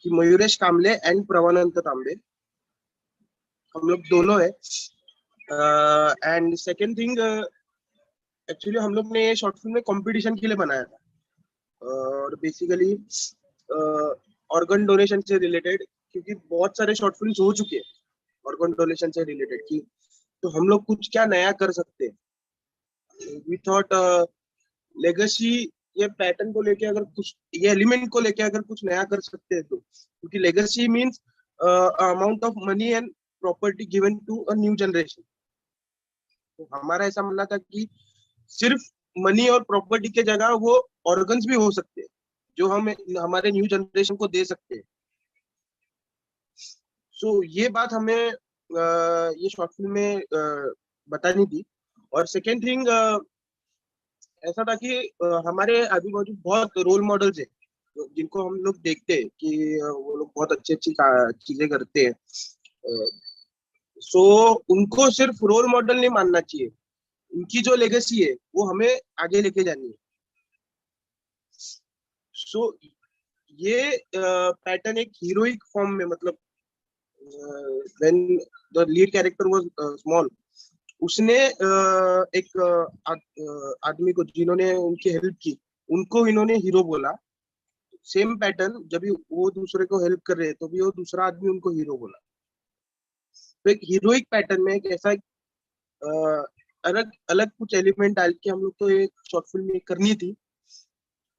कि मयूरेश कामले एंड प्रवानंत तांबे, हम लोग दोनों है. एंड सेकेंड थिंग, एक्चुअली हम लोग ने ये शॉर्ट फिल्म में कंपटीशन के लिए बनाया था, और बेसिकली ऑर्गन डोनेशन से रिलेटेड, क्योंकि बहुत सारे शॉर्ट फिल्म्स हो चुके हैं ऑर्गन डोनेशन से रिलेटेड की, तो हम लोग कुछ क्या नया कर सकते हैं. वी थॉट लेगेसी ये पैटर्न को लेके अगर कुछ, ये एलिमेंट को लेके अगर कुछ नया कर सकते हैं तो, क्योंकि legacy means amount of money and property given to a new generation. तो हमारा ऐसा मानना था कि सिर्फ मनी और प्रॉपर्टी के जगह वो ऑर्गन्स भी हो सकते हैं जो हम हमारे न्यू जनरेशन को दे सकते हैं. सो ये बात हमें ये शॉर्ट फिल्म में बतानी थी. और सेकेंड थिंग ऐसा था कि हमारे आजू बाजू बहुत रोल मॉडल्स है जिनको हम लोग देखते हैं कि वो लोग बहुत अच्छी अच्छी चीजें करते हैं. सो उनको सिर्फ रोल मॉडल नहीं मानना चाहिए, उनकी जो लेगेसी है वो हमें आगे लेके जानी है. सो ये पैटर्न एक हीरोइक फॉर्म में, मतलब when the lead character was small, उसने एक आदमी को जिन्होंने उनकी हेल्प की उनको इन्होंने हीरो बोला. सेम पैटर्न जब भी वो दूसरे को हेल्प कर रहे हैं तो भी वो दूसरा आदमी उनको हीरो बोला. तो एक हीरोइक पैटर्न में एक ऐसा अलग अलग कुछ एलिमेंट डाल के हम लोग को एक शॉर्ट फिल्म में करनी थी.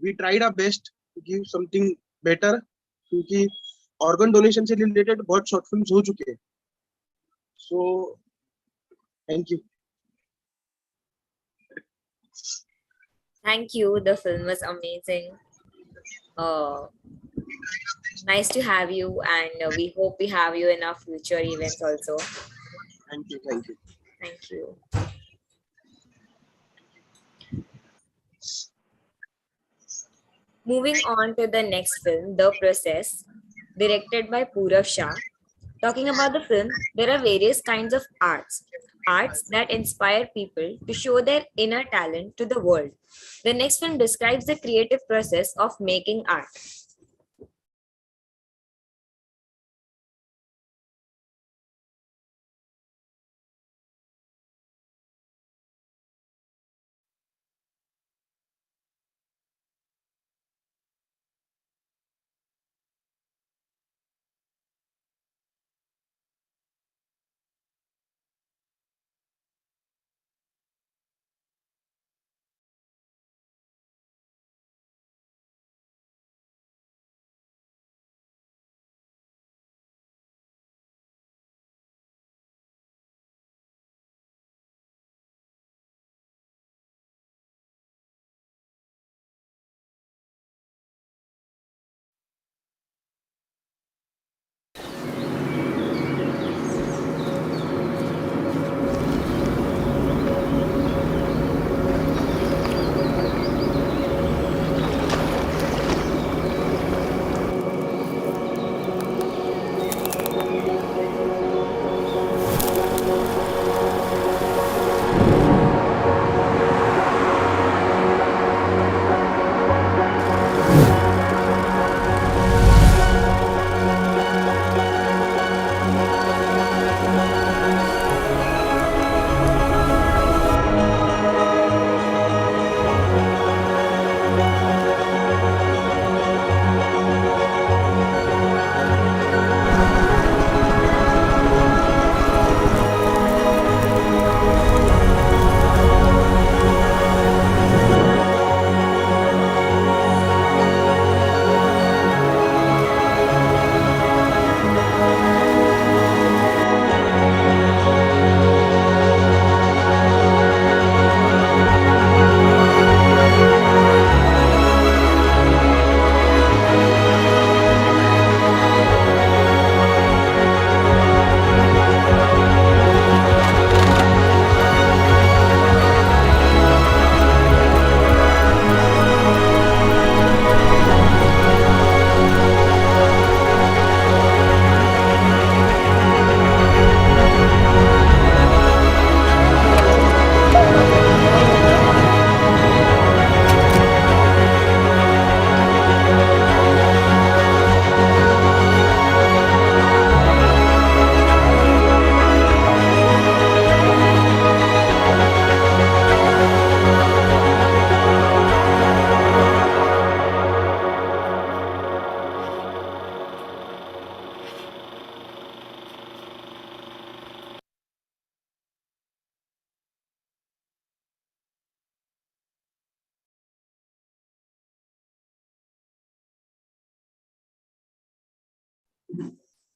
We tried our best to give something better, क्योंकि ऑर्गन डोनेशन से रिलेटेड बहुत शॉर्ट फिल्म्स हो चुके हैं. So thank you. Thank you. The film was amazing. Nice to have you, and we hope we have you in our future events also. Thank you. Thank you. Thank you. Moving on to the next film, The Process, directed by Purav Shah. Talking about the film, there are various kinds of arts that inspire people to show their inner talent to the world. The next film describes the creative process of making art.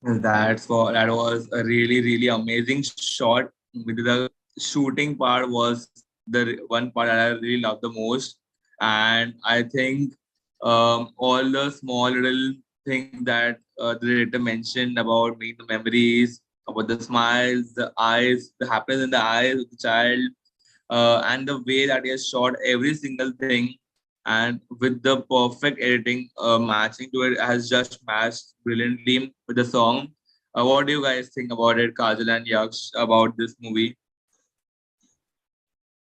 That was a really amazing shot. With the shooting part was the one part that I really loved the most, and I think all the small little things that the director mentioned about making the memories, about the smiles, the eyes, the happiness in the eyes of the child, and the way that he has shot every single thing, and with the perfect editing matching to it has just matched brilliantly with the song. What do you guys think about it, Kajal and Yaksh, about this movie?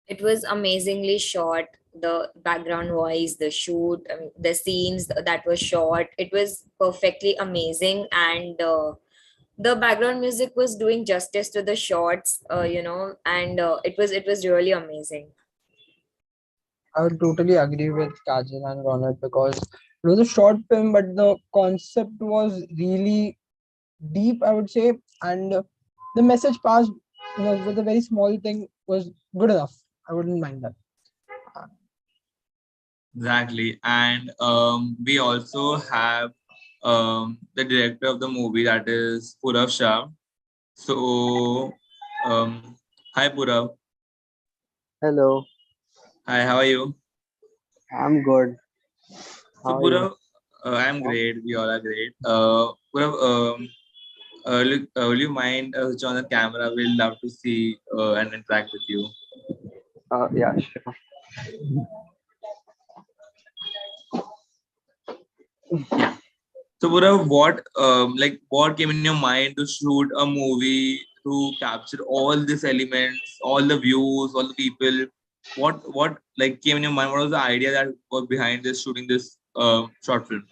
It was amazingly shot. The background voice, the shoot, the scenes that were shot, it was perfectly amazing. And the background music was doing justice to the shots, and it was really amazing. I would totally agree with Kajal and Ronit because it was a short film, but the concept was really deep, I would say, and the message passed, with a very small thing was good enough. I wouldn't mind that. Exactly. And we also have the director of the movie, that is Purav Shah. So, hi Purav. Hello, Hi, how are you? I'm good. So, How are you? Purav, I'm great. We all are great. Purav, will you mind switch on the camera? We'll love to see and interact with you. Yeah, sure. Yeah. So, Purav, what came in your mind to shoot a movie to capture all these elements, all the views, all the people? What like came in your mind? What was the idea that was behind this shooting this short film?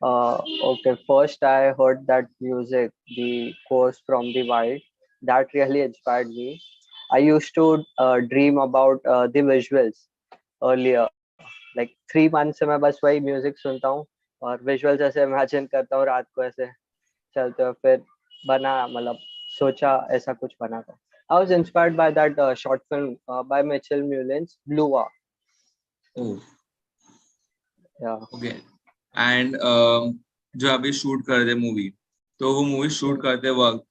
Okay, first I heard that music, the course from the wild, that really inspired me. I used to dream about the visuals earlier. Like 3 months से मैं बस वही music सुनता हूँ और visuals ऐसे imagine करता हूँ रात को ऐसे चलते हुए फिर बना मतलब सोचा ऐसा कुछ बना था. I was inspired by that short film by Mitchell Mullins, Blue. Oh, Yeah. okay. And जो अभी शूट कर रहे मूवी, तो वो मूवी शूट करते वक्त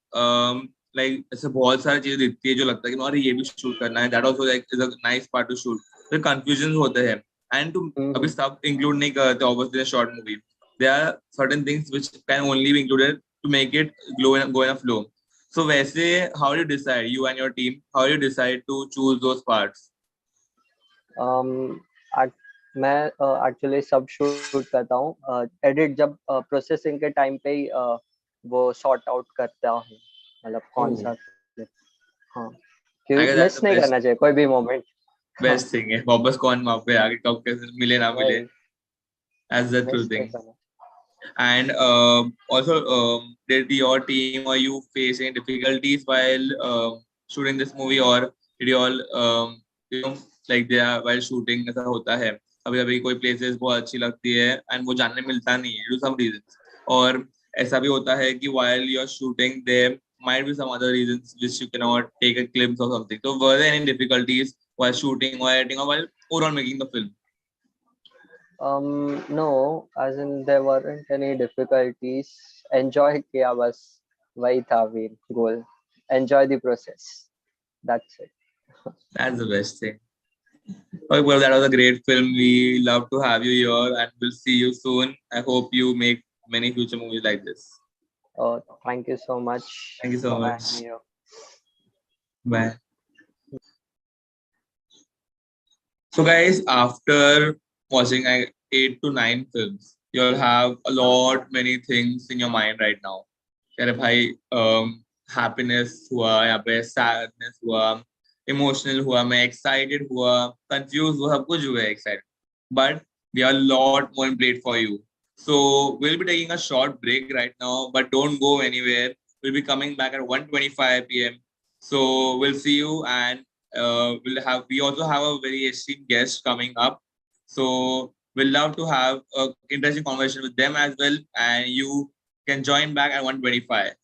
लाइक ऐसे बहुत सारी चीजें दिखती है जो लगता है कि अरे ये भी शूट करना है, that also like is a nice part to shoot. फिर कंफ्यूजन होते हैं, एंड टू अभी सब इंक्लूड नहीं करते obviously short movie. There are certain things which can only be included to make it go in a flow. So वैसे how do decide, you and your team, how do decide to choose those parts? मैं actually सब shoot करता हूँ. Edit जब processing के time पे ही वो sort out करता हूँ मतलब कौन सा हाँ क्योंकि मिस नहीं करना चाहिए कोई भी मोमेंट. बेस्ट थिंग है, वापस कौन वहां पे आगे कब कैसे मिले ना मिले, as the true thing. And also, did your team or you face any difficulties while shooting this movie, or did you all you know like they are while shooting ऐसा होता है अभी अभी कोई places बहुत अच्छी लगती है and वो जानने मिलता नहीं है due to some reasons, और ऐसा भी होता है कि while you are shooting there might be some other reasons which you cannot take a glimpse of something. So were there any difficulties while shooting or editing or while overall making the film? No, as in there weren't any difficulties. Enjoy किया बस वही था main goal. Enjoy the process. That's it. That's the best thing. Okay, well, that was a great film. We love to have you here and we'll see you soon. I hope you make many future movies like this. Oh, thank you so much. Thank you so for much. having me here. Bye. So, guys, after watching like 8 to 9 films, you'll have a lot many things in your mind right now. अरे भाई happiness हुआ, यहाँ पे sadness हुआ, emotional हुआ, मैं excited हुआ, confused हुआ, सब कुछ हुआ है excited. But we have a lot more in plate for you. So we'll be taking a short break right now, but don't go anywhere. We'll be coming back at 1:25 p.m. So we'll see you, and we also have a very esteemed guest coming up. So we'll love to have a interesting conversation with them as well, and you can join back at 1:25.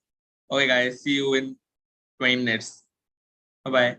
Okay, guys, see you in 20 minutes. Bye bye.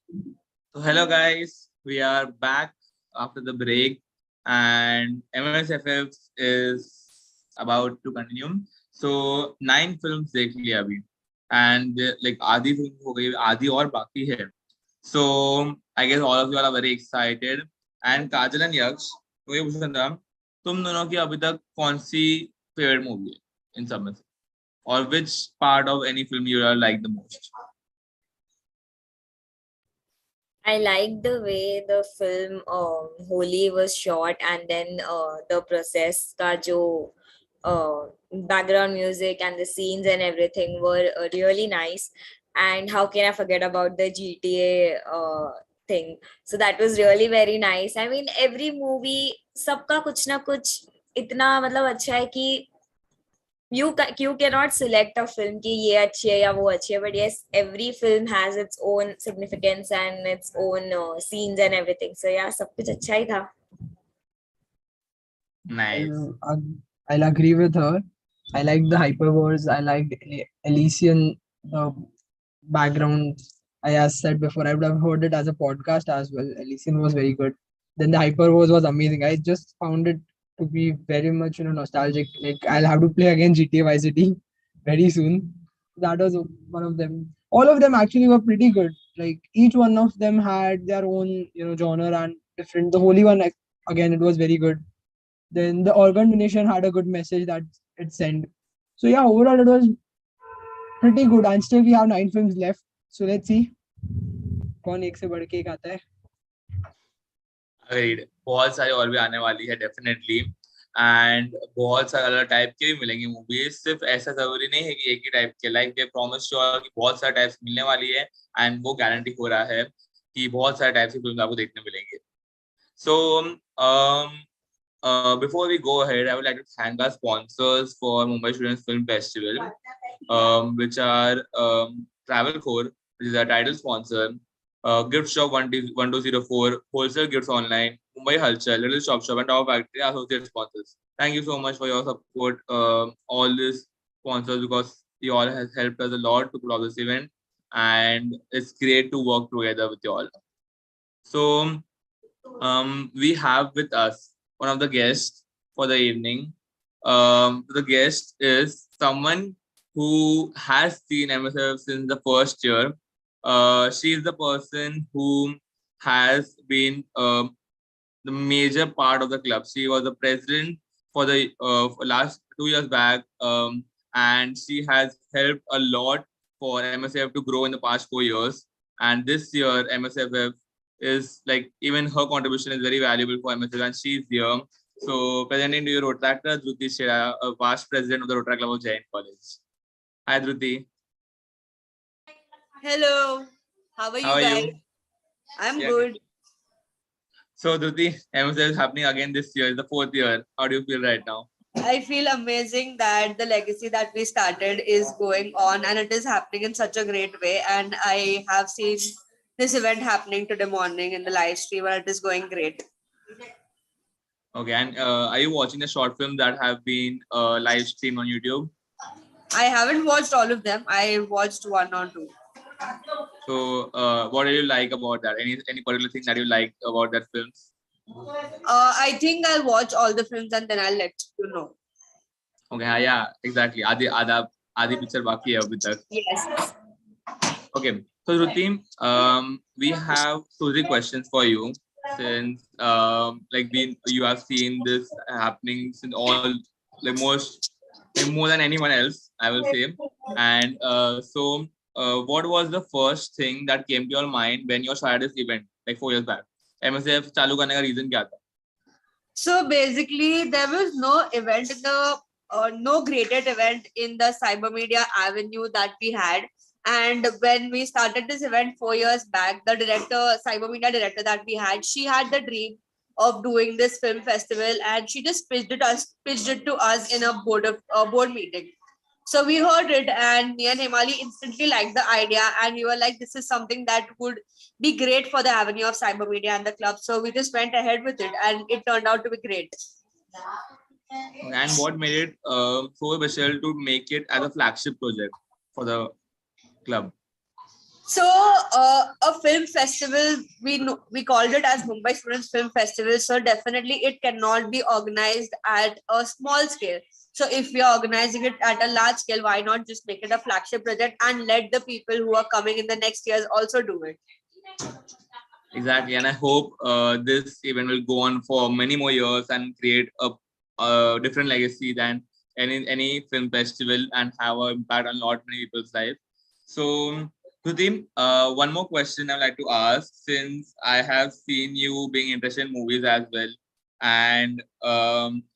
So hello guys, we are back after the break, and MSFF is about to continue. So 9 films देख लिया अभी, and like आधी film हो गई, आधी और बाकी है. So I guess all of you all are very excited. And Kajal and Yaksh, मुझे पूछना था, तुम दोनों की अभी तक कौन सी फेवरेट मूवी है इन सब में से, और which part of any film you like the most? I like the way the film Holi was shot, and then the process ka jo background music and the scenes and everything were really nice. And how can I forget about the GTA thing? So that was really very nice. I mean, every movie सबका कुछ ना कुछ इतना मतलब अच्छा है कि you cannot select a film कि ये अच्छी है या वो अच्छी है, but yes, every film has its own significance and its own scenes and everything. So yeah, सब कुछ अच्छा ही था. Nice. I'll agree with her. I like the hyperverse. I liked Elysian background. As said before, I would have heard it as a podcast as well. Elysian was very good. Then the hyperverse was amazing. I just found it to be very much nostalgic. Like I'll have to play again GTA Vice City very soon. That was one of them. All of them actually were pretty good. Like each one of them had their own genre and different. The Holy One again, it was very good. Then the organ donation had a good message that it sent. So yeah, overall it was pretty good. And still we have 9 films left. So let's see. कौन एक से बढ़ के एक आता है. Agreed. बहुत सारी और भी आने वाली है डेफिनेटली, एंड बहुत सारे अलग टाइप के भी मिलेंगे मूवीज. सिर्फ ऐसा जरूरी नहीं है कि एक ही टाइप के, लाइक दे प्रॉमिस कि बहुत सारे टाइप्स मिलने वाली है, एंड वो गारंटी हो रहा है कि बहुत सारे टाइप्स की फिल्म आपको देखने मिलेंगे. सो before we go ahead, I would like to thank our sponsors for Mumbai Students Film Festival, which are Travelcore, which is our title sponsor, Gift Shop 1204, Wholesale Gifts Online, Mumbai Halchal, Little Shop Shop, and Tower Factory associate sponsors. Thank you so much for your support, all these sponsors, because you all has helped us a lot to pull off this event, and it's great to work together with you all. So we have with us one of the guests for the evening. The guest is someone who has seen MSF since the first year. She is the person who has been the major part of the club. She was the president for the for last 2 years back, and she has helped a lot for MSF to grow in the past 4 years. And this year, MSFF is like, even her contribution is very valuable for MSF, and she's here. So presenting to you Rotaract Dhruti Shah, a past president of the Rotaract Club of Jain College. Hi Dhruti. Hello, how are you guys? I'm good. So Dhruti, MSF is happening again this year. It's the 4th year. How do you feel right now? I feel amazing that the legacy that we started is going on and it is happening in such a great way. And I have seen this event happening today morning in the live stream and it is going great. Okay, and are you watching the short films that have been live streamed on YouTube? I haven't watched all of them. I watched 1 or 2. So what do you like about that? Any particular thing that you like about that films? I think I'll watch all the films and then I'll let you know. Okay, yeah, exactly. Adi picture baki hai abhi tak. Yes. Okay, so Dhruti, we have 2-3 questions for you, since like you have seen this happening since all, like more than anyone else, I will say. And so what was the first thing that came to your mind when you started this event like 4 years back? MSF चालू करने का reason क्या था? So basically, there was no event in the no graded event in the cyber media avenue that we had. And when we started this event 4 years back, the cyber media director that we had, she had the dream of doing this film festival, and she just pitched it to us in a board meeting. So we heard it, and me and Himali instantly liked the idea, and we were like, this is something that would be great for the avenue of cyber media and the club. So we just went ahead with it, and it turned out to be great. And what made it so special to make it as a flagship project for the club? So a film festival, we called it as Mumbai Students Film Festival. So definitely it cannot be organized at a small scale. So if we are organizing it at a large scale, why not just make it a flagship project and let the people who are coming in the next years also do it? Exactly, and I hope this event will go on for many more years and create a different legacy than any film festival and have an impact on a lot many people's life. So, Kruti, one more question I'd like to ask, since I have seen you being interested in movies as well, and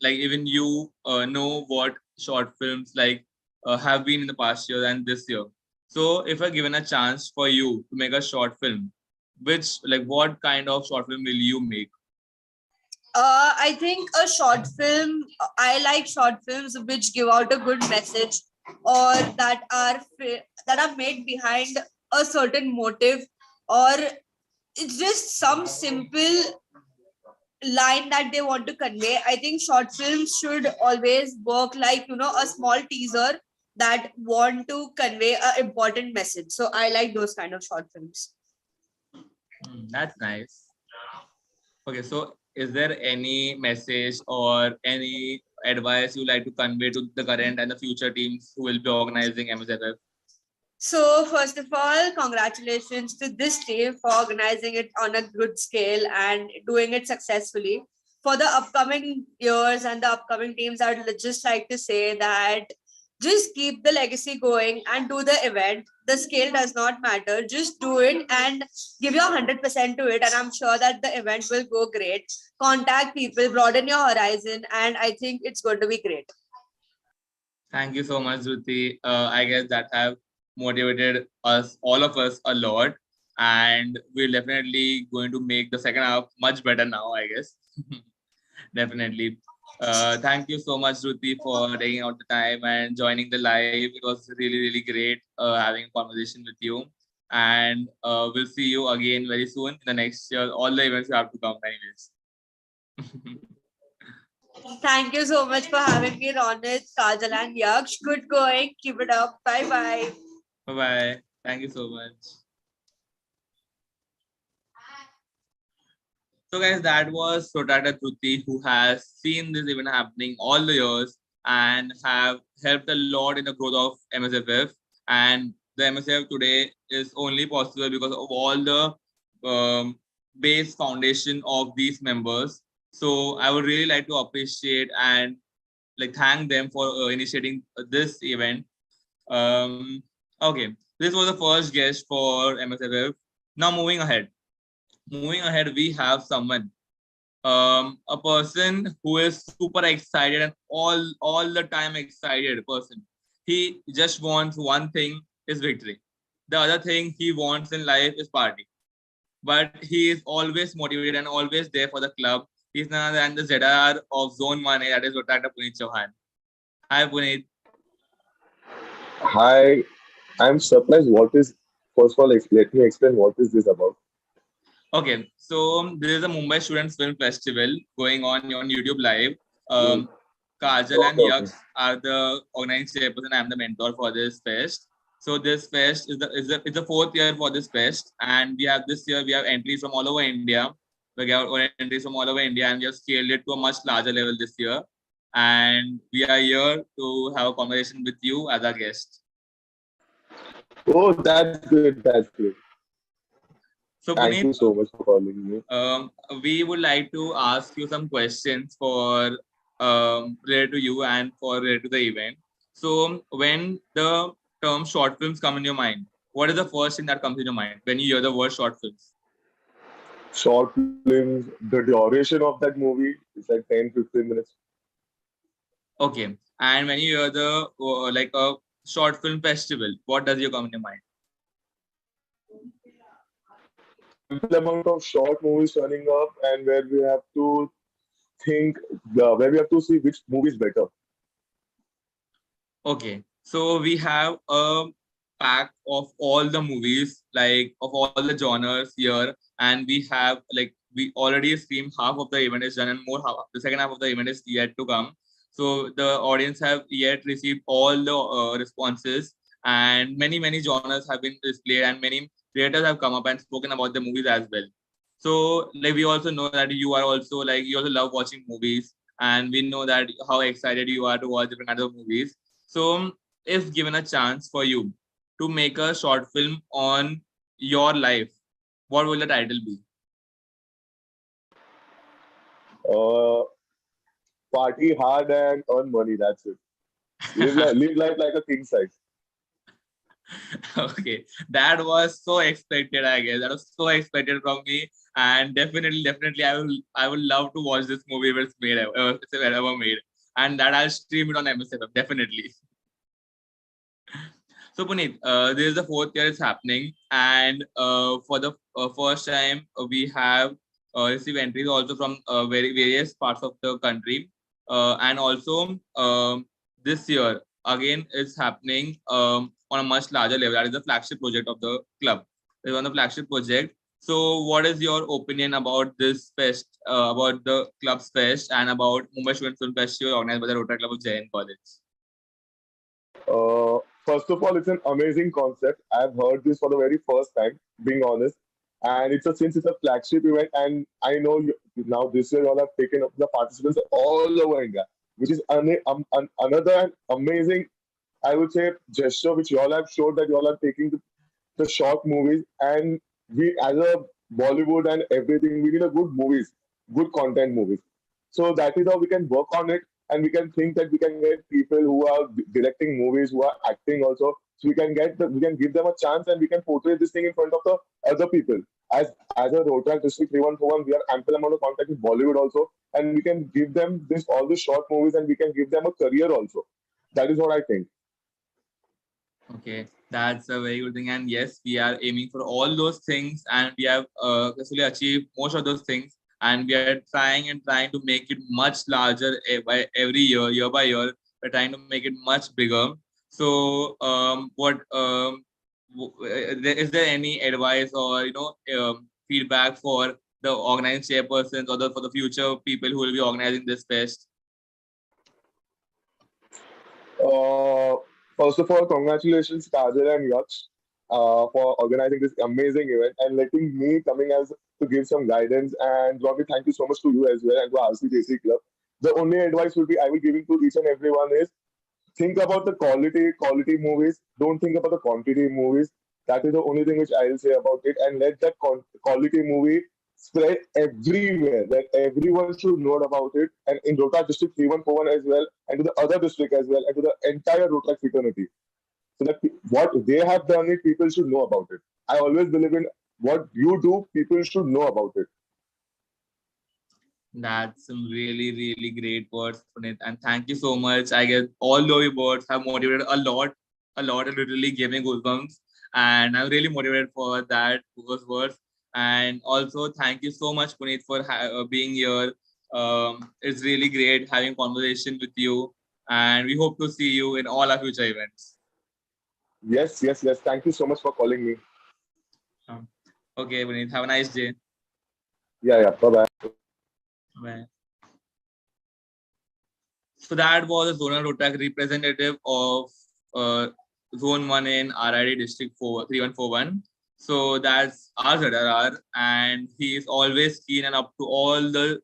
like even you know what short films like have been in the past year and this year. So, if I given a chance for you to make a short film, what kind of short film will you make? I think a short film, I like short films which give out a good message, or that are made behind a certain motive, or it's just some simple line that they want to convey. I think short films should always work like, a small teaser that want to convey an important message. So I like those kind of short films. That's nice. Okay, so is there any message or any advice you like to convey to the current and the future teams who will be organizing MSFF? So first of all, congratulations to this team for organizing it on a good scale and doing it successfully. For the upcoming years and the upcoming teams, I would just like to say that just keep the legacy going and do the event. The scale does not matter. Just do it and give your 100% to it. And I'm sure that the event will go great. Contact people, broaden your horizon, and I think it's going to be great. Thank you so much, Ruti. I guess that have motivated us, all of us, a lot, and we're definitely going to make the second half much better now, I guess. Definitely. Thank you so much, Ruti, for taking out the time and joining the live. It was really, really great having a conversation with you. And we'll see you again very soon in the next year. All the events you have to come, anyways. Thank you so much for having me, Ronit, Kajal, and Yaksh. Good going. Keep it up. Bye bye. Bye bye. Thank you so much. So guys, that was Rotaract Kruti, who has seen this event happening all the years and have helped a lot in the growth of MSFF. And the MSFF today is only possible because of all the base foundation of these members. So I would really like to appreciate and thank them for initiating this event. Okay, this was the first guest for MSFF. Now moving ahead, we have someone, a person who is super excited and all the time excited person. He just wants one thing, is victory. The other thing he wants in life is party. But he is always motivated and always there for the club. He's none other than the ZR of Zone 1A, that is Rotaract Puneet Chauhan. Hi Puneet. Hi, I'm surprised. First of all, let me explain what is this about. Okay, so this is a Mumbai Students Film Festival going on YouTube Live. Kajal and Yaksh are the organizing chairperson. I'm the mentor for this fest. So this fest is the fourth year for this fest, and this year we have entries from all over India. We have entries from all over India, and we have scaled it to a much larger level this year. And we are here to have a conversation with you as our guest. Oh, that's good. That's good. So, thank Puneet, you so much for calling me. We would like to ask you some questions for related to you and related to the event. So, when the term short films come in your mind, what is the first thing that comes in your mind when you hear the word short films? Short films, the duration of that movie is like 10-15 minutes. Okay. And when you hear the a short film festival, what does you come in your mind? The amount of short movies turning up, and where we have to think, where we have to see which movie is better. Okay. So we have a pack of all the movies, of all the genres here, and we have we already streamed half of the event is done, and the second half of the event is yet to come. So the audience have yet received all the responses, and many genres have been displayed, and many creators have come up and spoken about the movies as well. So like we also know that you are also like you also love watching movies, and we know that how excited you are to watch different kinds of movies. So if given a chance for you to make a short film on your life, what will the title be? Party hard and earn money. That's it. Live life like a king size. Okay, that was so expected. I guess that was so expected from me, and definitely, I will love to watch this movie if it's made, if it's ever made, and that I'll stream it on MSFF definitely. So Puneet, this is the fourth year it's happening, and for the first time we have received entries also from various parts of the country, and also this year again it's happening on a much larger level. That is the flagship project of the club. It's one of the flagship project. So, what is your opinion about this fest, about the club's fest, and about Mumbai Student Film Festival organized by the Rotaract Club of Jain College? First of all, it's an amazing concept. I've heard this for the very first time, being honest. And since it's a flagship event, and I know now this year you all have taken up the participants all over India, which is another amazing, I would say, gesture which you all have showed that you all are taking the short movies, and we as a Bollywood and everything, we need a good movies, good content movies. So that is how we can work on it, and we can think that we can get people who are directing movies, who are acting also. So we can we can give them a chance, and we can portray this thing in front of the other people. As a Rotaract District 3141, we have ample amount of contact with Bollywood also, and we can give them all the short movies, and we can give them a career also. That is what I think. Okay, that's a very good thing. And yes, we are aiming for all those things, and we have successfully achieved most of those things. And we are trying to make it much larger by every year, year by year. We're trying to make it much bigger. So, is there any advice or feedback for the organizing chairpersons or for the future people who will be organizing this fest? First of all, congratulations, Kajal and Yaksh, for organizing this amazing event and letting me coming as to give some guidance. And Ronit, thank you so much to you as well and to RCJC Club. The only advice would be I will giving to each and everyone is think about the quality movies. Don't think about the quantity movies. That is the only thing which I will say about it. And let that quality movie spread everywhere. That everyone should know about it. And in Rotaract District 3141 as well, and to the other district as well, and to the entire Rotaract fraternity. So that what they have done it, people should know about it. I always believe in what you do, people should know about it. That's some really great words, Puneet, and thank you so much. I guess all those words have motivated a lot, and literally gave me goosebumps, and I'm really motivated for those words. And also, thank you so much, Puneet, for being here. It's really great having conversation with you, and we hope to see you in all our future events. Yes. Thank you so much for calling me. Okay, Puneet, have a nice day. Yeah. Bye-bye. Bye. So that was a zonal Rotaract representative of Zone 1 in RID District 3141. So that's our ZRR, and he is always keen and up to all the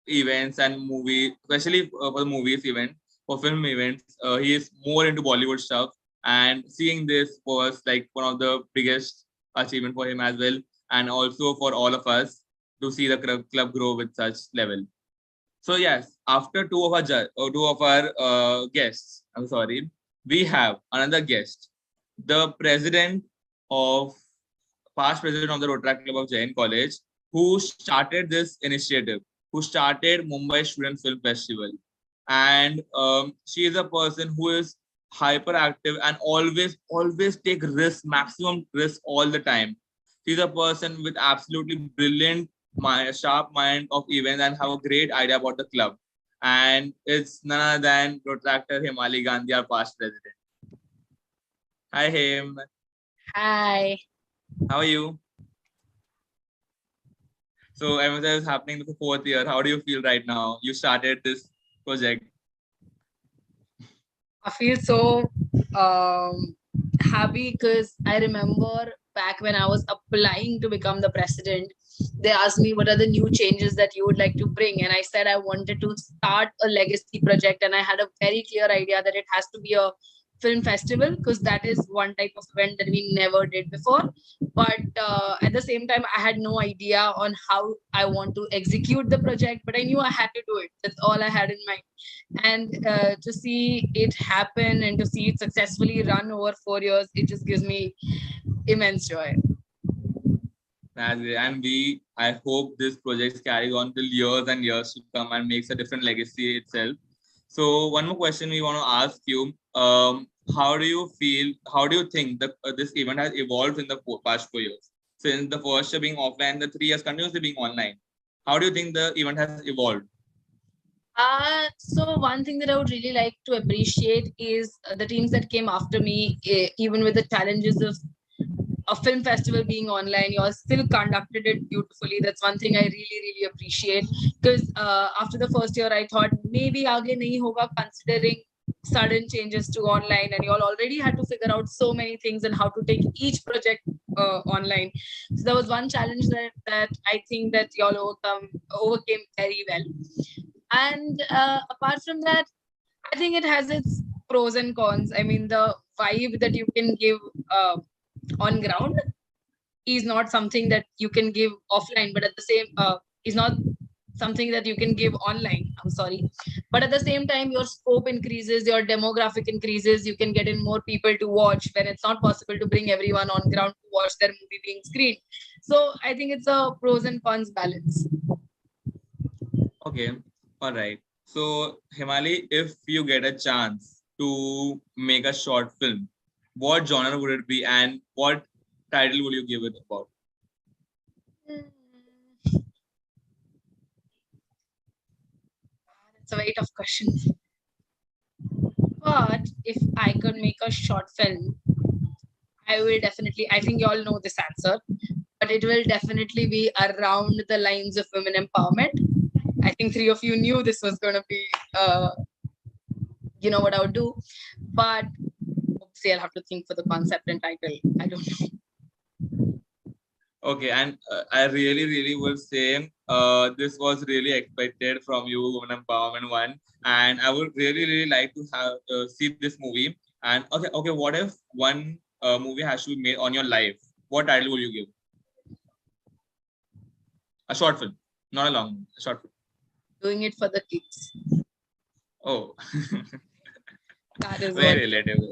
events and movie, especially for the movies event, for film events. He is more into Bollywood stuff, and seeing this was like one of the biggest achievement for him as well, and also for all of us to see the club grow with such level. So yes, after two of our guests, I'm sorry, we have another guest, the past president of the Rotaract Club of Jain College, who started this initiative, who started Mumbai Student Film Festival, and she is a person who is hyperactive and always take risks, maximum risk all the time. She's a person with absolutely brilliant sharp mind of events and have a great idea about the club. And it's none other than Rotaractor Himali Gandhi, our past president. Hi, Him. Hi. How are you? So, MSF is happening for the fourth year. How do you feel right now? You started this project. I feel so happy because I remember back when I was applying to become the president, they asked me what are the new changes that you would like to bring. And I said I wanted to start a legacy project. And I had a very clear idea that it has to be a film festival, because that is one type of event that we never did before. But at the same time, I had no idea on how I want to execute the project, but I knew I had to do it. That's all I had in mind. And to see it happen and to see it successfully run over 4 years, it just gives me immense joy. And I hope this project carries on till years and years to come and makes a different legacy itself. So one more question we want to ask you. How do you feel, how do you think that this event has evolved in the past 4 years? Since the first year being offline, the 3 years continuously being online. How do you think the event has evolved? So one thing that I would really like to appreciate is the teams that came after me, even with the challenges of a film festival being online, you all still conducted it beautifully. That's one thing I really appreciate. Because after the first year, I thought maybe aage nahi hoga, considering sudden changes to online, and you all already had to figure out so many things and how to take each project online. So there was one challenge that I think that you all overcame very well. And apart from that, I think it has its pros and cons. I mean, the vibe that you can give on ground is not something that you can give offline, but at the same is not something that you can give online. I'm sorry. But at the same time, your scope increases, your demographic increases, you can get in more people to watch when it's not possible to bring everyone on ground to watch their movie being screened. So I think it's a pros and cons balance. Okay, all right. So Himali, if you get a chance to make a short film, what genre would it be and what title would you give it about? It's a very tough question. But if I could make a short film, I will definitely, I think you all know this answer, but it will definitely be around the lines of women empowerment. I think 3 of you knew this was going to be, you know what I would do. But obviously, I'll have to think for the concept and title. I don't know. Okay, and I really would say this was really expected from you, Women Empowerment One, and I would really like to have see this movie. And okay, what if one movie has to be made on your life? What title will you give? A short film, not a long one, a short film. Doing it for the kids. Oh, that is very relatable.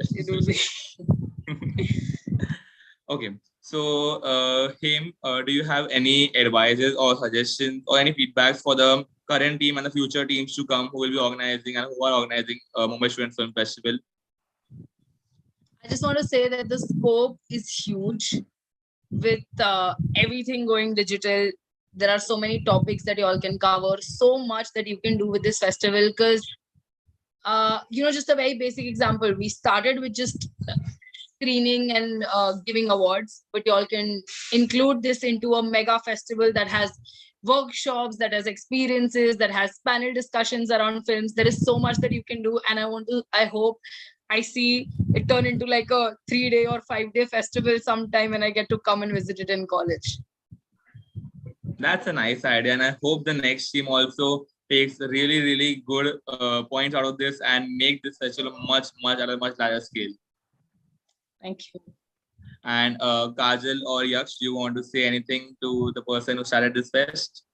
Okay. So, Him, do you have any advices or suggestions or any feedbacks for the current team and the future teams to come who will be organizing and who are organizing Mumbai Student Film Festival? I just want to say that the scope is huge with everything going digital. There are so many topics that you all can cover, so much that you can do with this festival. Because, just a very basic example, we started with just screening and giving awards, but you all can include this into a mega festival that has workshops, that has experiences, that has panel discussions around films. There is so much that you can do, and I hope I see it turn into like a 3-day or 5-day festival sometime when I get to come and visit it in college. That's a nice idea, and I hope the next team also takes really good points out of this and make this festival much at a much larger scale. Thank you. And Kajal or Yaksh, do you want to say anything to the person who started this fest?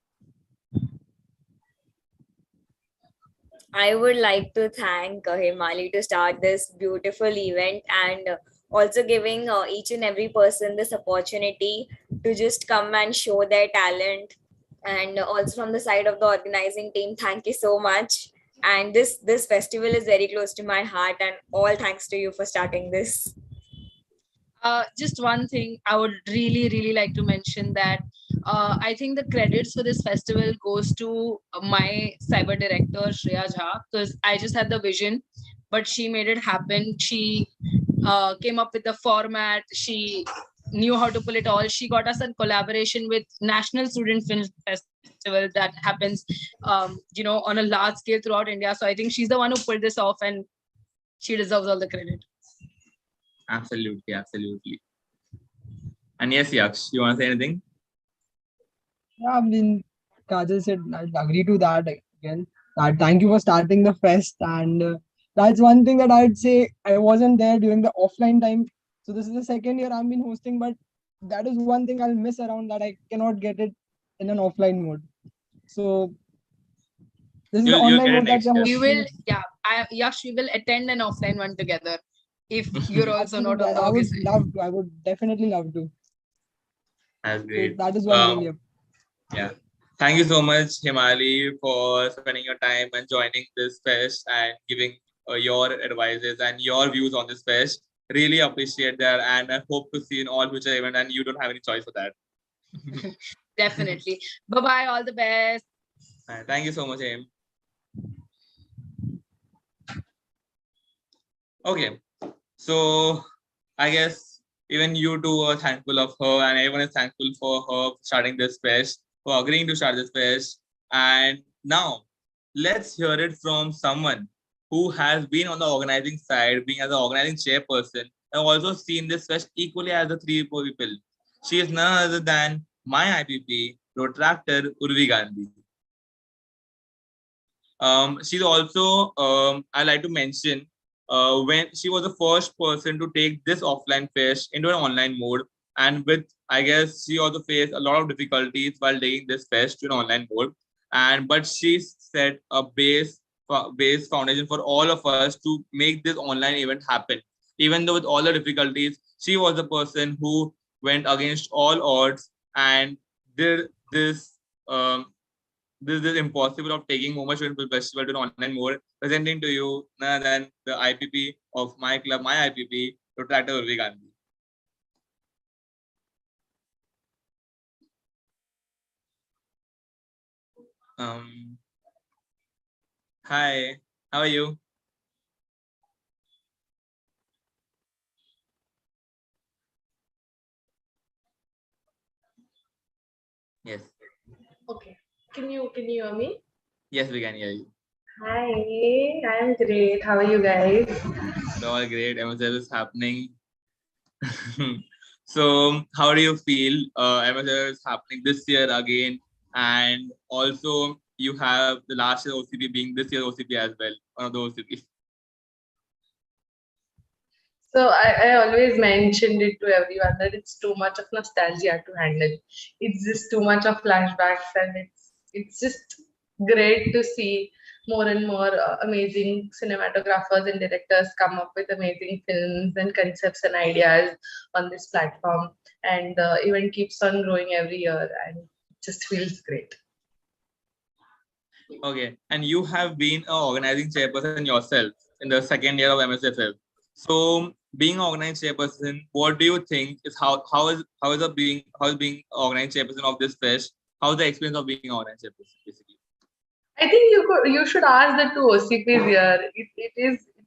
I would like to thank Himali to start this beautiful event and also giving each and every person this opportunity to just come and show their talent. And also from the side of the organizing team, thank you so much. And this festival is very close to my heart, and all thanks to you for starting this. Just one thing I would really like to mention, that I think the credits for this festival goes to my cyber director Shreya Jha, because I just had the vision, but she made it happen. She came up with the format. She knew how to pull it all. She got us in collaboration with National Student Film Festival that happens, on a large scale throughout India. So I think she's the one who pulled this off, and she deserves all the credit. Absolutely. And yes, Yaksh, you want to say anything? Yeah, I mean, Kajal said, I agree to that again. That thank you for starting the fest, and that's one thing that I'd say I wasn't there during the offline time. So this is the second year I've been hosting, but that is one thing I'll miss around that I cannot get it in an offline mode. So this is the You'll online get it mode that next we're year. We hosting. will, yeah, Yaksh, we will attend an offline one together if you're also not Absolutely, on the I would August. love to. I would definitely love to. That's So great. that is one thing. Yeah. Thank you so much, Himali, for spending your time and joining this fest and giving your advices and your views on this fest. Really appreciate that, and I hope to see you in all future events. And you don't have any choice for that. Definitely. Bye bye. All the best. Thank you so much, Aim. Okay, so I guess even you two are thankful of her, and everyone is thankful for her starting this fest, for agreeing to start this fest. And now let's hear it from someone who has been on the organizing side, being as an organizing chairperson, and also seen this fest equally as the three people. She is none other than my IPP, Rotaractor Urvi Gandhi. She's also, I like to mention, when she was the first person to take this offline fest into an online mode, and with, I guess, she also faced a lot of difficulties while taking this fest to an online mode, but she set a base foundation for all of us to make this online event happen. Even though with all the difficulties, she was the person who went against all odds and did this is impossible of taking Mumbai Student Film Festival to an online mode, presenting to you none than the IPP of my club, my IPP, Rotaract Urvi Gandhi. Hi, how are you? Yes. Okay. Can you hear me? Yes, we can hear you. Hi, I'm great. How are you guys? It's all great. MSF is happening. So, how do you feel? MSF is happening this year again, and also you have the last year OCP being this year OCP as well. One of the OCP. So I always mentioned it to everyone that it's too much of nostalgia to handle. It's just too much of flashbacks, and it's just great to see more and more amazing cinematographers and directors come up with amazing films and concepts and ideas on this platform. And the event keeps on growing every year, and it just feels great. Okay, and you have been an organizing chairperson yourself in the second year of MSFF. So, being an organizing chairperson, what do you think is how is being organizing chairperson of this fest? How is the experience of being an organizing chairperson, basically? I think you should ask the two OCPs here.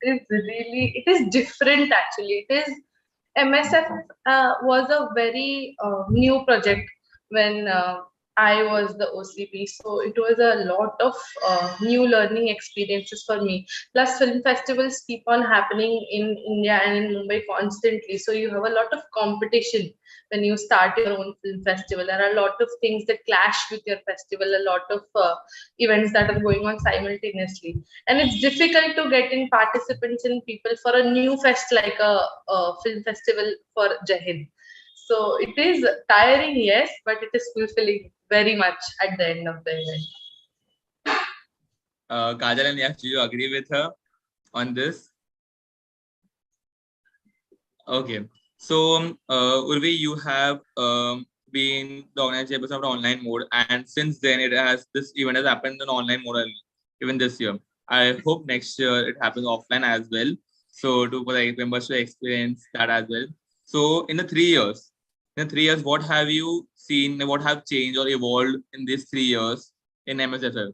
It is different actually. It is MSF was a very new project when I was the OCP. So it was a lot of new learning experiences for me. Plus, film festivals keep on happening in India and in Mumbai constantly. So you have a lot of competition when you start your own film festival. There are a lot of things that clash with your festival, a lot of events that are going on simultaneously. And it's difficult to get in participants and people for a new fest like a film festival for Jahin. So it is tiring, yes, but it is fulfilling very much at the end of the event. Kajal and Yaksh, do you agree with her on this? Okay. So, Urvi, you have been the organizing chairperson of the online mode, and since then, this event has happened in online mode only, even this year. I hope next year it happens offline as well. So, for the members to experience that as well. So, in the 3 years, what have you seen? What have changed or evolved in these 3 years in MSFF?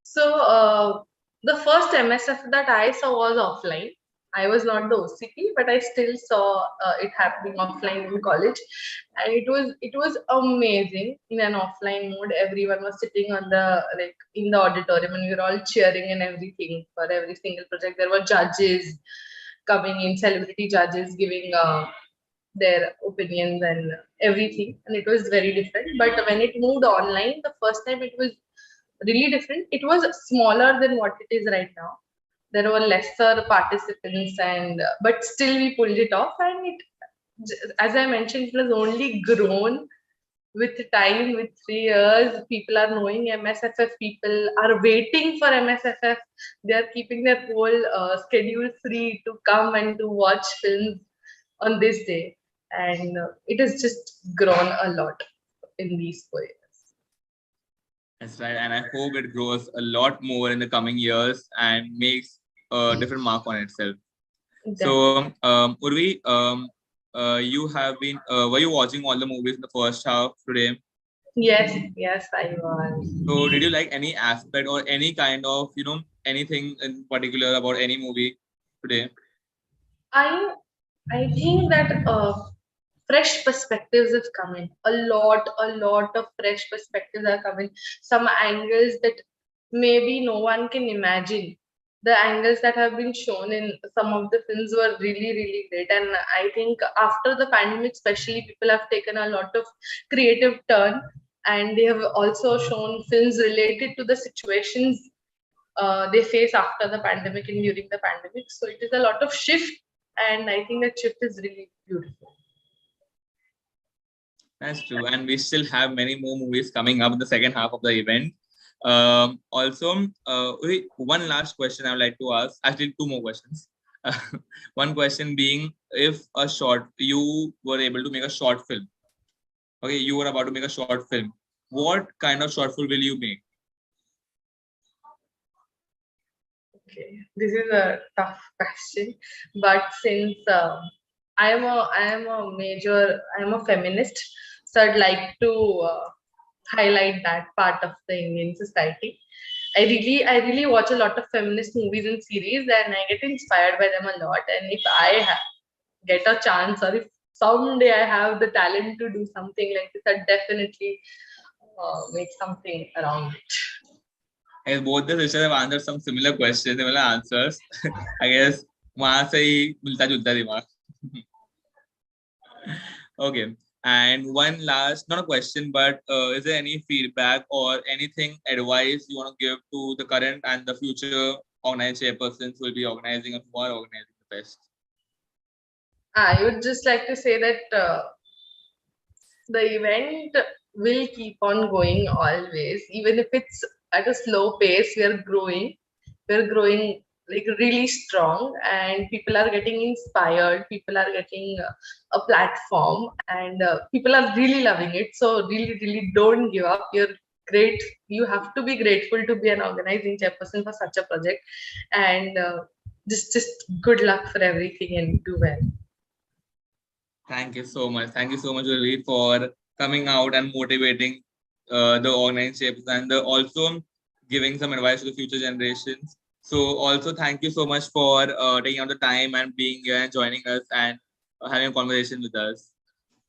So the first MSF that I saw was offline. I was not the OCP, but I still saw it happening offline in college, and it was amazing in an offline mode. Everyone was sitting on the in the auditorium, and we were all cheering and everything for every single project. There were judges coming in, celebrity judges giving their opinions and everything, and it was very different. But when it moved online, the first time it was really different. It was smaller than what it is right now. There were lesser participants, and but still we pulled it off. And it, as I mentioned, it has only grown with time. With 3 years, people are knowing MSFF. People are waiting for MSFF. They are keeping their whole schedule free to come and to watch films on this day, and it has just grown a lot in these 4 years. That's right, and I hope it grows a lot more in the coming years and makes a different mark on itself. So, Urvi, you have been, were you watching all the movies in the first half today? Yes, I was. So, did you like any aspect or any kind of, anything in particular about any movie today? I think that fresh perspectives have come in. A lot of fresh perspectives are coming. Some angles that maybe no one can imagine. The angles that have been shown in some of the films were really great. And I think after the pandemic, especially, people have taken a lot of creative turn, and they have also shown films related to the situations they face after the pandemic and during the pandemic. So it is a lot of shift, and I think that shift is really beautiful. That's true, and we still have many more movies coming up in the second half of the event. Also, one last question I would like to ask. Actually, two more questions. One question being, if you were able to make a short film. Okay, you were about to make a short film. What kind of short film will you make? Okay, this is a tough question, but since I am a feminist, so I'd like to highlight that part of the Indian society. I really watch a lot of feminist movies and series, and I get inspired by them a lot. And if I get a chance, or if someday I have the talent to do something like this, I'd definitely make something around it. And both the sisters have answered some similar questions, similar answers. I guess वहाँ से ही मिलता जुलता दिमाग. Okay. And one last, not a question, but is there any feedback or anything, advice you want to give to the current and the future organizing chairpersons who will be organizing and who are organizing the fest? I would just like to say that the event will keep on going always, even if it's at a slow pace. We are growing. We're growing like really strong, and people are getting inspired. People are getting a platform, and people are really loving it. So really don't give up. You're great. You have to be grateful to be an organizing chairperson for such a project, and just good luck for everything and do well. Thank you so much. Thank you so much, Urvi, for coming out and motivating the organizing shapes, and also giving some advice to the future generations. So also thank you so much for taking out the time and being here and joining us and having a conversation with us.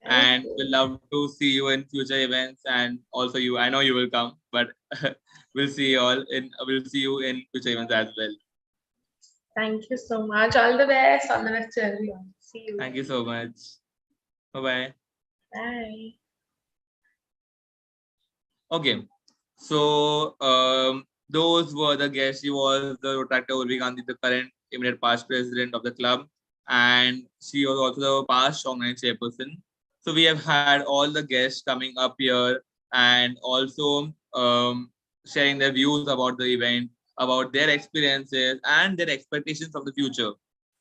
And we'll love to see you in future events, and also you. I know you will come, but we'll see you in future events as well. Thank you so much. All the best. All the best to everyone. See you. Thank you so much. Bye-bye. Bye. Okay. So those were the guests. She was the Rotaract Urvi Gandhi, the current immediate past president of the club, and she was also the past organizing chairperson. So we have had all the guests coming up here and also sharing their views about the event, about their experiences and their expectations of the future.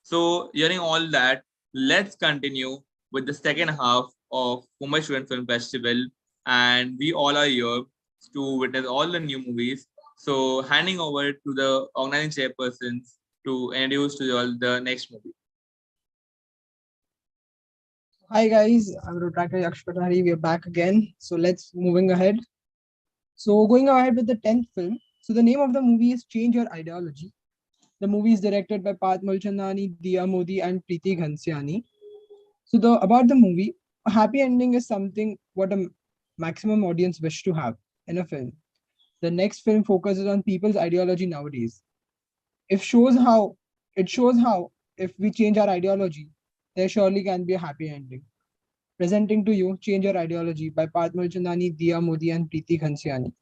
So hearing all that, let's continue with the second half of Mumbai Student Film Festival, and we all are here to witness all the new movies. So handing over to the organizing chairpersons to introduce to you all the next movie. Hi guys, I'm Rotaract Yaksh. We are back again. So let's moving ahead. So going ahead with the 10th film. So the name of the movie is Change Your Ideology. The movie is directed by Pat Mulchandani, Diya Modi and Preeti Ghansiani. So about the movie, a happy ending is something what a maximum audience wish to have in a film. The next film focuses on people's ideology nowadays. It shows how if we change our ideology, there surely can be a happy ending. Presenting to you Change Your Ideology by Parth Mulchandani, Diya Modi and Preeti Ghansiani.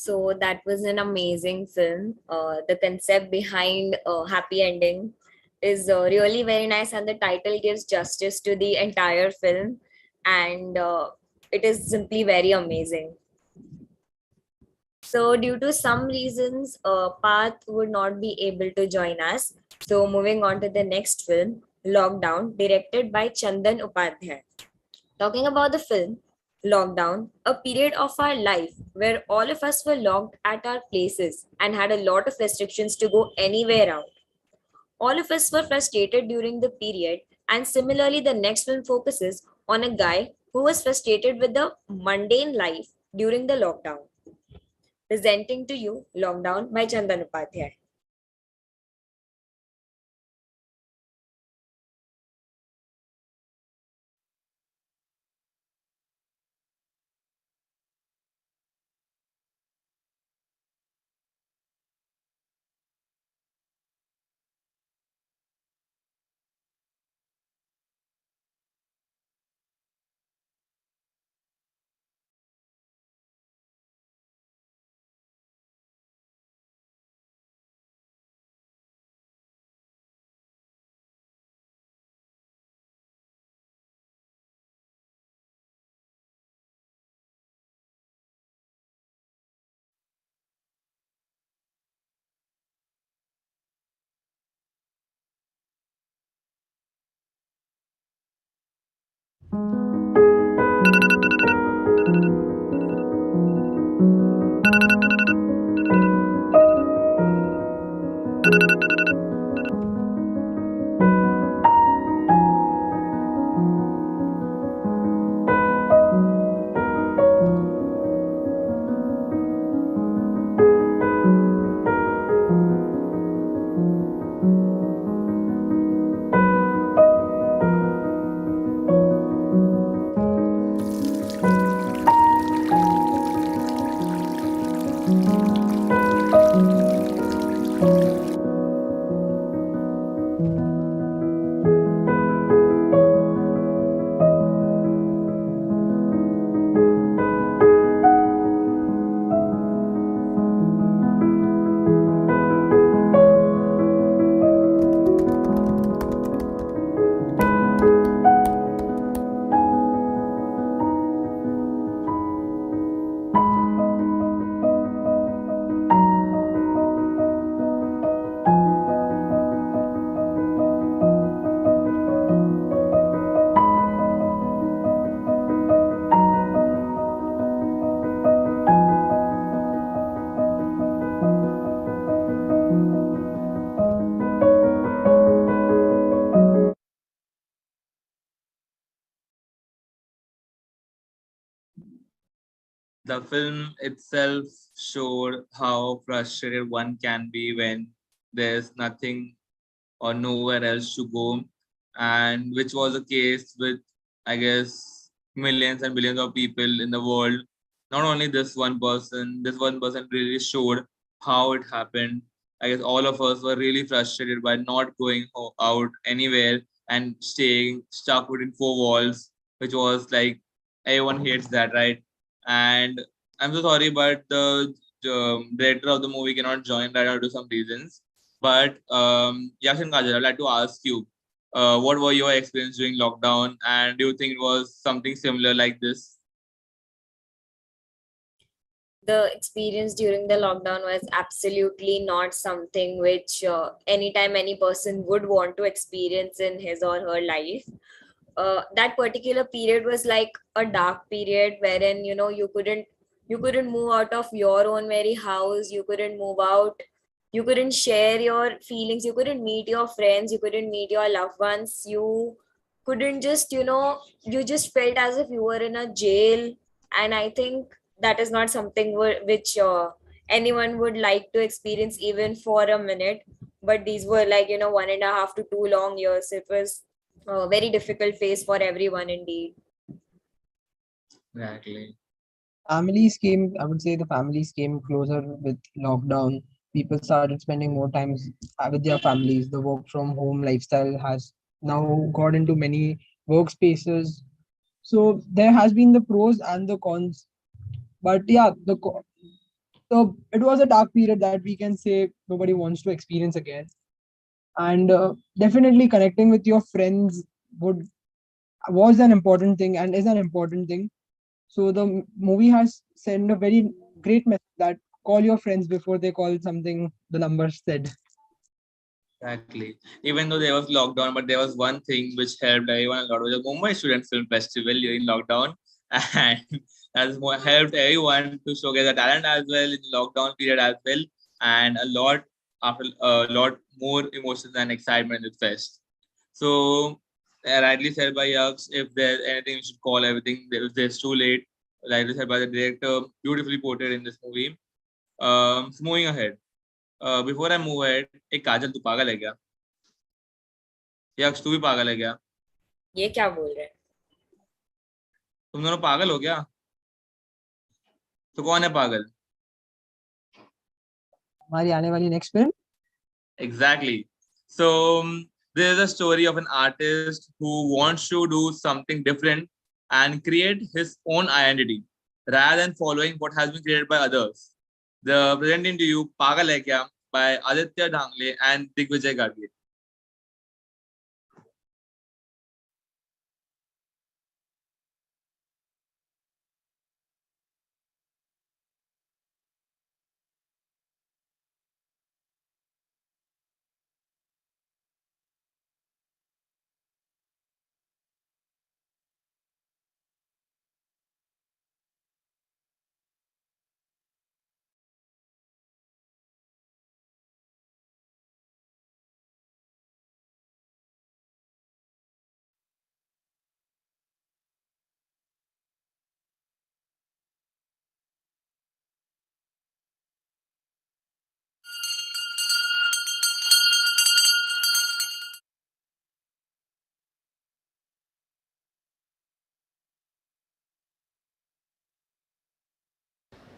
So that was an amazing film. The concept behind happy ending is really very nice, and the title gives justice to the entire film, and it is simply very amazing. So due to some reasons, Path would not be able to join us. So moving on to the next film, Lockdown, directed by Chandan Upadhyay. Talking about the film, Lockdown, a period of our life where all of us were locked at our places and had a lot of restrictions to go anywhere out. All of us were frustrated during the period, and similarly, the next film focuses on a guy who was frustrated with the mundane life during the lockdown. Presenting to you Lockdown by Chandan Upadhyay. The film itself showed how frustrated one can be when there's nothing or nowhere else to go, and which was the case with, I guess, millions and billions of people in the world. Not only this one person really showed how it happened. I guess all of us were really frustrated by not going out anywhere and staying stuck within four walls, which was like everyone hates that, right? And I'm so sorry, but the director of the movie cannot join right now due to some reasons. But Yaksh and Kajal, I'd like to ask you, what were your experience during lockdown, and do you think it was something similar like this? The experience during the lockdown was absolutely not something which anytime any person would want to experience in his or her life. That particular period was like a dark period wherein you couldn't move out of your own very house, you couldn't move out, you couldn't share your feelings, you couldn't meet your friends, you couldn't meet your loved ones, you couldn't just you just felt as if you were in a jail. And I think that is not something which anyone would like to experience even for a minute. But these were like 1.5 to 2 long years. It was a very difficult phase for everyone indeed. Exactly. Families came, I would say the families came closer with lockdown. People started spending more time with their families. The work from home lifestyle has now got into many workspaces. So there has been the pros and the cons. But yeah, so it was a dark period that we can say nobody wants to experience again. And definitely connecting with your friends would was an important thing and is an important thing. So the movie has sent a very great message that call your friends before they call something the numbers said. Exactly. Even though there was lockdown, but there was one thing which helped everyone a lot, was the Mumbai Student Film Festival during lockdown, and has helped everyone to showcase their talent as well in the lockdown period as well, and a lot more emotions and excitement in the fest. So, rightly said by Yaksh, if there's anything, we should call everything. If there's too late, rightly said by the director, beautifully portrayed in this movie. So moving ahead. Before I move ahead, एक काजल तू पागल है क्या? यक्ष तू भी पागल है क्या? ये क्या बोल रहे हैं? तुम दोनों पागल हो क्या? तो कौन है पागल? हमारी आने वाली next film. Exactly. So there is a story of an artist who wants to do something different and create his own identity rather than following what has been created by others. The presenting to you Pagal Hai Kya by Aditya Dhangle and Digvijay Garge.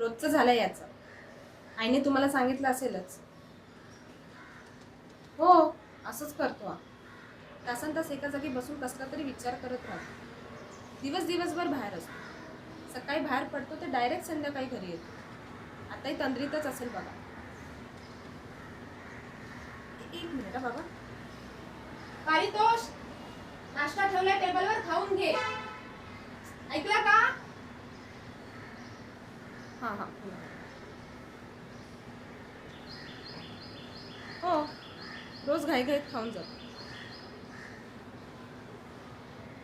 रोजचं झालं याचं. आईने तुम्हाला सांगितलं असेलच. हो, असंच करतो हा. तासन तास एका जागी बसून कसला तरी विचार करत राहतो. दिवसभर बाहेर असतो. सकाळी बाहेर पडतो तर डायरेक्ट संध्याकाळी घरी येतो. आताही तंद्रीतच असेल बघा. एक मिनिट हा बाबा. पारितोष, नाश्ता ठेवलाय टेबलवर, खाऊन घे. ऐकला का? हां हां. हो, रोज घाईघाईत खाऊन जातो.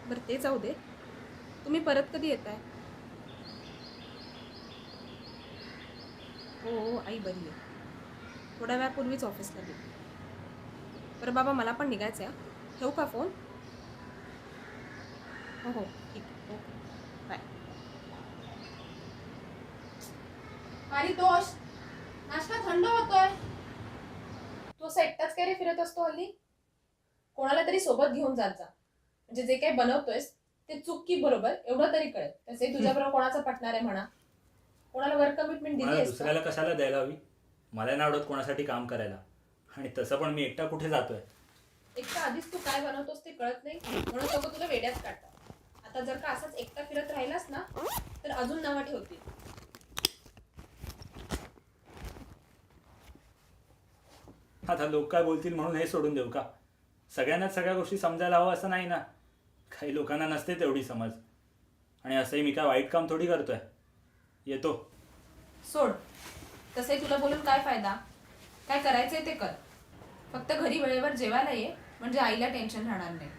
बरं ते जाऊ दे. तुम्ही परत कधी येताय? हो, आई बरी आहे. थोड्या वेळापूर्वीच ऑफिसला गेली. बरं बाबा, मला पण निघायचं आहे. ठेवू का फोन? हो हो, ठीक आहे. Okay, bye. पारितोष, नाश्ता थंड होतोय. तू असं एकटाच काय रे फिरत असतो हल्ली? कोणाला तरी सोबत घेऊन जात जा. म्हणजे जे काही बनवतोयस ते चूक की बरोबर एवढं तरी कळेल. तसे तुझ्याबरोबर कोणाचं पटणार आहे म्हणा. कोणाला वर्क कमिटमेंट दिली मला आहेस का? दुसऱ्याला कशाला द्यायला हवी? मला नाही आवडत कोणासाठी काम करायला. आणि तसं पण मी एकटा कुठे जातोय? एकटा आधीच तू काय बनवतोस ते कळत नाही म्हणून सगळं तुला वेड्यात काढतात. आता जर का असंच एकटा फिरत राहिलास ना तर अजून नावं ठेवतील. आता लोक काय बोलतील म्हणून हे सोडून देऊ का? सगळ्यांनाच सगळ्या गोष्टी समजायला हवं असं नाही ना. काही लोकांना नसते तेवढी समज. आणि असंही मी काय वाईट काम थोडी करतोय. येतो. सोड. तसंही तुला बोलून काय फायदा? काय करायचंय ते कर. फक्त घरी वेळेवर जेवायला ये म्हणजे आईला टेन्शन राहणार नाही.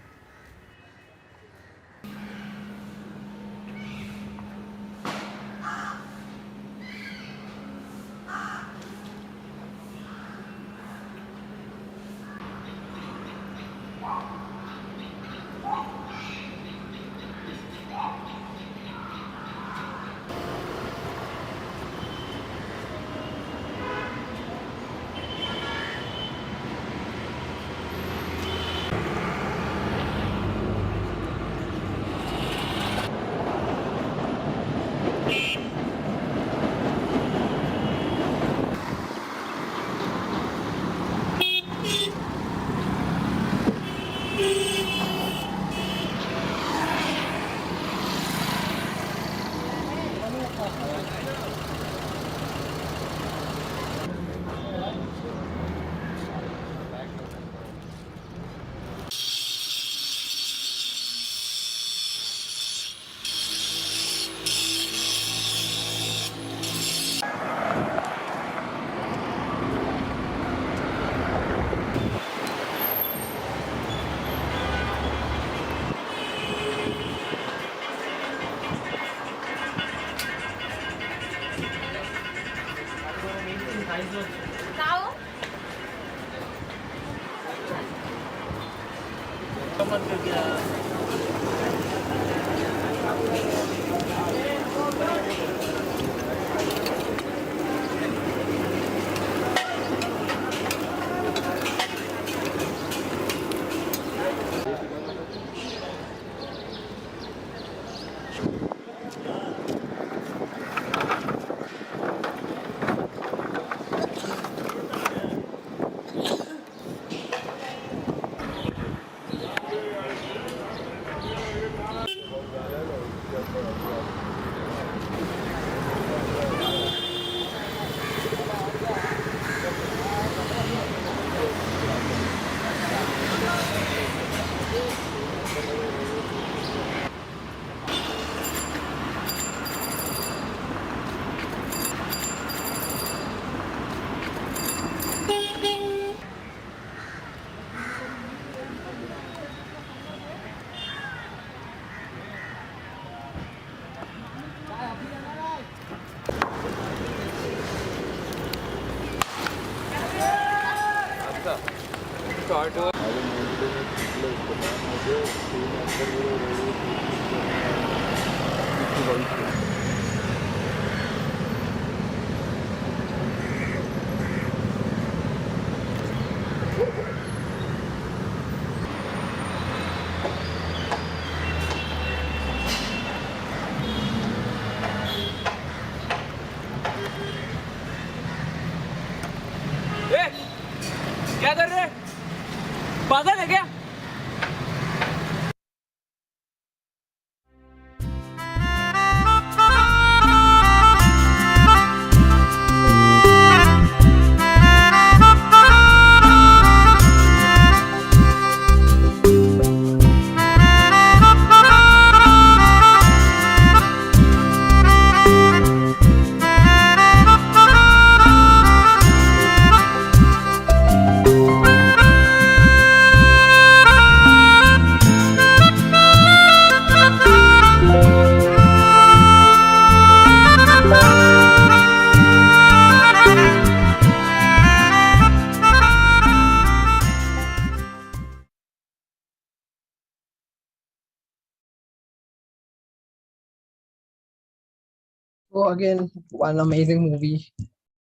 So again, one amazing movie.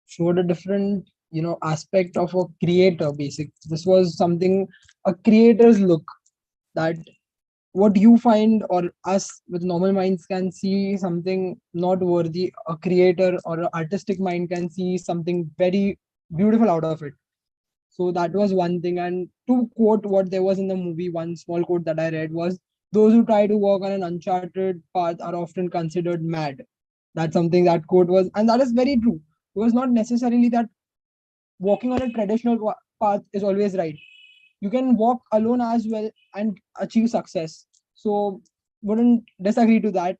Showed a different, aspect of a creator. Basic. This was something a creator's look, that what you find or us with normal minds can see something not worthy. A creator or an artistic mind can see something very beautiful out of it. So that was one thing. And to quote what there was in the movie, one small quote that I read was, "Those who try to walk on an uncharted path are often considered mad." That's something that quote was, and that is very true. It was not necessarily that walking on a traditional path is always right. You can walk alone as well and achieve success. So wouldn't disagree to that.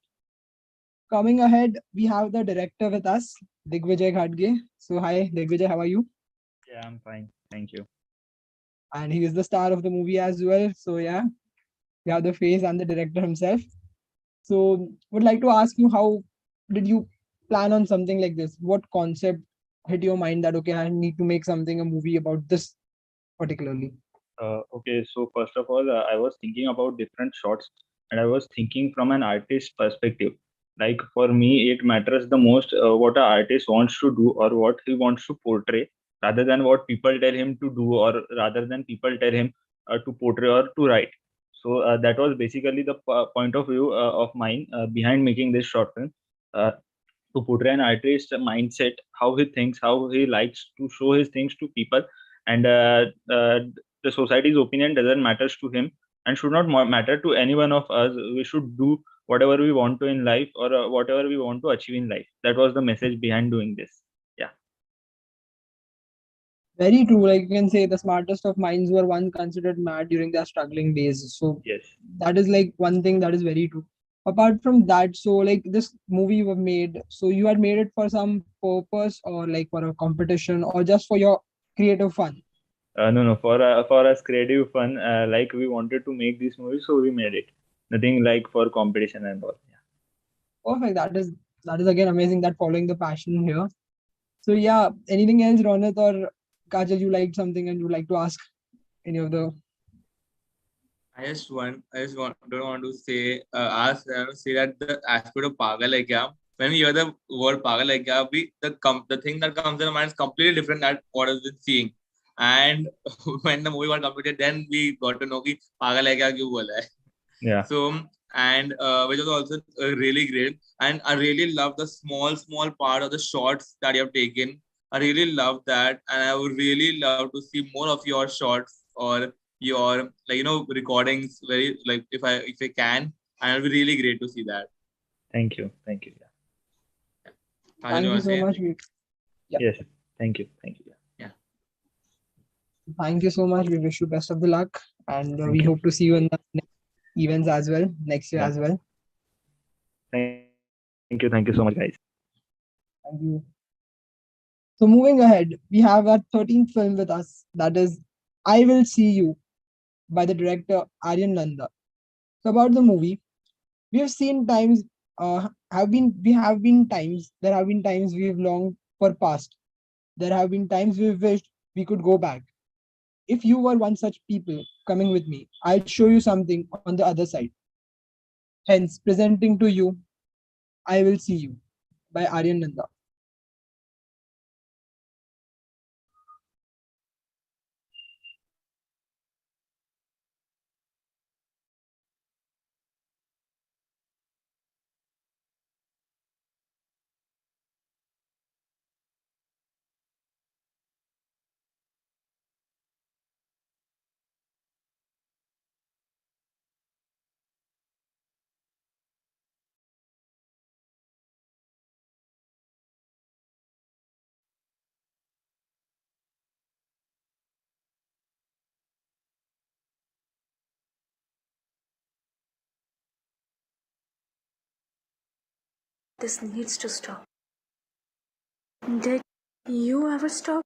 Coming ahead, we have the director with us, Digvijay Ghadge. So hi, Digvijay, how are you? Yeah, I'm fine. Thank you. And he is the star of the movie as well. So yeah, we have the face and the director himself. So would like to ask you, how did you plan on something like this? What concept hit your mind that okay, I need to make something, a movie about this particularly? Okay, so first of all, I was thinking about different shots, and I was thinking from an artist perspective. Like for me, it matters the most what an artist wants to do or what he wants to portray, rather than what people tell him to do, or rather than people tell him to portray or to write. So that was basically the point of view of mine behind making this short film. To portray an artist's mindset, how he thinks, how he likes to show his things to people, and the society's opinion doesn't matter to him and should not matter to any one of us. We should do whatever we want to in life, or whatever we want to achieve in life. That was the message behind doing this. Yeah. Very true. Like you can say, the smartest of minds were once considered mad during their struggling days. So yes, that is like one thing that is very true. Apart from that, so like this movie was made, so you had made it for some purpose or like for a competition or just for your creative fun? No, for us creative fun. Like we wanted to make this movie, so we made it. Nothing like for competition and all. Perfect. That is again amazing, that following the passion here. So yeah, anything else, Ronit or Kajal, you liked something and you like to ask any of the? don't want to say, say that the aspect of pagal hai kya. When we hear the word pagal hai kya, the thing that comes in our mind is completely different than what has been seeing. And when the movie got completed, then we got to know कि पागल है क्या क्यों बोला है. Yeah. So and which was also really great. And I really love the small part of the shots that you have taken. I really love that, and I would really love to see more of your shots or your recordings. Very like if I can, and it'll be really great to see that. Thank you. Yeah. Thank you so much. Yeah. Yes. Thank you. Yeah. Thank you so much. We wish you best of the luck, and we you. hope to see you in the next events as well next year Yeah. as well. Thank you. Thank you so much, guys. Thank you. So moving ahead, we have our 13th film with us. That is I Will See You by the director Aryan Nanda. So about the movie, we have seen times there have been times we've longed for past. There have been times we've wished we could go back. If you were one such people coming with me, I'll show you something on the other side. Hence, presenting to you, I Will See You by Aryan Nanda. This needs to stop. Did you ever stop?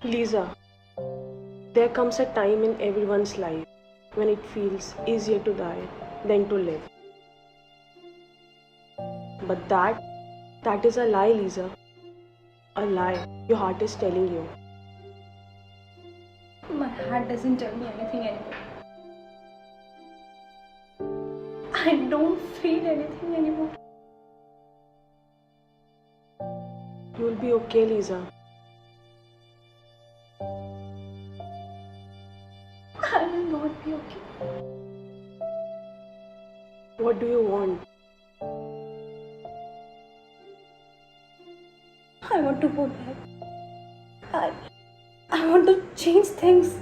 Lisa, there comes a time in everyone's life when it feels easier to die than to live. But that is a lie, Lisa. A lie your heart is telling you. My heart doesn't tell me anything anymore. I don't feel anything anymore. You'll be okay, Lisa. I will not be okay. What do you want? I want to go back. I want to change things.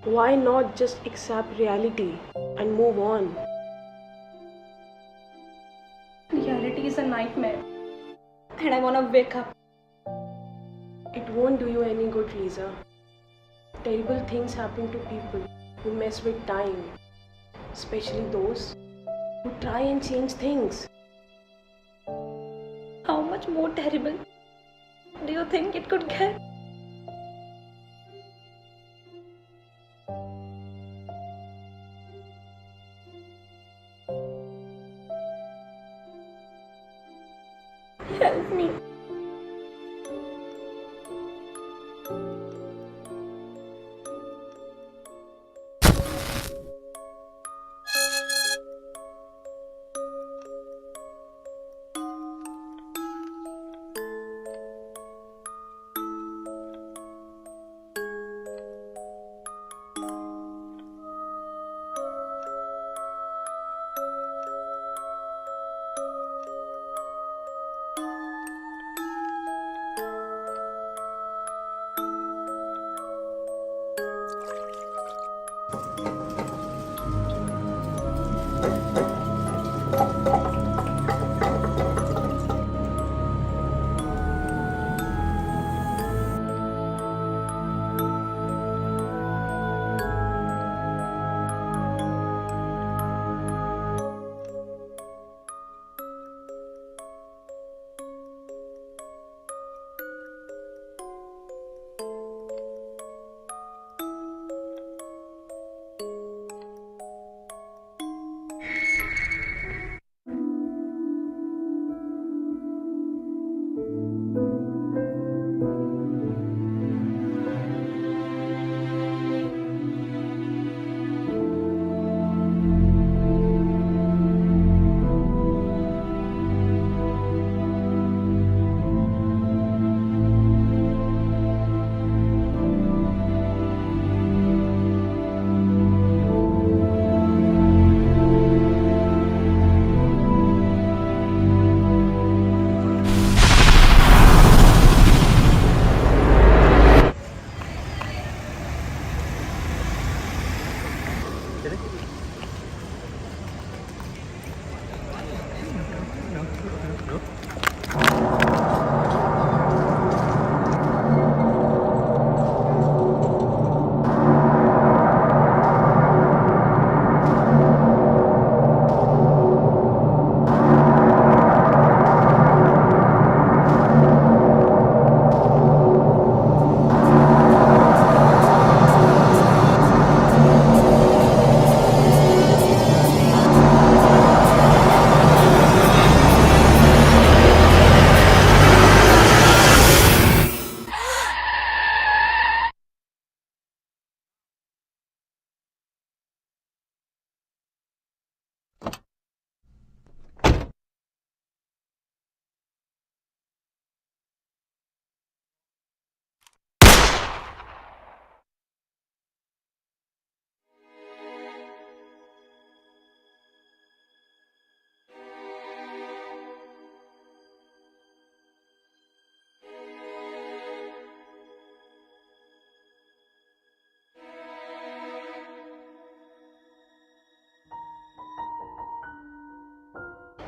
Why not just accept reality and move on? Reality is a nightmare. And I want to wake up. It won't do you any good, Lisa. Terrible things happen to people who mess with time, especially those who try and change things. How much more terrible do you think it could get? Help me.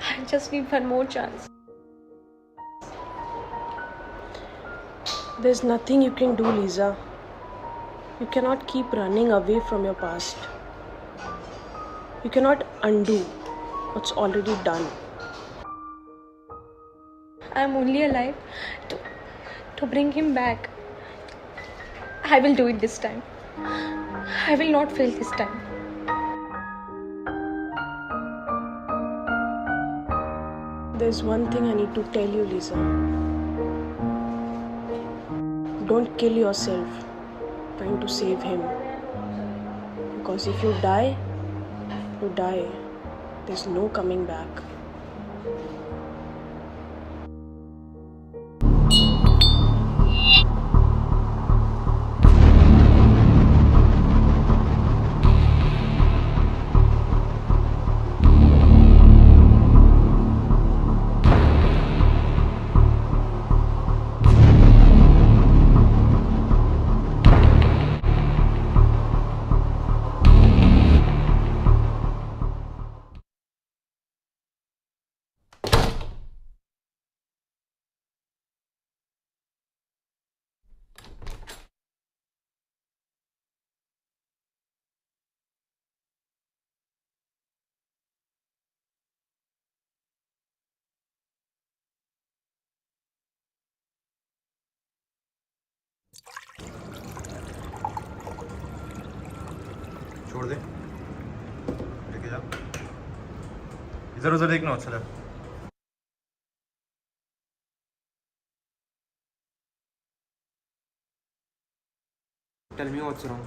I just need one more chance. There's nothing you can do, Lisa. You cannot keep running away from your past. You cannot undo what's already done. I'm only alive to bring him back. I will do it this time. I will not fail this time. There's one thing I need to tell you, Lisa. Don't kill yourself trying to save him. Because if you die, you die. There's no coming back. छोड़ दे, लेके जा, इधर उधर देखना अच्छा लगा. Tell me what's wrong.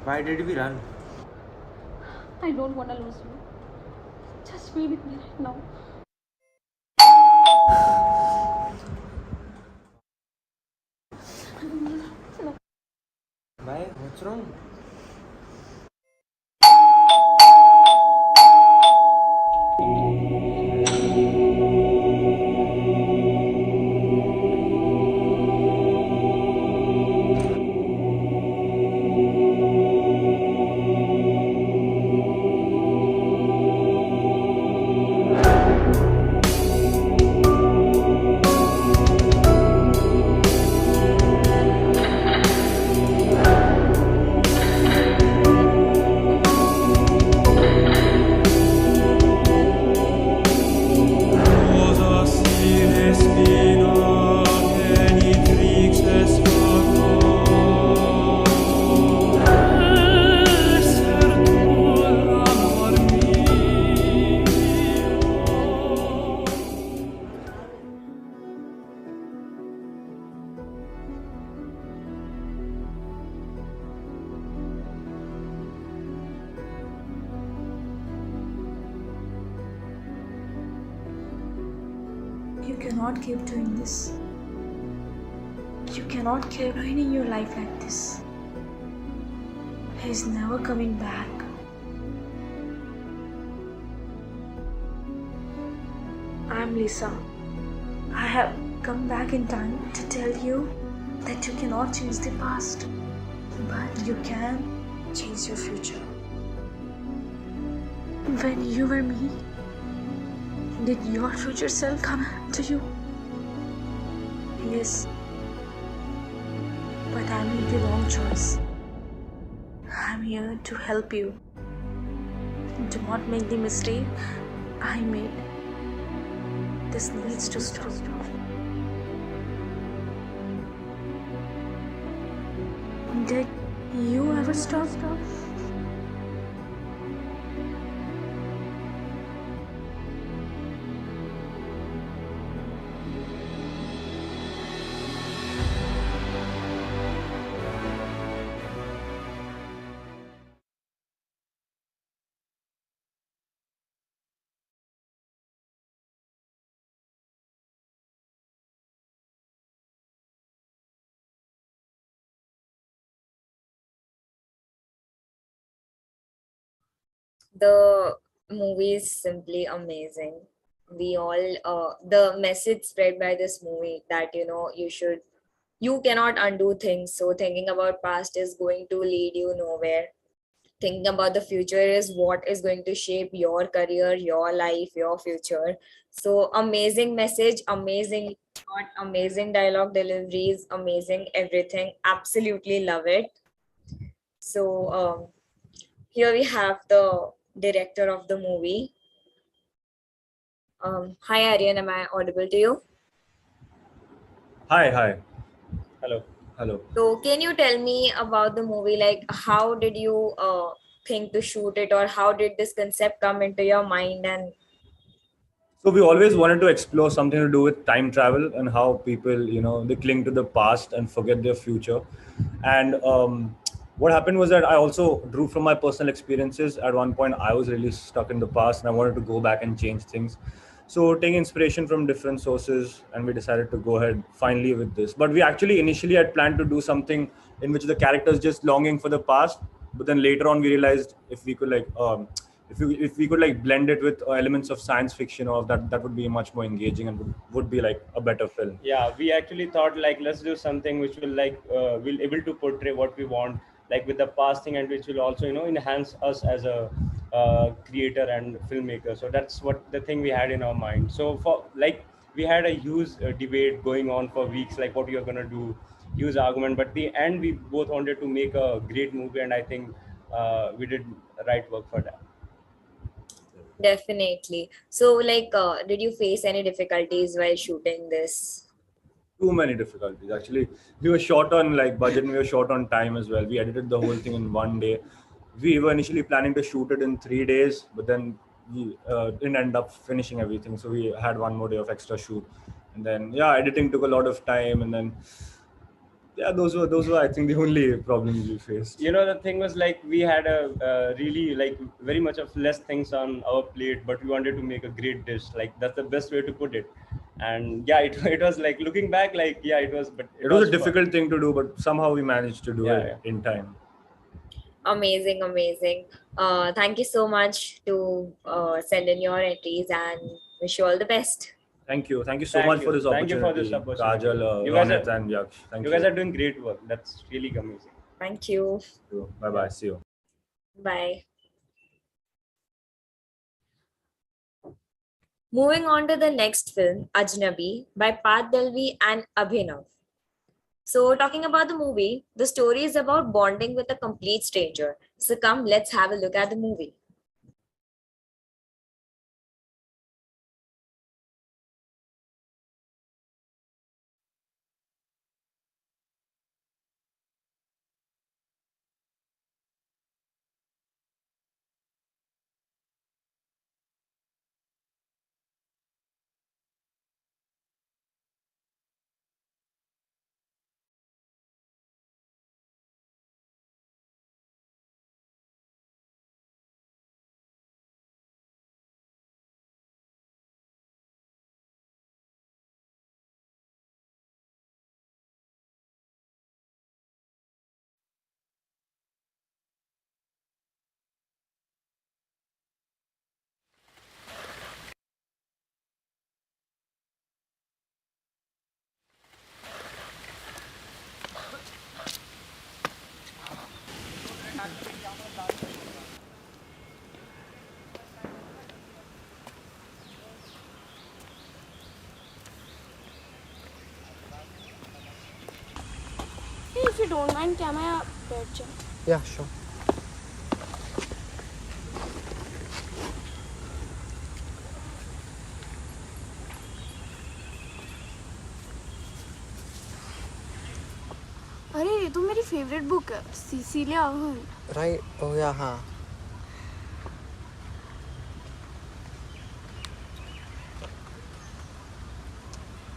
Why did we run? I don't want to lose you. Just be with me right now. Why? What's wrong? You cannot keep doing this. You cannot keep ruining your life like this. He's never coming back. I'm Lisa. I have come back in time to tell you that you cannot change the past, but you can change your future. When you were me, did your future self come to you? Yes. But I made the wrong choice. I'm here to help you. Do not make the mistake I made. This needs to stop. Did you ever stop? The movie is simply amazing. We all the message spread by this movie that you cannot undo things, so thinking about past is going to lead you nowhere. Thinking about the future is what is going to shape your career, your life, your future. So amazing message, amazing thought, amazing dialogue deliveries, amazing everything, absolutely love it. So here we have the director of the movie. Hi Aryan, am I audible to you? Hi. Hello. Hello. So can you tell me about the movie? Like, how did you think to shoot it, or how did this concept come into your mind? And So we always wanted to explore something to do with time travel and how people, they cling to the past and forget their future. And what happened was that I also drew from my personal experiences. At one point, I was really stuck in the past and I wanted to go back and change things. So taking inspiration from different sources, and we decided to go ahead finally with this. But we actually initially had planned to do something in which the character is just longing for the past. But then later on, we realized if we could if we could like blend it with elements of science fiction, or that would be much more engaging and would be like a better film. Yeah, we actually thought like let's do something which will will able to portray what we want like with the past thing, and which will also enhance us as a creator and filmmaker. So that's what the thing we had in our mind. So for like we had a huge debate going on for weeks, like what we are going to do, huge argument, but the end we both wanted to make a great movie, and I think we did right work for that. definitely. So, like, did you face any difficulties while shooting this? Too many difficulties actually. We were short on like budget, and we were short on time as well. We edited the whole thing in one day. We were initially planning to shoot it in 3 days, but then we didn't end up finishing everything, so we had one more day of extra shoot. And then editing took a lot of time, and then those were I think the only problems we faced. The thing was like we had a really like very much of less things on our plate, but we wanted to make a great dish. Like that's the best way to put it. And it was like looking back, like it was, but It was a fun. difficult thing to do, but somehow we managed to do it in time. Amazing, amazing. Thank you so much to send in your entries, and wish you all the best. Thank you so much for this Thank you opportunity. for this opportunity. Kajal, You guys Ronit, are- and Yaksh. Thank you. You guys are doing great work. That's really amazing. Thank you. Bye bye. See you. Bye. Moving on to the next film, Ajnabi, by Pat Dalvi and Abhinav. So, talking about the movie, the story is about bonding with a complete stranger. So, come, let's have a look at the movie. Hey, if you don't mind, can I bed check? Yeah, sure. अरे ये तो मेरी favourite book है, Sicilia Hunt. Right. Oh yeah, huh.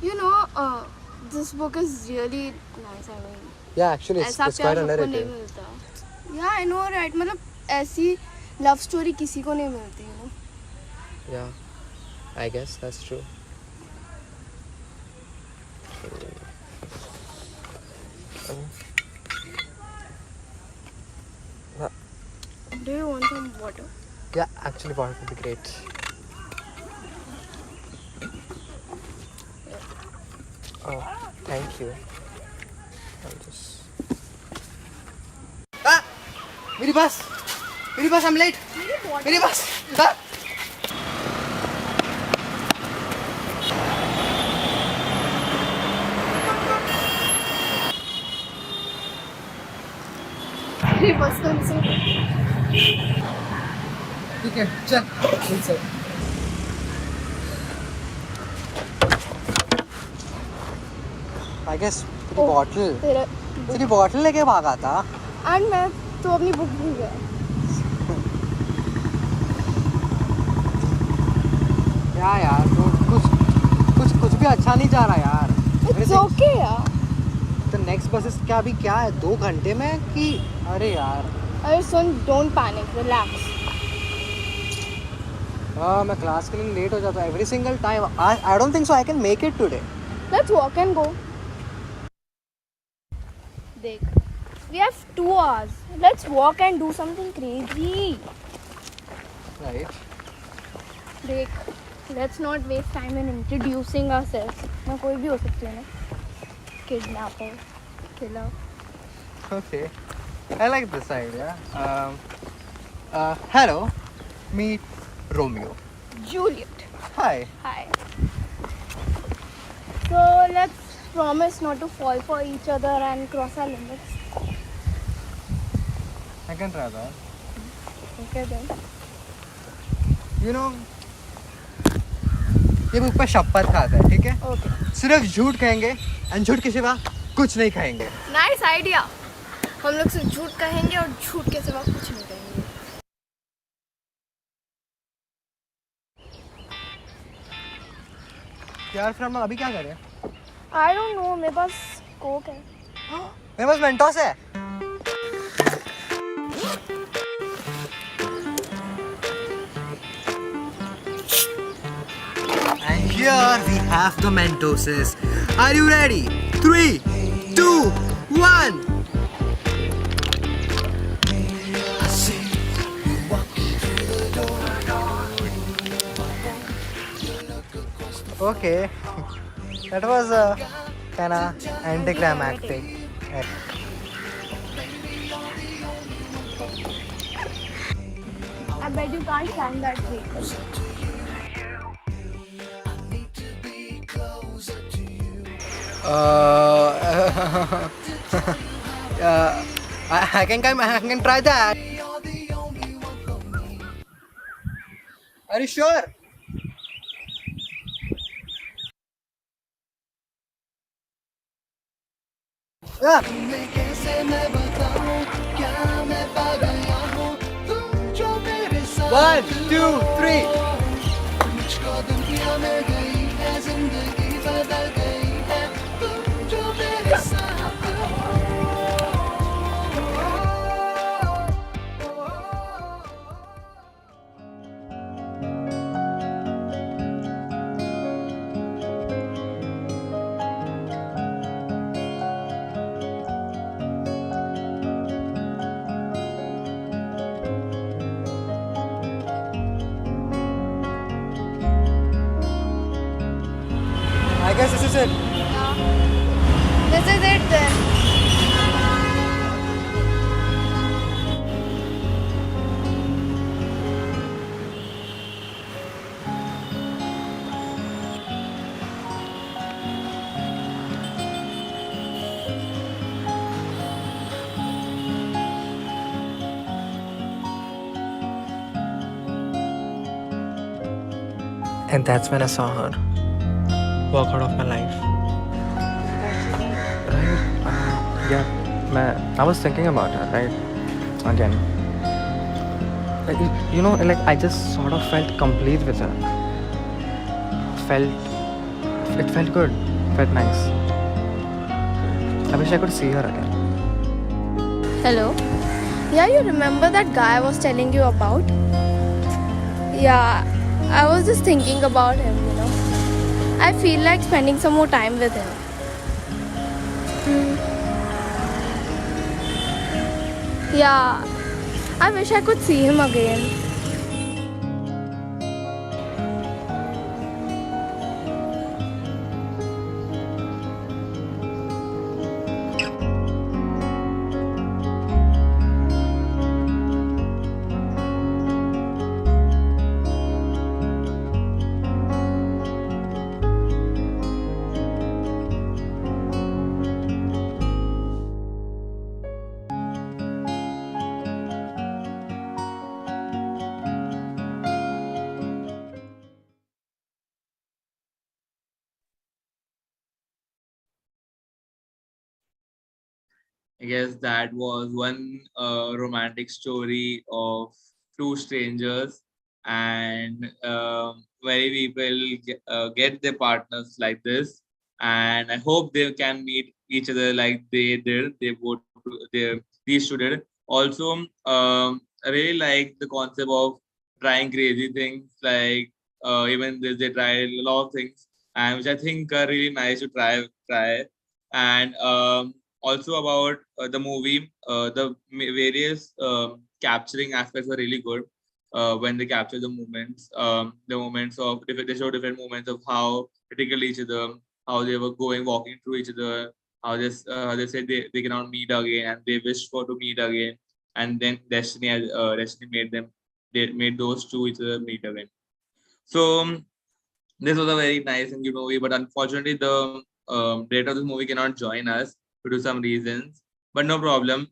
You know, this book is really nice. I mean, Yeah, actually, it's ऐसा quite प्यार सबको नहीं underrated. मिलता. Yeah, I know, right? मतलब ऐसी लव स्टोरी किसी को नहीं मिलती, you know. Yeah, I guess that's true. Do you want some water? Yeah, actually, water would be great. Oh, thank you. I'll just. Ah! मेरी बस! I'm late! मेरी बस! Ah! मेरी बस तो मिस हो गई. ठीक है चल inside. I guess the bottle. तेरा तेरी बॉटल लेके भागा था। एंड मैं तो अपनी बुक भूल गया। क्या यार, तो कुछ भी अच्छा नहीं जा रहा यार। इट्स ओके यार। तो नेक्स्ट बस क्या अभी क्या है 2 घंटे में कि अरे यार। अरे सुन, डोंट पैनिक, रिलैक्स। मैं क्लास के लिए लेट हो जाता हूँ every single time. I don't think so I can make it today. Let's walk and go. देख, we have 2 hours. Let's walk and do something crazy. Right. देख, let's not waste time in introducing ourselves. मैं कोई भी हो सकती हूँ ना, kidnapper, killer. Okay, I like this idea. Hello, meet Romeo. Juliet. Hi. Hi. So let's promise not to fall for each other and cross our limits. I can try that. Okay then. You know, ये book पर शपथ खाता है, ठीक है? Okay. सिर्फ झूठ कहेंगे और झूठ के सिवा कुछ नहीं कहेंगे। Nice idea. हम लोग सिर्फ झूठ कहेंगे और झूठ के सिवा कुछ नहीं कहेंगे। यार फिर हम अभी क्या करें? I don't know, मेरे पास कोक है। मेरे पास मेंटोस है। And here we have the Mentoses. Are you ready? 3, 2, 1. Okay, that was kinda anticlimactic. I bet you can't stand that tree. I can try that. Are you sure? Yeah. 1, 2, 3. I guess this is it. This is it then. And that's when I saw her walk out of my life. Right? I was thinking about her, right? Again. You know, like I just sort of felt complete with her. It felt good. Felt nice. I wish I could see her again. Hello? Yeah, you remember that guy I was telling you about? Yeah, I was just thinking about him, you know. I feel like spending some more time with him. Yeah, I wish I could see him again. I guess that was one romantic story of two strangers, and many people get their partners like this. And I hope they can meet each other like they did. These two did. Also, I really like the concept of trying crazy things. Like even they try a lot of things, and which I think are really nice to try. And also about the movie, the various capturing aspects were really good. When they capture the moments of they show different moments of how they tickled each other, how they were walking through each other, how they said they cannot meet again and they wished for to meet again, and then destiny made them, they made those two each other meet again. So this was a very nice and good movie, but unfortunately, the director of this movie cannot join us due to some reasons. But no problem.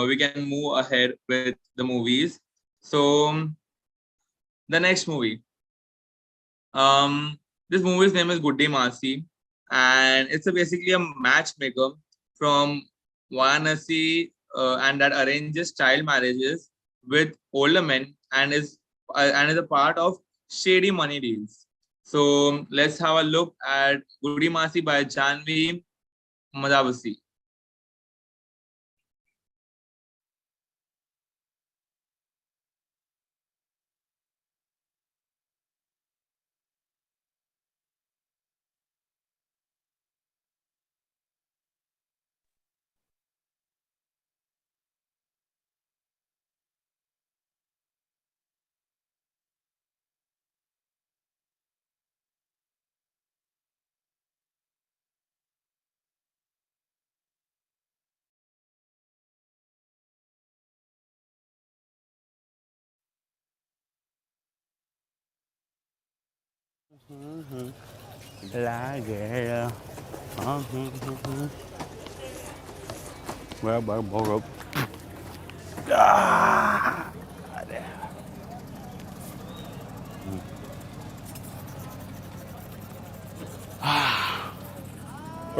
We can move ahead with the movies. So the next movie. This movie's name is Good Day Masi, and it's basically a matchmaker from Varanasi, and that arranges child marriages with older men and is a part of shady money deals. So let's have a look at Goody Masi by Janvi Madhavasi.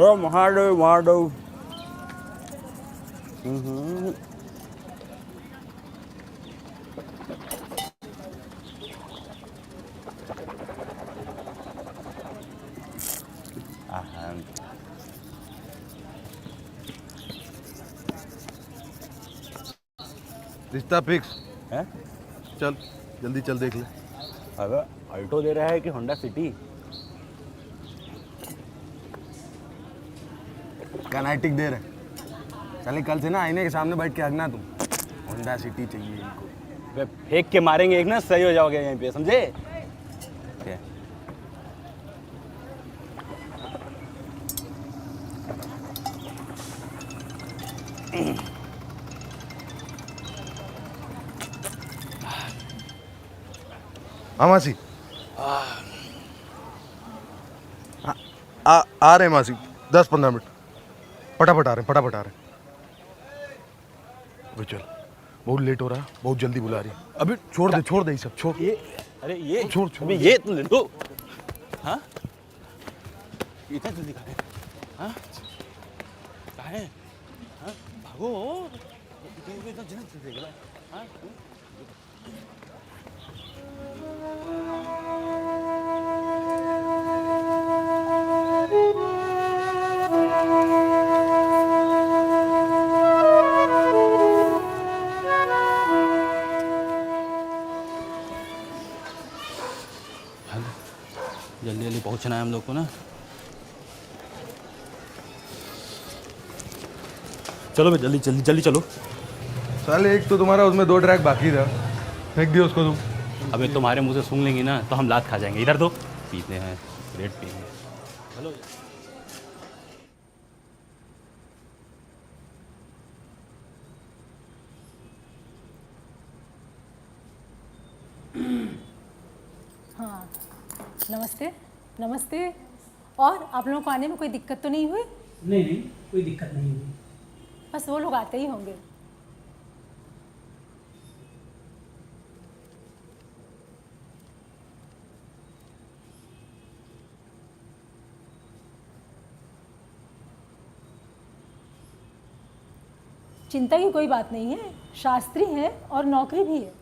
Oh, Mahado. रिश्ता fix है। चल जल्दी चल देख ले। अबे Alto दे रहा है कि होंडा सिटी? कनाइटिक दे रहे। चल कल से ना आईने के सामने बैठ के हगना तुम। होंडा सिटी चाहिए इनको। फेंक के मारेंगे एक ना, सही हो जाओगे यहीं पे, समझे? हाँ मासी। आ रहे मासी, 10-15 मिनट। फटाफट आ रहे। वो चल, बहुत लेट हो रहा है, बहुत जल्दी बुला रही है। अभी छोड़ दे ये सब, छोड़। ये छोड़ अबे ये तुम ले लो। हाँ इतना जल्दी कहाँ है? हाँ कहाँ है? हाँ भागो, इतना जल्दी हाँ जल्दी जल्दी पहुंचना है हम लोग को ना। चलो भाई जल्दी चलो। साले एक तो तुम्हारा उसमें 2 ट्रैक बाकी था, फेंक दिया उसको तुम। अबे तुम्हारे मुंह से सुन लेंगे ना तो हम लात खा जाएंगे। इधर दो, पीते हैं रेड पियेंगे। चलो हाँ नमस्ते। और आप लोगों को आने में कोई दिक्कत तो नहीं हुई? नहीं कोई दिक्कत नहीं हुई। बस वो लोग आते ही होंगे। चिंता की कोई बात नहीं है, शास्त्री है और नौकरी भी है।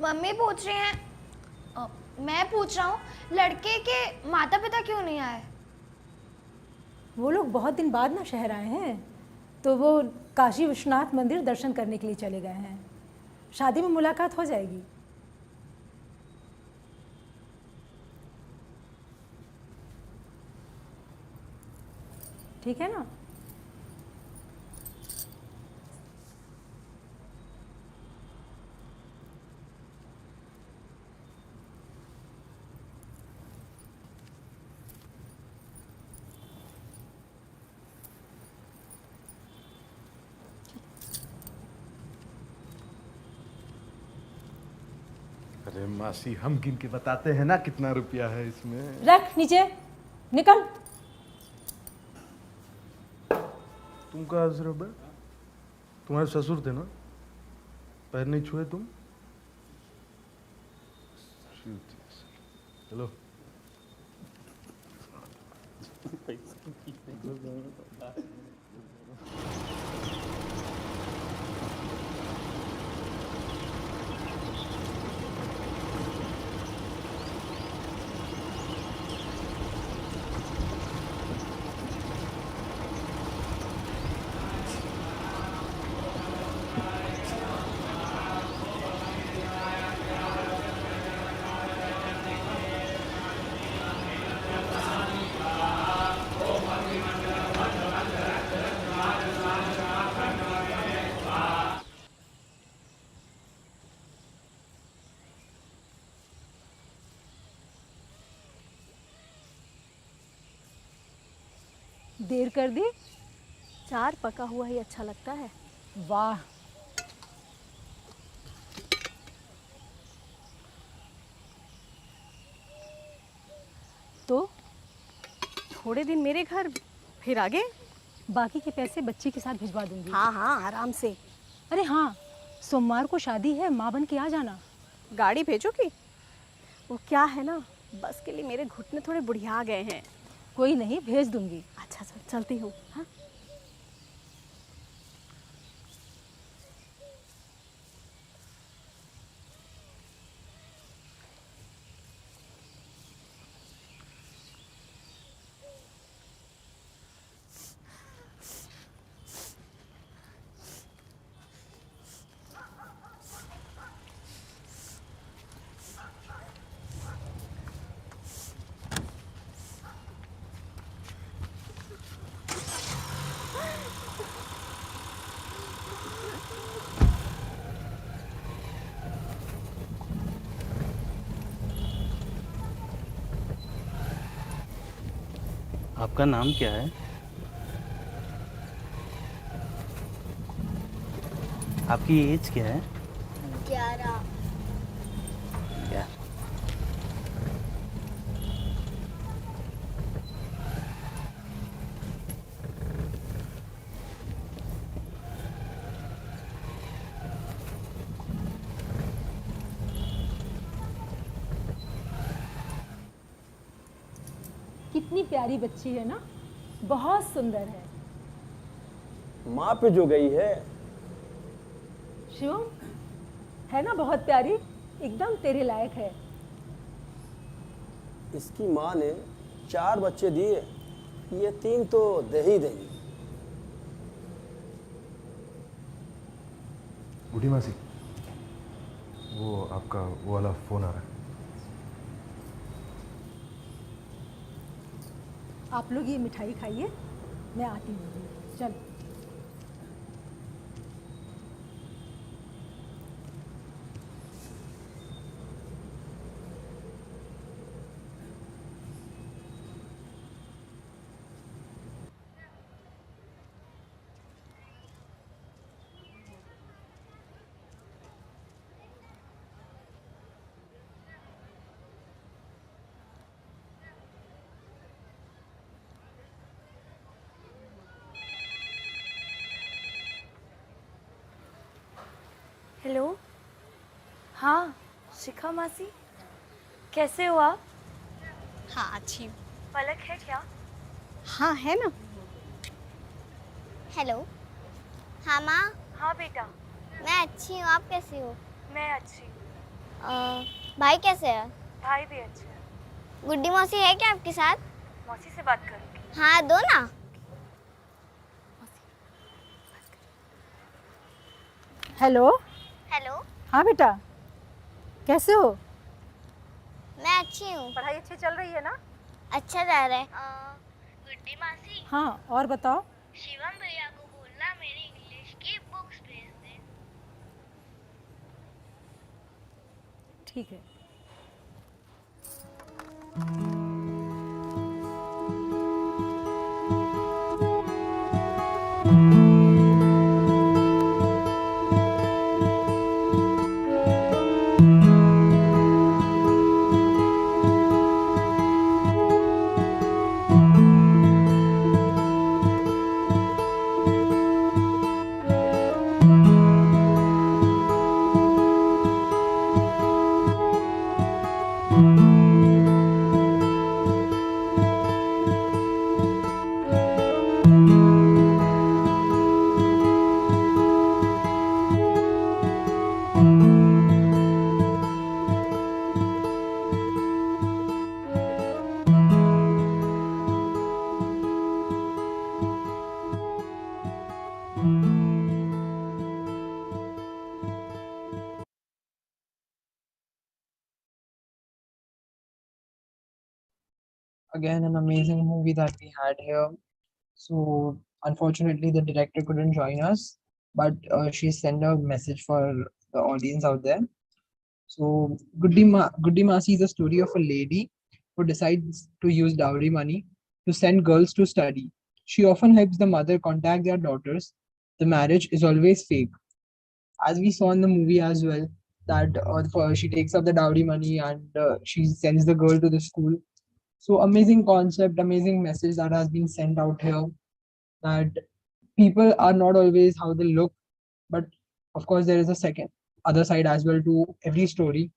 मम्मी पूछ रही हैं, मैं पूछ रहा हूँ, लड़के के माता पिता क्यों नहीं आए? वो लोग बहुत दिन बाद ना शहर आए हैं, तो वो काशी विश्वनाथ मंदिर दर्शन करने के लिए चले गए हैं। शादी में मुलाकात हो जाएगी। ठीक है ना? अरे मासी, हम गिन के बताते हैं ना कितना रुपया है इसमें। रख नीचे, निकल। तुम कहाँ से हो बे? तुम्हारे ससुर थे ना? पैर नहीं छुए तुम? चलो। देर कर दी। चार पका हुआ ही अच्छा लगता है। वाह, तो थोड़े दिन मेरे घर, फिर आगे? बाकी के पैसे बच्ची के साथ भिजवा दूंगी। हाँ हाँ, आराम से। अरे हाँ, सोमवार को शादी है, माँ बन के आ जाना। गाड़ी भेजोगी? वो क्या है ना, बस के लिए मेरे घुटने थोड़े बुढ़िया गए हैं। कोई नहीं, भेज दूंगी। अच्छा चलती हूँ। हाँ, आपका नाम क्या है? आपकी एज क्या है? 11। क्या? कितनी प्यारी बच्ची है ना, बहुत सुंदर है। माँ पे जो गई है। शिवम, है ना बहुत प्यारी, एकदम तेरे लायक है। इसकी माँ ने 4 बच्चे दिए, ये 3 तो दे ही देगी। बूढ़ी मासी, वो आपका वो वाला फोन आ रहा है। आप लोग ये मिठाई खाइए, मैं आती हूँ। चल। हेलो। हाँ शिखा मासी, कैसे हो आप? हाँ अच्छी हूँ। पलक है क्या? हाँ है ना। हेलो। हाँ माँ। हाँ बेटा। मैं अच्छी हूँ, आप कैसी हो? मैं अच्छी। भाई कैसे है? भाई भी अच्छे हैं। गुड्डी मौसी है क्या आपके साथ? मौसी से बात करूँगी। हाँ दो ना। हेलो। हेलो। हाँ बेटा, कैसे हो? मैं अच्छी हूँ। पढ़ाई अच्छी चल रही है ना? अच्छा जा रहा है। गुड्डी मासी। हाँ, और बताओ। शिवम भैया को बोलना मेरी इंग्लिश की बुक्स भेज दे। ठीक है। Again, an amazing movie that we had here. So unfortunately, the director couldn't join us, but she sent a message for the audience out there. So Goody Masi is a story of a lady who decides to use dowry money to send girls to study. She often helps the mother contact their daughters. The marriage is always fake, as we saw in the movie as well. That she takes up the dowry money and she sends the girl to the school. So amazing concept, amazing message that has been sent out here, that people are not always how they look, but of course there is a second other side as well to every story.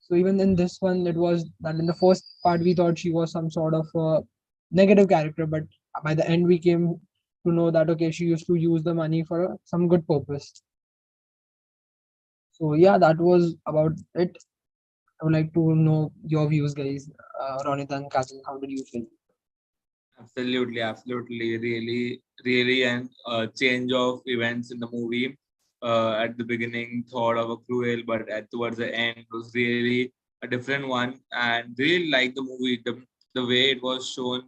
So even in this one, it was that in the first part we thought she was some sort of a negative character, but by the end we came to know that okay, she used to use the money for some good purpose. So yeah, that was about it. I would like to know your views, guys. Ronit and Kajal, how did you feel? Absolutely, absolutely. Really, and change of events in the movie. At the beginning, thought of a cruel, but towards the end, it was really a different one. And really like the movie, the way it was shown.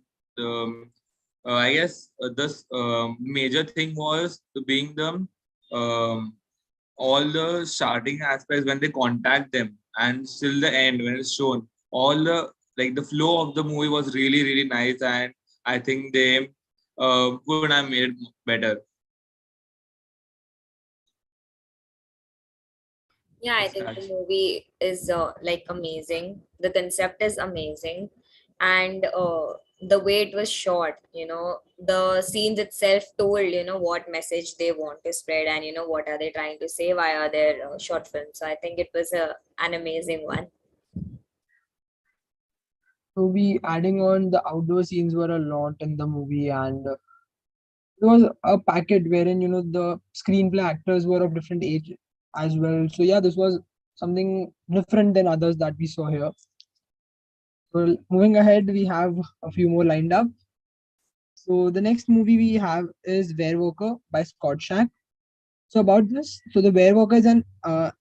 I guess this major thing was the being the um, all the starting aspects when they contact them, and still the end when it's shown. All the like the flow of the movie was really nice, and I think they could have made it better. Yeah, I Yes, think the Raj. movie is like amazing. The concept is amazing, and the way it was shot, the scenes itself told, what message they want to spread, and what are they trying to say via their short film. So I think it was an amazing one. So we adding on the outdoor scenes were a lot in the movie, and it was a packet wherein the screenplay actors were of different age as well. So yeah, this was something different than others that we saw here. So moving ahead, we have a few more lined up. So the next movie we have is Werewalker by Scott Shack. So about this, so the Werewalker is an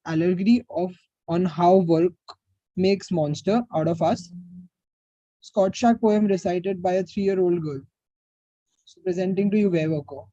allegory of on how work makes monster out of us. Scott Shack poem recited by a 3-year-old girl. So presenting to you Werewalker.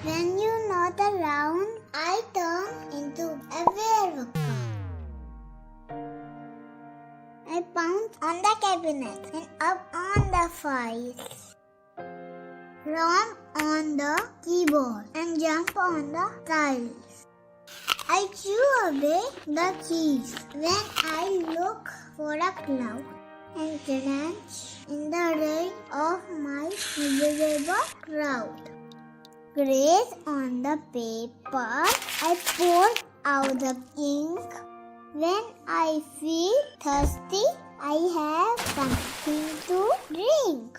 When you're not around, I turn into a werewolf. I pounce on the cabinet and up on the files. Romp on the keyboard and jump on the tiles. I chew away the keys when I look for a cloud and drench in the rain of my miserable crowd. Graze on the paper, I pour out the ink. When I feel thirsty, I have something to drink.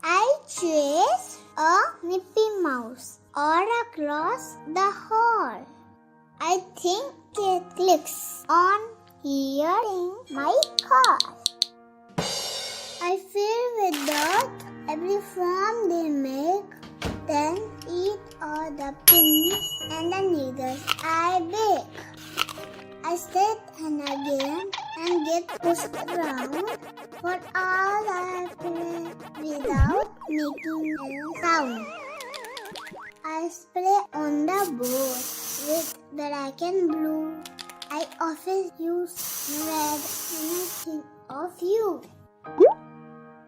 I chase a nippy mouse all across the hall. I think it clicks on hearing my call. I fill with dirt every form they make, then eat all the pins and the needles I bake. I sit and again and get pushed around for all I play without making a sound. I spray on the board with black and blue. I often use red when I think of you.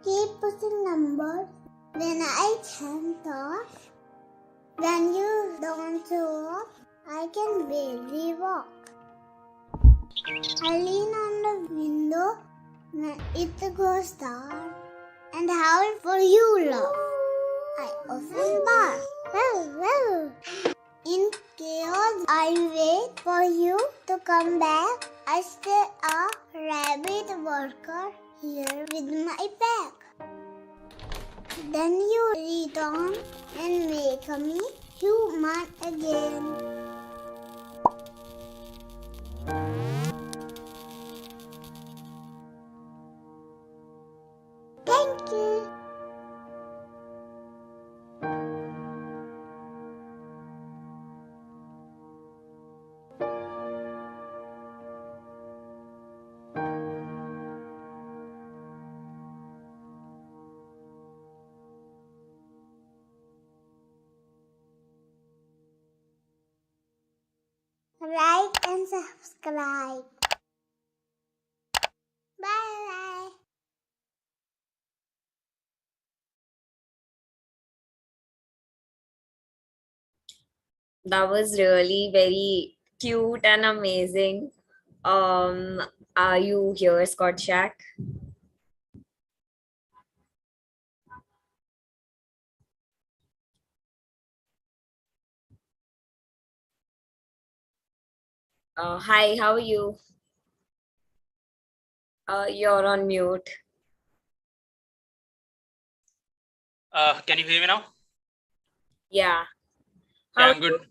Keep putting numbers when I can't talk. When you don't show up, I can barely walk. I lean on the window when it goes dark and howl for you, love. I often bark. Well. In chaos, I wait for you to come back. I stay a rabbit worker here with my pack. Then you return and make me human again. Thank you. Like and subscribe. Bye. That was really very cute and amazing. Are you here, Scott Shack? Hi, how are you? You're on mute. Can you hear me now? Yeah. Yeah, I'm good.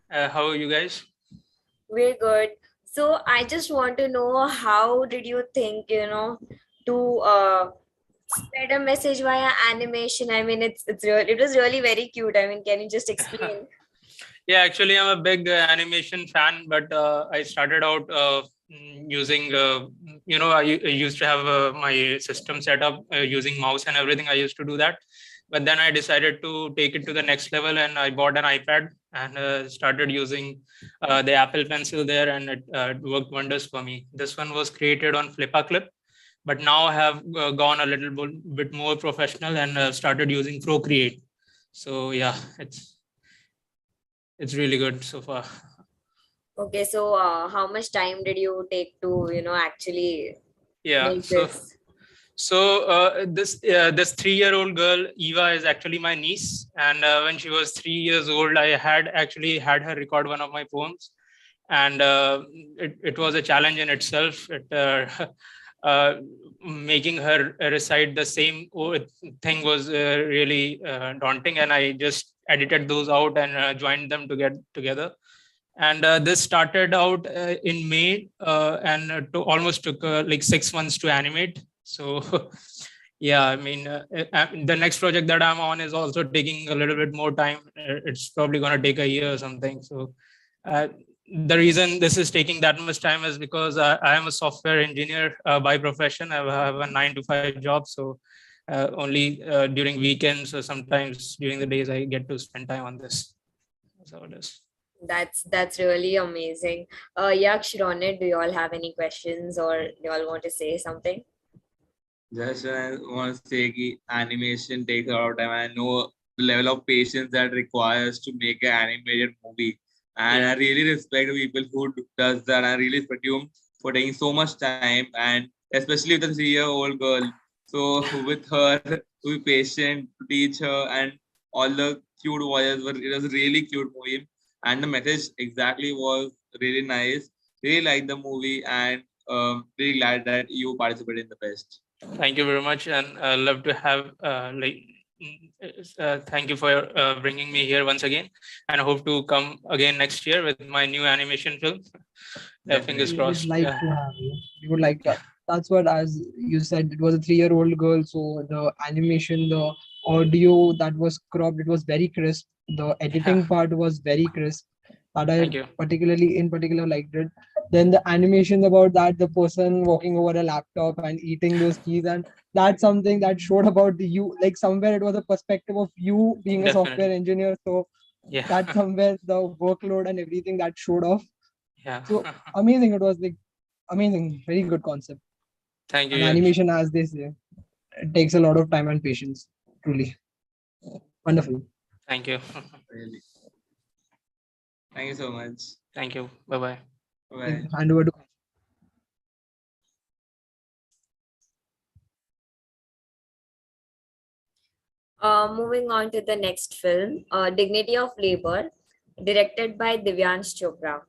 How are you guys? We're good. So I just want to know, how did you think, to spread a message via animation? I mean, it was really very cute. I mean, can you just explain? Yeah, actually, I'm a big animation fan, but I started out using, I used to have my system set up using mouse and everything. I used to do that. But then I decided to take it to the next level, and I bought an iPad and started using the Apple Pencil there, and it worked wonders for me. This one was created on Flipperclip, but now I have gone a little bit more professional and started using Procreate. So yeah, it's really good so far. Okay, so how much time did you take to, actually make So this? this 3-year-old girl Eva is actually my niece, and when she was 3 years old, I had her record one of my poems, and it was a challenge in itself. Making her recite the same thing was really daunting, and I just edited those out and joined them to get together. And this started out in May, and almost took like 6 months to animate. So yeah, I mean, the next project that I'm on is also taking a little bit more time. It's probably going to take a year or something. So the reason this is taking that much time is because I am a software engineer by profession. I have a 9-to-5 job. So only during weekends or sometimes during the days I get to spend time on this. So it is. That's really amazing. Yaksh, Ronit, do you all have any questions or do you all want to say something? Just I want to say that animation takes a lot of time. I know the level of patience that requires to make an animated movie, and I really respect the people who does that. I really respect you for taking so much time, and especially with a 3-year-old girl. So with her, to be patient, to teach her, and all the cute voices were. It was a really cute movie, and the message exactly was really nice. Really liked the movie, and really glad that you participated in the best. Thank you very much, and love to have thank you for bringing me here once again, and I hope to come again next year with my new animation film. Fingers We would crossed. like to have you. We would like to. That's what, as you said, it was a 3-year-old girl. So the animation, the audio that was cropped, it was very crisp. The editing part was very crisp. That I Thank you. in particular liked it. Then the animation about that, the person walking over a laptop and eating those keys, and that's something that showed about you. Like somewhere it was a perspective of you being a software Definitely. engineer. So Yeah. that somewhere the workload and everything that showed off. Yeah. So amazing. It was like amazing, very good concept. Thank you. And Yaksh. animation, as they say, it takes a lot of time and patience. Truly wonderful. Thank you. Really. Thank you so much. Thank you. Bye bye. Bye. Hand over to. Moving on to the next film, Dignity of Labor, directed by Divyansh Chopra.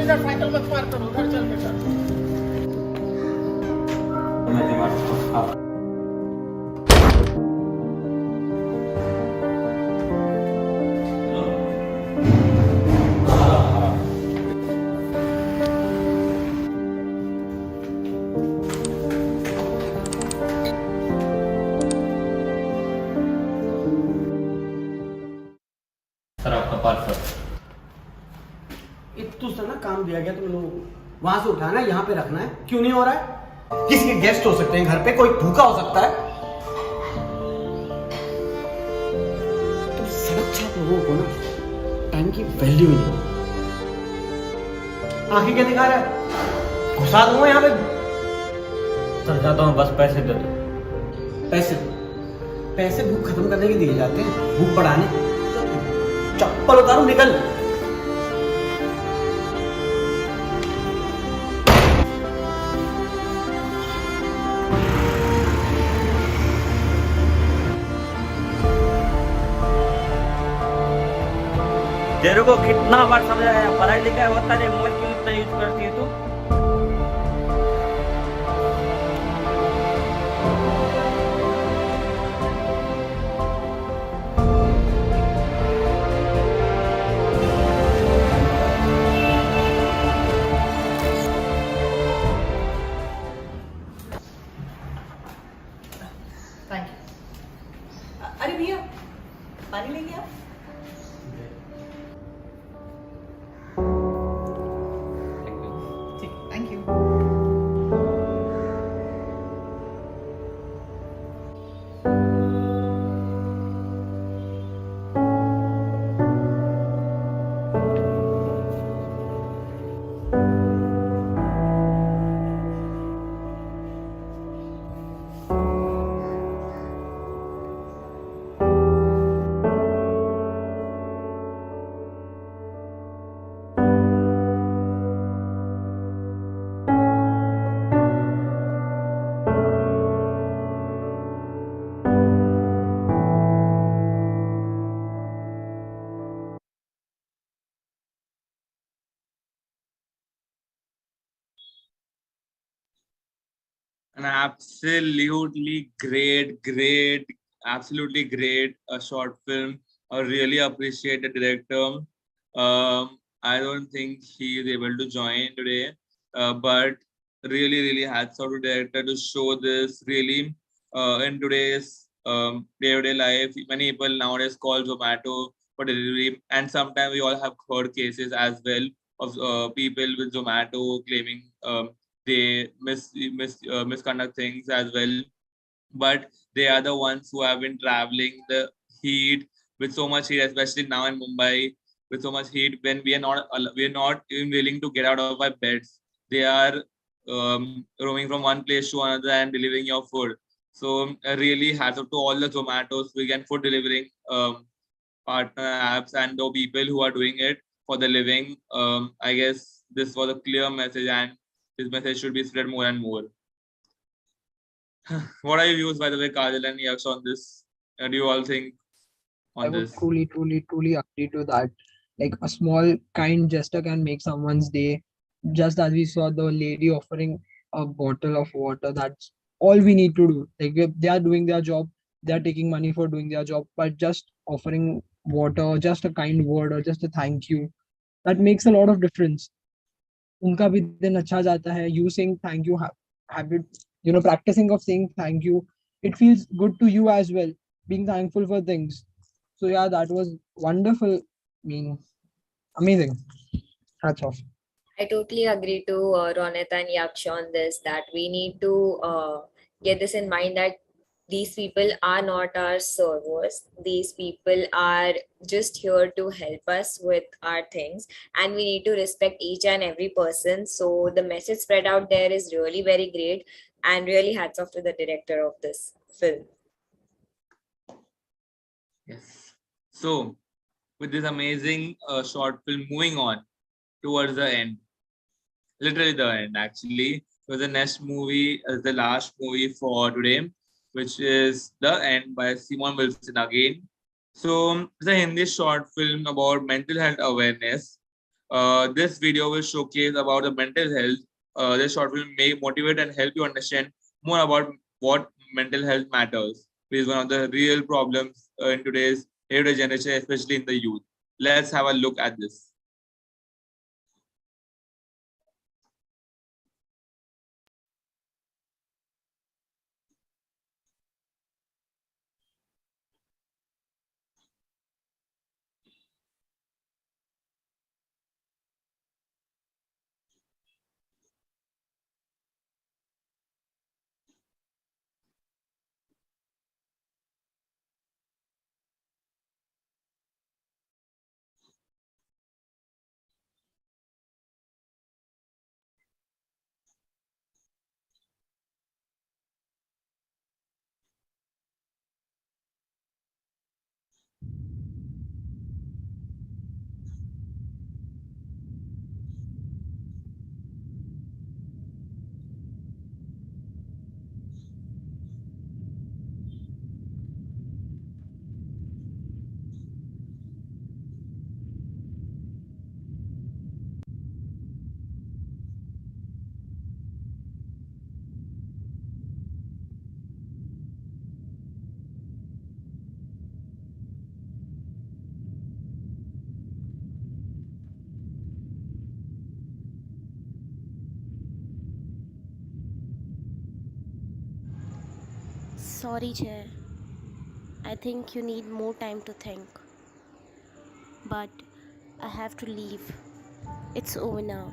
Cycle मत मार करो उधर चल के चल काम दिया गया तुम लोग वहां से उठाना है, यहाँ पे रखना है, क्यों नहीं हो रहा है? किसी के गेस्ट हो सकते हैं घर पे, कोई भूखा हो सकता है। तो सड़क छाप लोगों को ना टाइम की वैल्यू ही नहीं। आंखें क्या दिखा रहा है? घुसा दूंगा यहाँ पे। चल जाता हूँ, बस पैसे दे दो। पैसे पैसे भूख खत्म करने के दिए जाते हैं, भूख बढ़ाने। चप्पल उतारो, निकल। तेरे को कितना बार समझाया, पढ़ाई लिखाई होता है, मोबाइल क्यों इतना यूज करती है तू? Thank you. अरे भैया पानी लेंगे आप? Thank you. An absolutely great, absolutely great short film. I really appreciate the director. I don't think he is able to join today, but really hats off to director to show this really in today's day-to-day life. Many people nowadays call Zomato for delivery, and sometimes we all have heard cases as well of people with Zomato claiming they misconduct things as well, but they are the ones who have been traveling the heat with so much heat, especially now in Mumbai with so much heat. When we are not even willing to get out of our beds, they are roaming from one place to another and delivering your food. So really hats off to all the Zomatos, vegan food delivering partner apps, and the people who are doing it for the living. I guess this was a clear message, and this message should be spread more and more. What are your views, by the way, Kajal and Yaksh, on this? Do you all think I on would this? truly agree to that. Like a small kind gesture can make someone's day. Just as we saw the lady offering a bottle of water, that's all we need to do. Like they are doing their job, they are taking money for doing their job, but just offering water, or just a kind word, or just a thank you, that makes a lot of difference. उनका भी दिन अच्छा जाता है. You saying thank you, habit, practicing of saying thank you, it feels good to you as well, being thankful for things. So yeah, that was wonderful. I mean, amazing. Hats off. I totally agree to Ronit and Yaksh on this, that we need to get this in mind, that these people are not our servers. These people are just here to help us with our things, and we need to respect each and every person. So the message spread out there is really very great, and really hats off to the director of this film. Yes. So, with this amazing short film, moving on towards the end, literally the end actually. So the next movie is the last movie for today, which is The End by Simon Wilson again. So it's a Hindi short film about mental health awareness. This video will showcase about the mental health. This short film may motivate and help you understand more about what mental health matters. It is one of the real problems in today's everyday generation, especially in the youth. Let's have a look at this. Sorry, Chair. I think you need more time to think. But I have to leave. It's over now.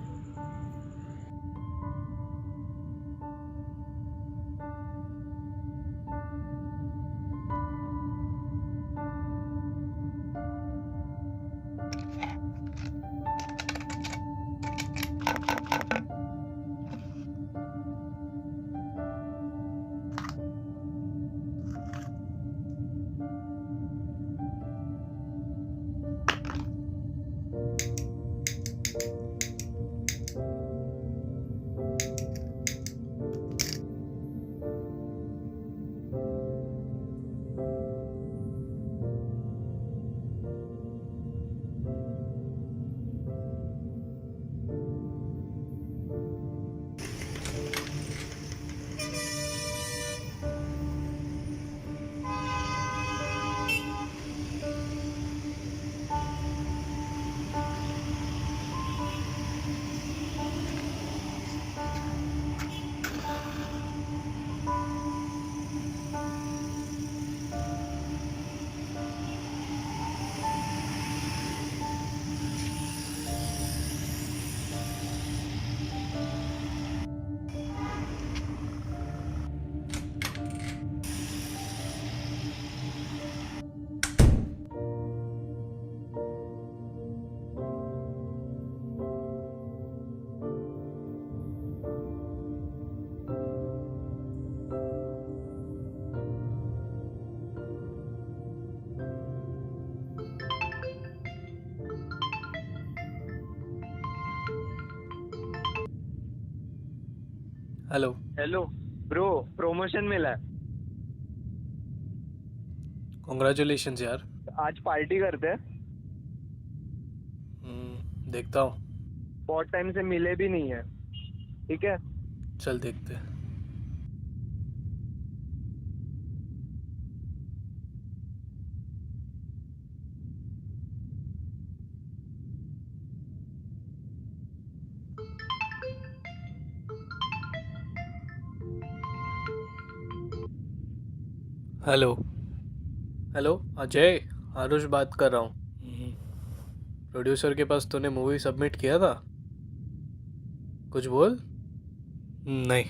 Hello hello bro, promotion मिला है। Congratulations यार। आज party करते हैं। देखता हूँ। बहुत time से मिले भी नहीं है। ठीक है, चल देखते हैं। हेलो हेलो अजय, आरुष बात कर रहा हूँ। प्रोड्यूसर के पास तूने मूवी सबमिट किया था? कुछ बोल। नहीं।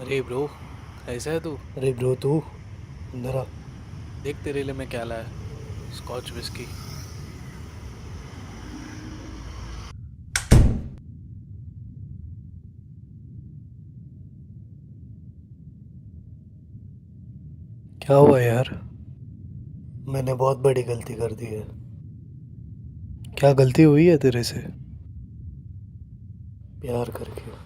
अरे ब्रो, ऐसा है तू? अरे ब्रो तू अंदर आ। देख तेरे लिए मैं क्या लाया, स्कॉच विस्की। क्या हुआ यार? मैंने बहुत बड़ी गलती कर दी है। क्या गलती हुई है तेरे से? प्यार करके।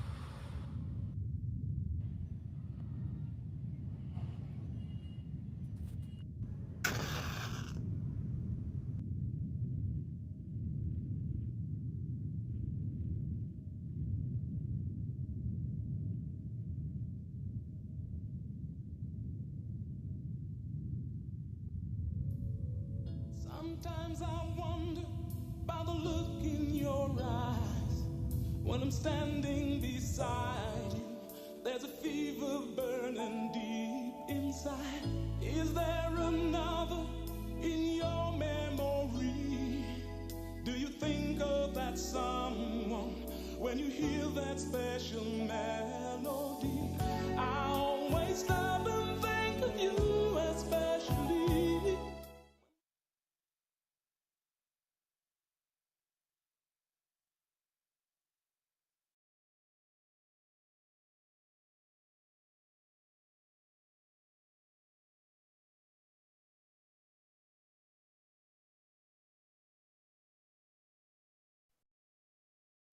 Sometimes I wonder about the look in your eyes when I'm standing beside you. There's a fever burning deep inside. Is there another in your memory? Do you think of that someone when you hear that special melody? I always stop and think of you especially.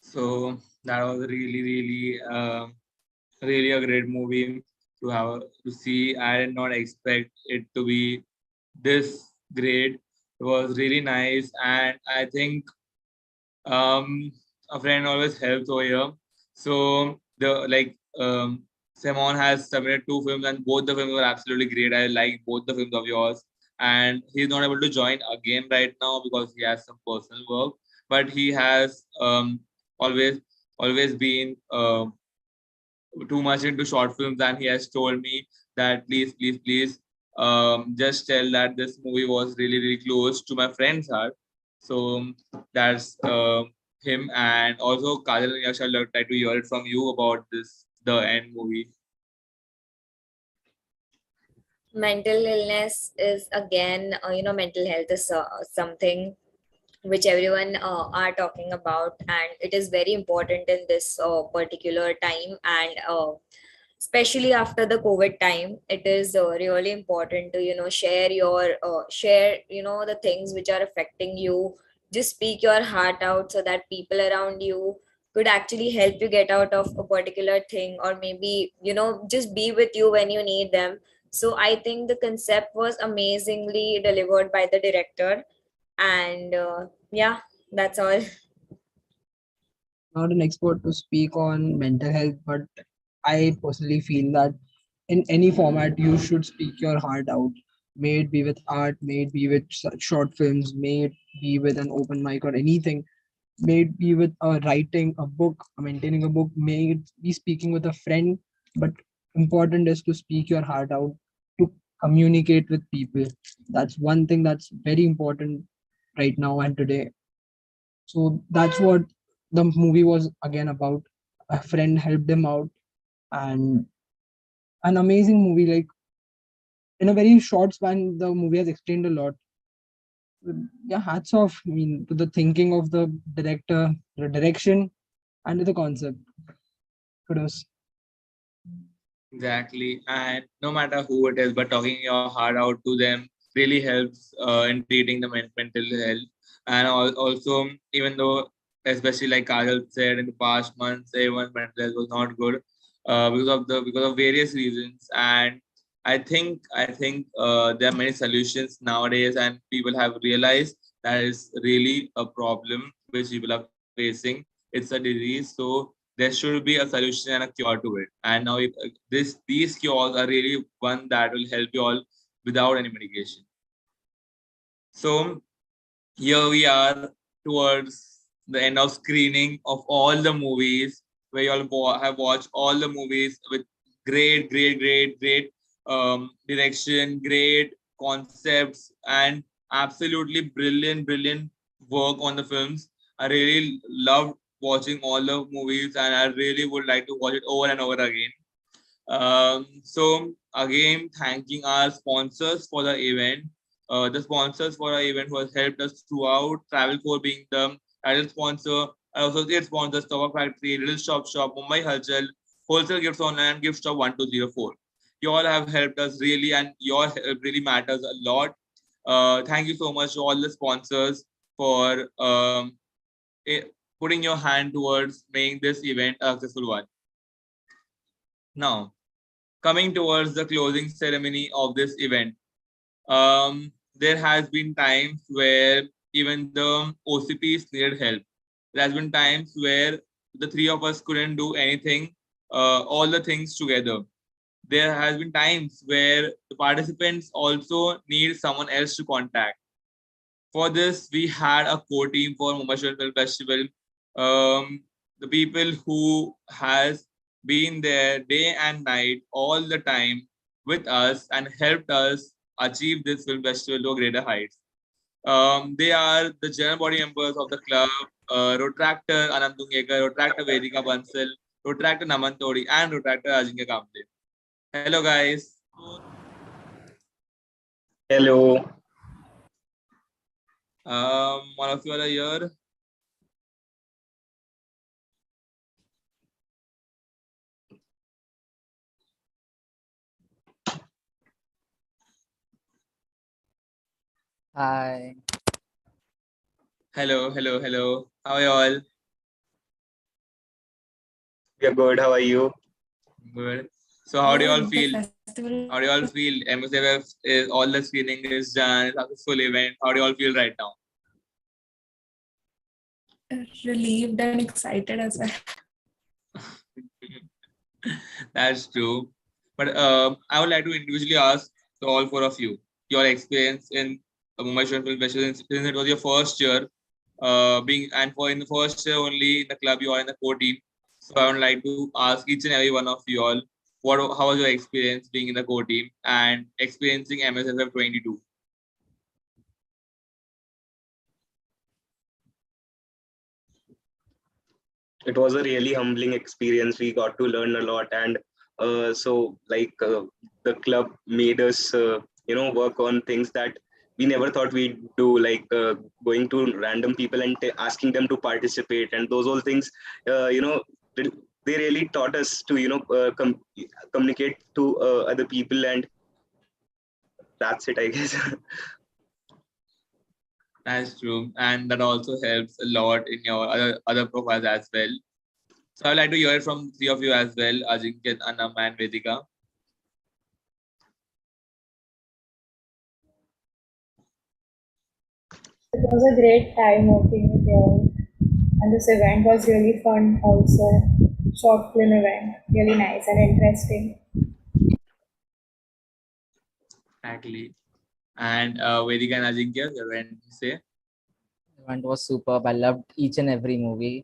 So that was really a great movie to have to see. I did not expect it to be this great. It was really nice, and I think a friend always helps over here. So Simon has submitted 2 films, and both the films were absolutely great. I like both the films of yours, and he's not able to join again right now because he has some personal work. But he has always always been too much into short films, and he has told me that please just tell that this movie was really close to my friend's heart. So that's him, and also Kajal and Yaksh, I'd like to hear it from you about this the end movie. Mental illness is again, mental health is something which everyone are talking about, and it is very important in this particular time, and especially after the COVID time, it is really important to share the things which are affecting you. Just speak your heart out so that people around you could actually help you get out of a particular thing, or maybe just be with you when you need them. So I think the concept was amazingly delivered by the director, and yeah, that's all. Not an expert to speak on mental health, but I personally feel that in any format you should speak your heart out. May it be with art, may it be with short films, may it be with an open mic or anything, may it be with writing a book, maintaining a book, may it be speaking with a friend. But important is to speak your heart out, to communicate with people. That's one thing that's very important right now and today. So that's what the movie was again about. A friend helped him out, and an amazing movie. Like in a very short span, the movie has explained a lot. Yeah, hats off. I mean, to the thinking of the director, the direction, and to the concept. Kudos. Exactly, and no matter who it is, but talking your heart out to them really helps in treating the mental health. And also, even though, especially like Kajal said, in the past months, everyone's mental health was not good because of various reasons. And I think there are many solutions nowadays, and people have realized that is really a problem which people are facing. It's a disease, so there should be a solution and a cure to it. And now these cures are really one that will help you all without any medication. So here we are towards the end of screening of all the movies, where you all have watched all the movies with great direction, great concepts, and absolutely brilliant work on the films. I really loved watching all the movies, and I really would like to watch it over and over again. So again, thanking our sponsors for the event. The sponsors for our event who has helped us throughout. Travelcore being the title sponsor, and associate sponsors, Tova Factory, Little Shop, Mumbai Kajal, Wholesale Gifts Online, and Gift Shop 1204. You all have helped us really, and your help really matters a lot. Thank you so much to all the sponsors for putting your hand towards making this event a successful one. Now, coming towards the closing ceremony of this event, there has been times where even the OCPs needed help. There has been times where the three of us couldn't do anything, all the things together. There has been times where the participants also need someone else to contact. For this, we had a core team for Mumbai Film Festival. The people who has been there day and night all the time with us and helped us achieve this film festival to greater heights. They are the general body members of the club, Rotractor Anam Tungekar, Rotractor Vedika Bansal, Rotractor Todi, and Rotractor Ajinkya Kamble. Hello, guys. Hello. One of you are here. Hi. Hello. How are you all? We are good. How are you? Good. So how do you all feel? How do you all feel? MSFF is all the screening is done. It's a successful event. How do you all feel right now? Relieved and excited as well. That's true. But I would like to individually ask to all four of you your experience in Mumbai Film Festival since it was your first year in the first year only in the club you are in the core team. So I would like to ask each and every one of you all how was your experience being in the core team and experiencing MSFF 22? It was a really humbling experience. We got to learn a lot, and the club made us work on things that we never thought we'd do, like going to random people and asking them to participate, and those all things they really taught us to communicate to other people, and that's it, I guess. That's true, and that also helps a lot in your other profiles as well. So I'd like to hear from three of you as well, Ajinkya, Anam, and Vedika. It was a great time working with you all, and this event was really fun also. Short film event, really nice and interesting. Exactly. And Vedika and Ajinkya, you have to say? Event was superb. I loved each and every movie,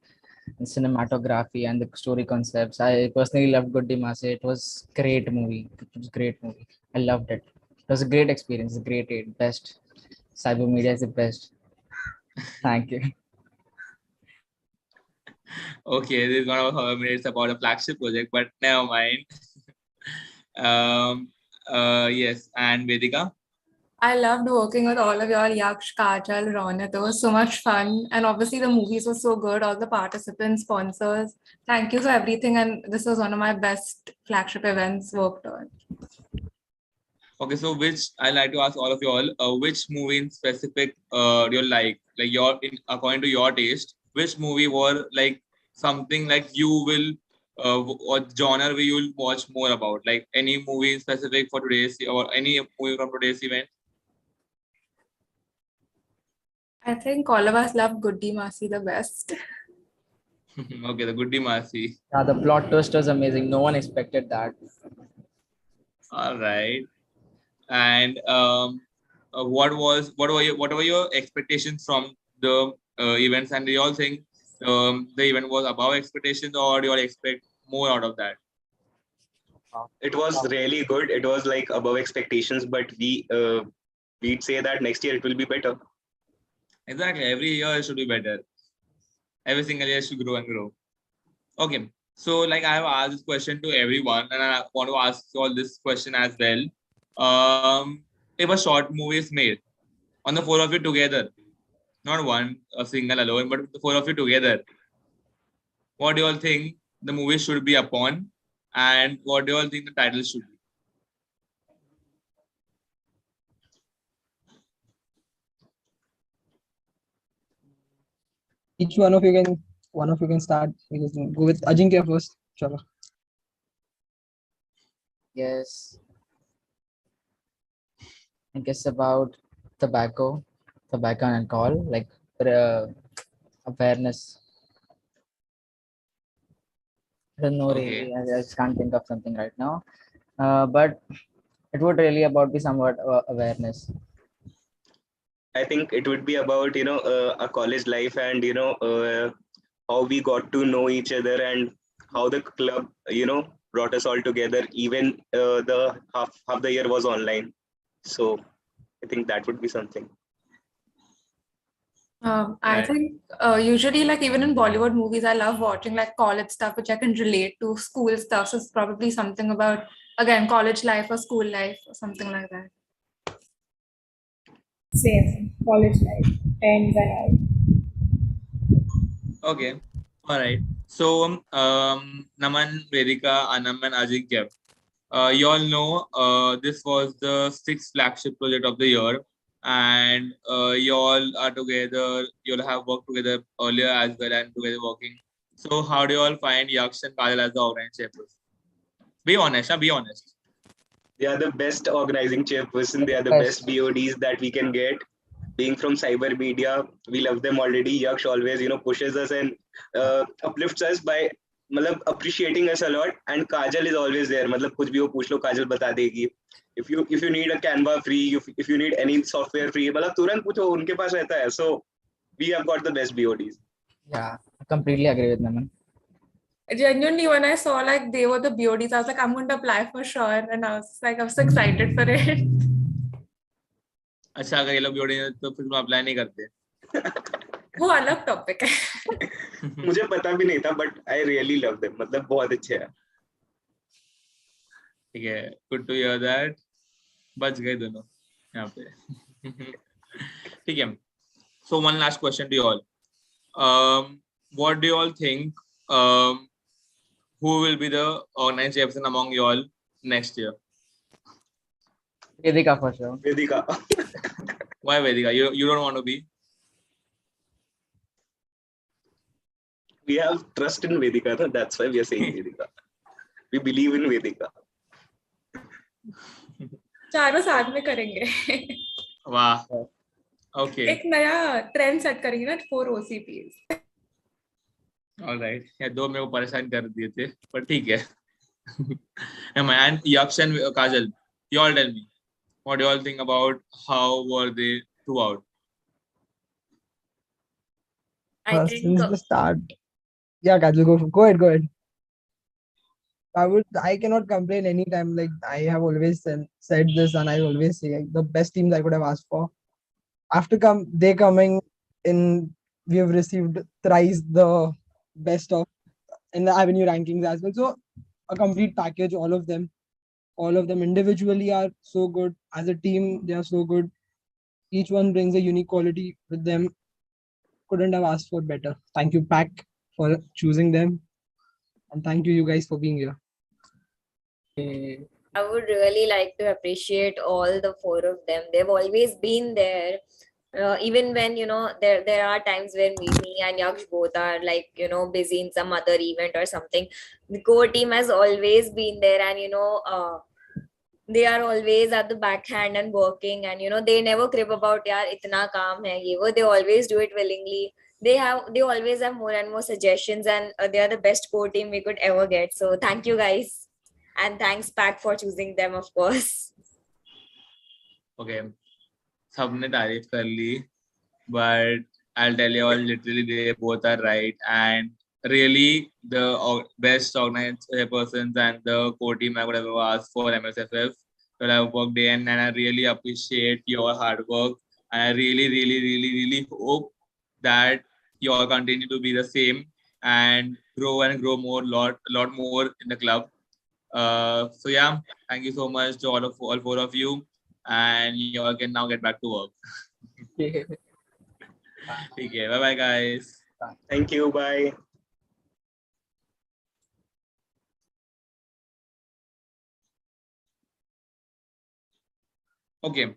and cinematography and the story concepts. I personally loved Goody Mase. It was great movie. It was great movie. I loved it. It was a great experience. A great aid. Best. Cyber media is the best. Thank you. Okay, this is one of our minutes about a flagship project, but never mind. Yes, and Vedika? I loved working with all of y'all, Yaksh, Kajal, Ronit. It was so much fun. And obviously the movies were so good, all the participants, sponsors. Thank you for everything. And this was one of my best flagship events worked on. Okay, so I like to ask all of you all, which movie in specific do you like according to your taste, which movie were like something like you will or genre we will watch more about, like any movie in specific for today's or any movie from today's event? I think all of us love Goody Masi the best. Okay, the Goody Masi. Yeah, the plot twist was amazing. No one expected that. All right. And what were your expectations from the events, and do you all think the event was above expectations, or do you all expect more out of that? It was really good. It was like above expectations, but we'd say that next year it will be better. Exactly. Every year it should be better. Every single year should grow and grow. Okay. So, like, I have asked this question to everyone, and I want to ask you all this question as well. If a short movie is made on the four of you together, not one, a single alone, but the four of you together, what do you all think the movie should be upon, and what do you all think the title should be? Each one of you can start. We can go with Ajinkya first. Chalo. Yes, I guess about tobacco and alcohol, like awareness. I don't know Okay. really. I just can't think of something right now. But it would really about be somewhat awareness. I think it would be about a college life and how we got to know each other and how the club brought us all together. Even the half the year was online, so I think that would be something. I think usually, like even in Bollywood movies, I love watching like college stuff, which I can relate to school stuff. So it's probably something about again college life or school life or something like that. Same, college life, friends and all. Okay. All right. So, Naman, Vedika, Anam, and Ajinkya, you all know this was the sixth flagship project of the year, and you all are together. You all have worked together earlier as well and together working. So, how do you all find Yaksh and Kajal as the organizing chairperson? Be honest, be honest. They are the best organizing chairperson. They are the best BODs that we can get. Being from cyber media, we love them already. Yaksh always, pushes us and uplifts us by appreciating us a lot. And Kajal is always there. कुछ भी हो पूछ लो, Kajal बता देगी. If you need a Canva free, if you need any software free, तुरंत पूछो, उनके पास रहता है. So we have got the best BODs. Yeah, I completely agree with Naman. Genuinely, when I saw like they were the BODs, I was like, I'm going to apply for sure, and I was like, I'm so excited for it. अच्छा अगर ये लोग BOD तो फिर तुम apply नहीं करते वो अलग टॉपिक है मुझे पता भी नहीं था but I really love them मतलब बहुत अच्छे हैं ठीक है गुड टू हियर दैट बच गए दोनों यहाँ पे ठीक है so one last question to you all what do you all think who will be the organized chairperson among you all next year? Vedika for sure. Vedika. Why Vedika? You don't want to be? We have trust in Vedika, no? That's why we are saying Vedika. We believe in Vedika. चारों साथ में करेंगे वाह okay एक नया trend set करेंगे ना 4 OCPs. Alright ये दो मेरे को परेशान कर दिए थे पर ठीक है and Yaksh and Kajal, you all tell me what do you all think about how were they throughout? I think since the start. Yeah, Kajal, go ahead. I cannot complain anytime. Like I have always said this, and I always say like, the best teams I could have asked for. After they coming in, we have received thrice the best of in the Avenue rankings as well. So a complete package, all of them individually are so good. As a team, they are so good. Each one brings a unique quality with them. Couldn't have asked for better. Thank you, Pack, for choosing them, and thank you guys for being here. I would really like to appreciate all the 4 of them. They've always been there. Even when there are times when me and Yaksh both are like busy in some other event or something, the core team has always been there, and they are always at the backhand and working, and they never crib about yaar itna kaam hai ye wo. They always do it willingly. They always have more and more suggestions, and they are the best core team we could ever get. So thank you guys, and thanks Pack for choosing them, of course. Okay. सबने तारीफ कर ली but I'll tell you all literally they both are right and really the best organized persons and the core team I would ever ask for MSFF that I've worked in, and I really appreciate your hard work and I really hope that you all continue to be the same and grow and grow more, lot more in the club. So yeah, thank you so much to all four of you, and you all can now get back to work. Okay, bye bye guys. Thank you. Bye. Okay,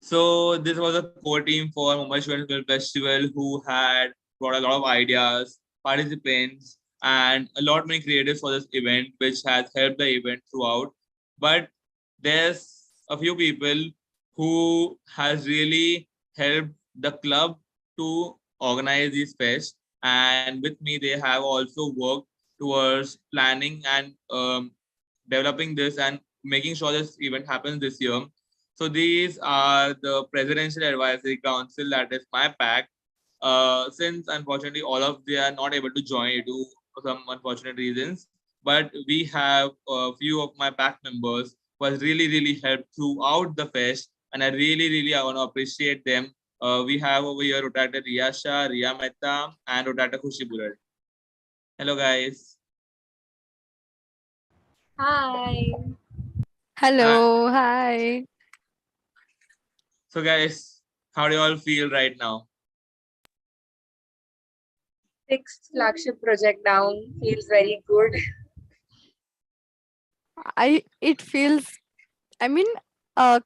so this was a core team for Mumbai Student Film Festival who had brought a lot of ideas, participants, and a lot many creatives for this event, which has helped the event throughout. But there's a few people who has really helped the club to organize this fest, and with me they have also worked towards planning and developing this and making sure this event happens this year. So these are the Presidential Advisory Council, that is my pack. Since unfortunately all of they are not able to join due to some unfortunate reasons, but we have a few of my pack members who has really helped throughout the fest, and I really I want to appreciate them. We have over here Rotaract Riya Shah, Riya Mehta, and Rotaract Khushi Bullard. Hello guys. Hi. Hello, hi. So guys, how do you all feel right now? Sixth flagship project down feels very good. It feels, I mean,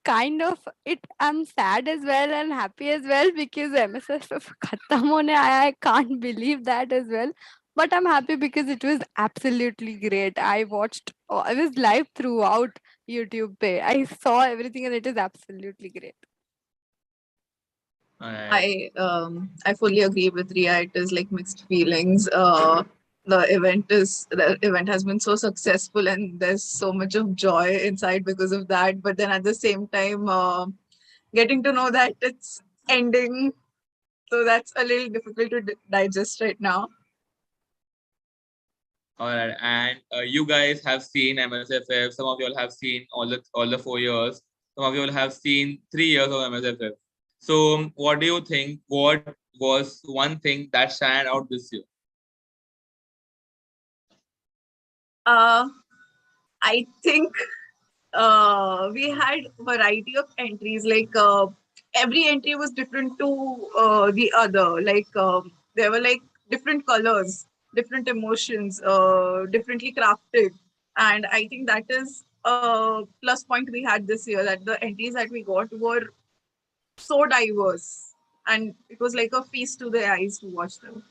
kind of it. I'm sad as well and happy as well because MSFF khatam hone aaya. I can't believe that as well. But I'm happy because it was absolutely great. I was live throughout YouTube pay. I saw everything and it is absolutely great. I fully agree with Ria. It is like mixed feelings. The event has been so successful and there's so much of joy inside because of that. But then at the same time, getting to know that it's ending, so that's a little difficult to digest right now. All right, and you guys have seen MSFF. Some of you all have seen all the 4 years. Some of you all have seen 3 years of MSFF. So, what do you think? What was one thing that stand out this year? I think we had variety of entries. Like every entry was different to the other. Like there were like different colors, different emotions, differently crafted, and I think that is a plus point we had this year. That the entries that we got were so diverse, and it was like a feast to the eyes to watch them.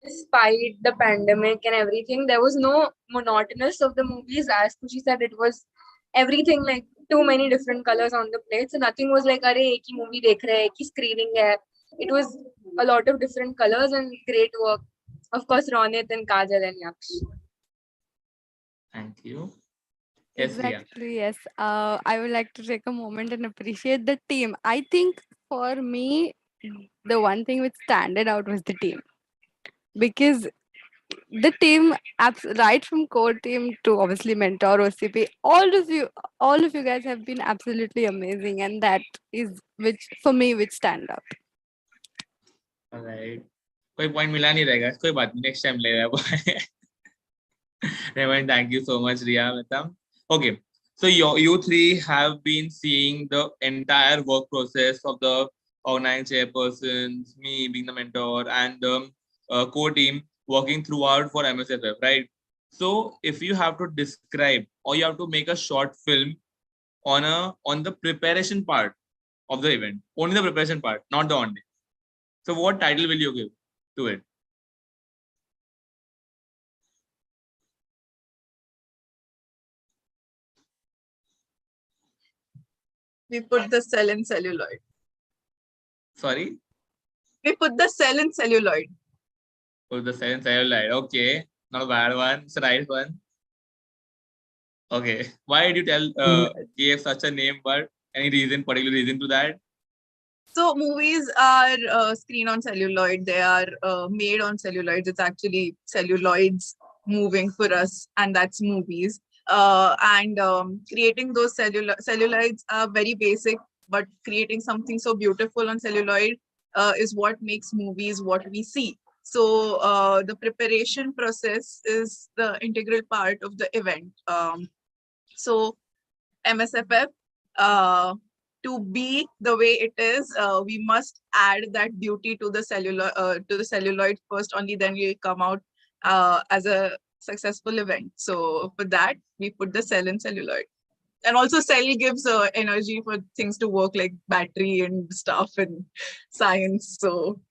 Despite the pandemic and everything, there was no monotonous of the movies. As Kushi said, it was everything like too many different colors on the plate. So nothing was like, "Arey, ek hi movie dekh rahe, ek hi screening hai." It was a lot of different colors and great work. Of course, Ronit and Kajal and Yaksh. Thank you. Yes, Priya. Exactly, yes. I would like to take a moment and appreciate the team. I think for me, the one thing which standed out was the team. Because the team, right from core team to obviously mentor, OCP, all of you guys have been absolutely amazing, and that is which for me which stand out. All right. कोई point मिला नहीं रहेगा. कोई बात नहीं. Next time लेगा. Never. Thank you so much, Riya Mehta. Okay. So you three have been seeing the entire work process of the organizing chairpersons, me being the mentor, and the core team working throughout for MSFF, right? So if you have to describe or you have to make a short film on the preparation part of the event, only the preparation part, not the on day. So what title will you give to it? We put the cell in celluloid. Sorry? We put the cell in celluloid. Oh, the cell in celluloid. Okay, not a bad one. It's a right one. Okay, why did you gave such a name? But any particular reason to that? So movies are screened on celluloid. They are made on celluloids. It's actually celluloids moving for us, and that's movies. And creating those celluloids are very basic, but creating something so beautiful on celluloid is what makes movies what we see. So the preparation process is the integral part of the event. So MSFF, to be the way it is, we must add that beauty to the celluloid first. Only then we come out as a successful event. So for that, we put the cell in celluloid. And also cell gives energy for things to work like battery and stuff and science. So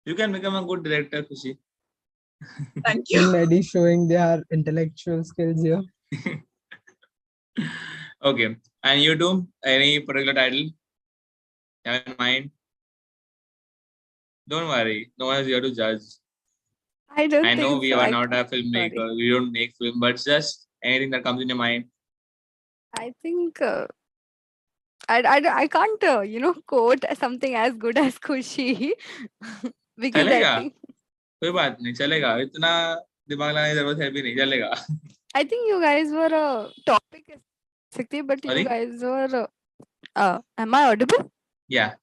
You can become a good director, Kushi. thank Team you. Medi showing their intellectual skills here. Okay. And you do any particular title you have in mind? Don't worry. No one is here to judge. I don't I know think we so. are not a filmmaker. Sorry. We don't make film, but just anything that comes in your mind. I think I can't quote something as good as Kushi because I चलेगा think कोई बात नहीं चलेगा इतना दिमाग लगाने की जरूरत है भी नहीं चलेगा I think you guys were a topic but you Sorry? guys were am I audible? Yeah.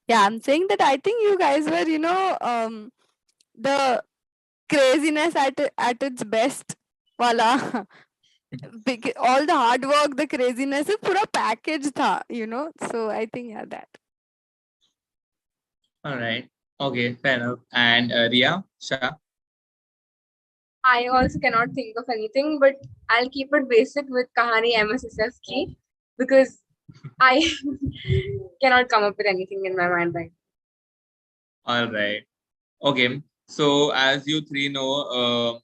Yeah, I'm saying that I think you guys were the craziness at its best. Voila. All the hard work, the craziness, it pura package tha, So I think yeah, that. All right. Okay, fair enough. And Ria, Shah? I also cannot think of anything, but I'll keep it basic with Kahani MSSF ki because I cannot come up with anything in my mind right. All right. Okay. So as you three know,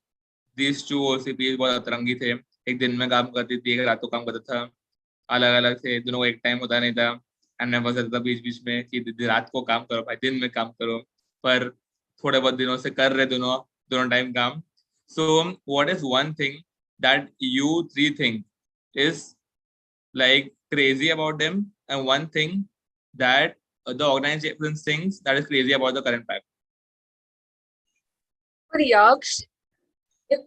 these two OCPs बहुत अतरंगी थे. एक दिन में काम करती थी, एक रात को काम करता था. अलग अलग थे, दोनों को एक टाइम होता नहीं था. एंड मैं बस था बीच बीच में कि रात को काम करो भाई, दिन में काम करो. पर थोड़े बहुत दिनों से कर रहे दोनों टाइम काम. So what is one thing that you three think is like crazy about them, and one thing that the organization thinks that is crazy about the current pack? For Yaksh, if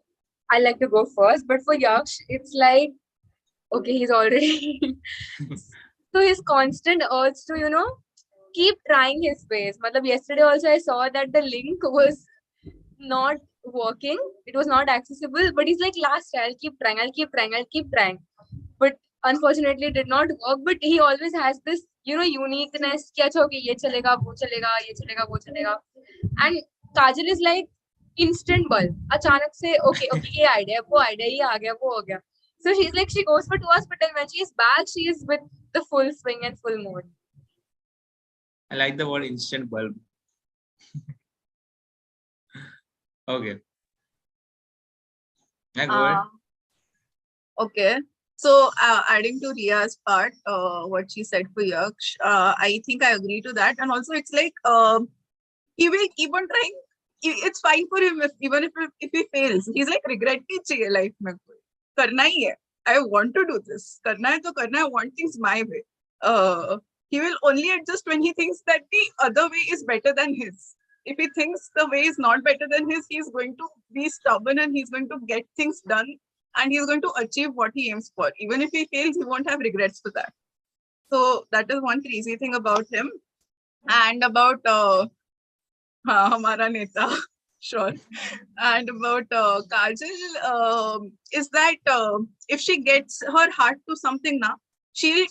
I like to go first, but for Yaksh, it's like okay, he's already so his constant urge to keep trying his ways. Matlab, yesterday also I saw that the link was not working, it was not accessible, but he's like, last try, I'll keep trying. But unfortunately it did not work. But he always has this uniqueness कि अच्छा okay ये चलेगा वो चलेगा. And Kajal is like instant bulb. अचानक से okay ये idea वो idea ये आ गया वो हो गया. So she's like, she goes for 2 hours, but then when she is back, she is with the full swing and full mode. I like the word instant bulb. Okay. Yeah, go ahead. Okay. So adding to Ria's part, what she said for Yaksh, I think I agree to that. And also it's like he will keep on trying. It's fine for him even if he fails. He's like regret नहीं चाहिए life में कोई. करना ही है. I want to do this. करना है तो करना है. I want things my way. He will only adjust when he thinks that the other way is better than his. If he thinks the way is not better than his, he's going to be stubborn and he's going to get things done and he's going to achieve what he aims for. Even if he fails, he won't have regrets for that. So that is one crazy thing about him. And about Hamara Neta, sure. And about Kajal is that if she gets her heart to something na, she'll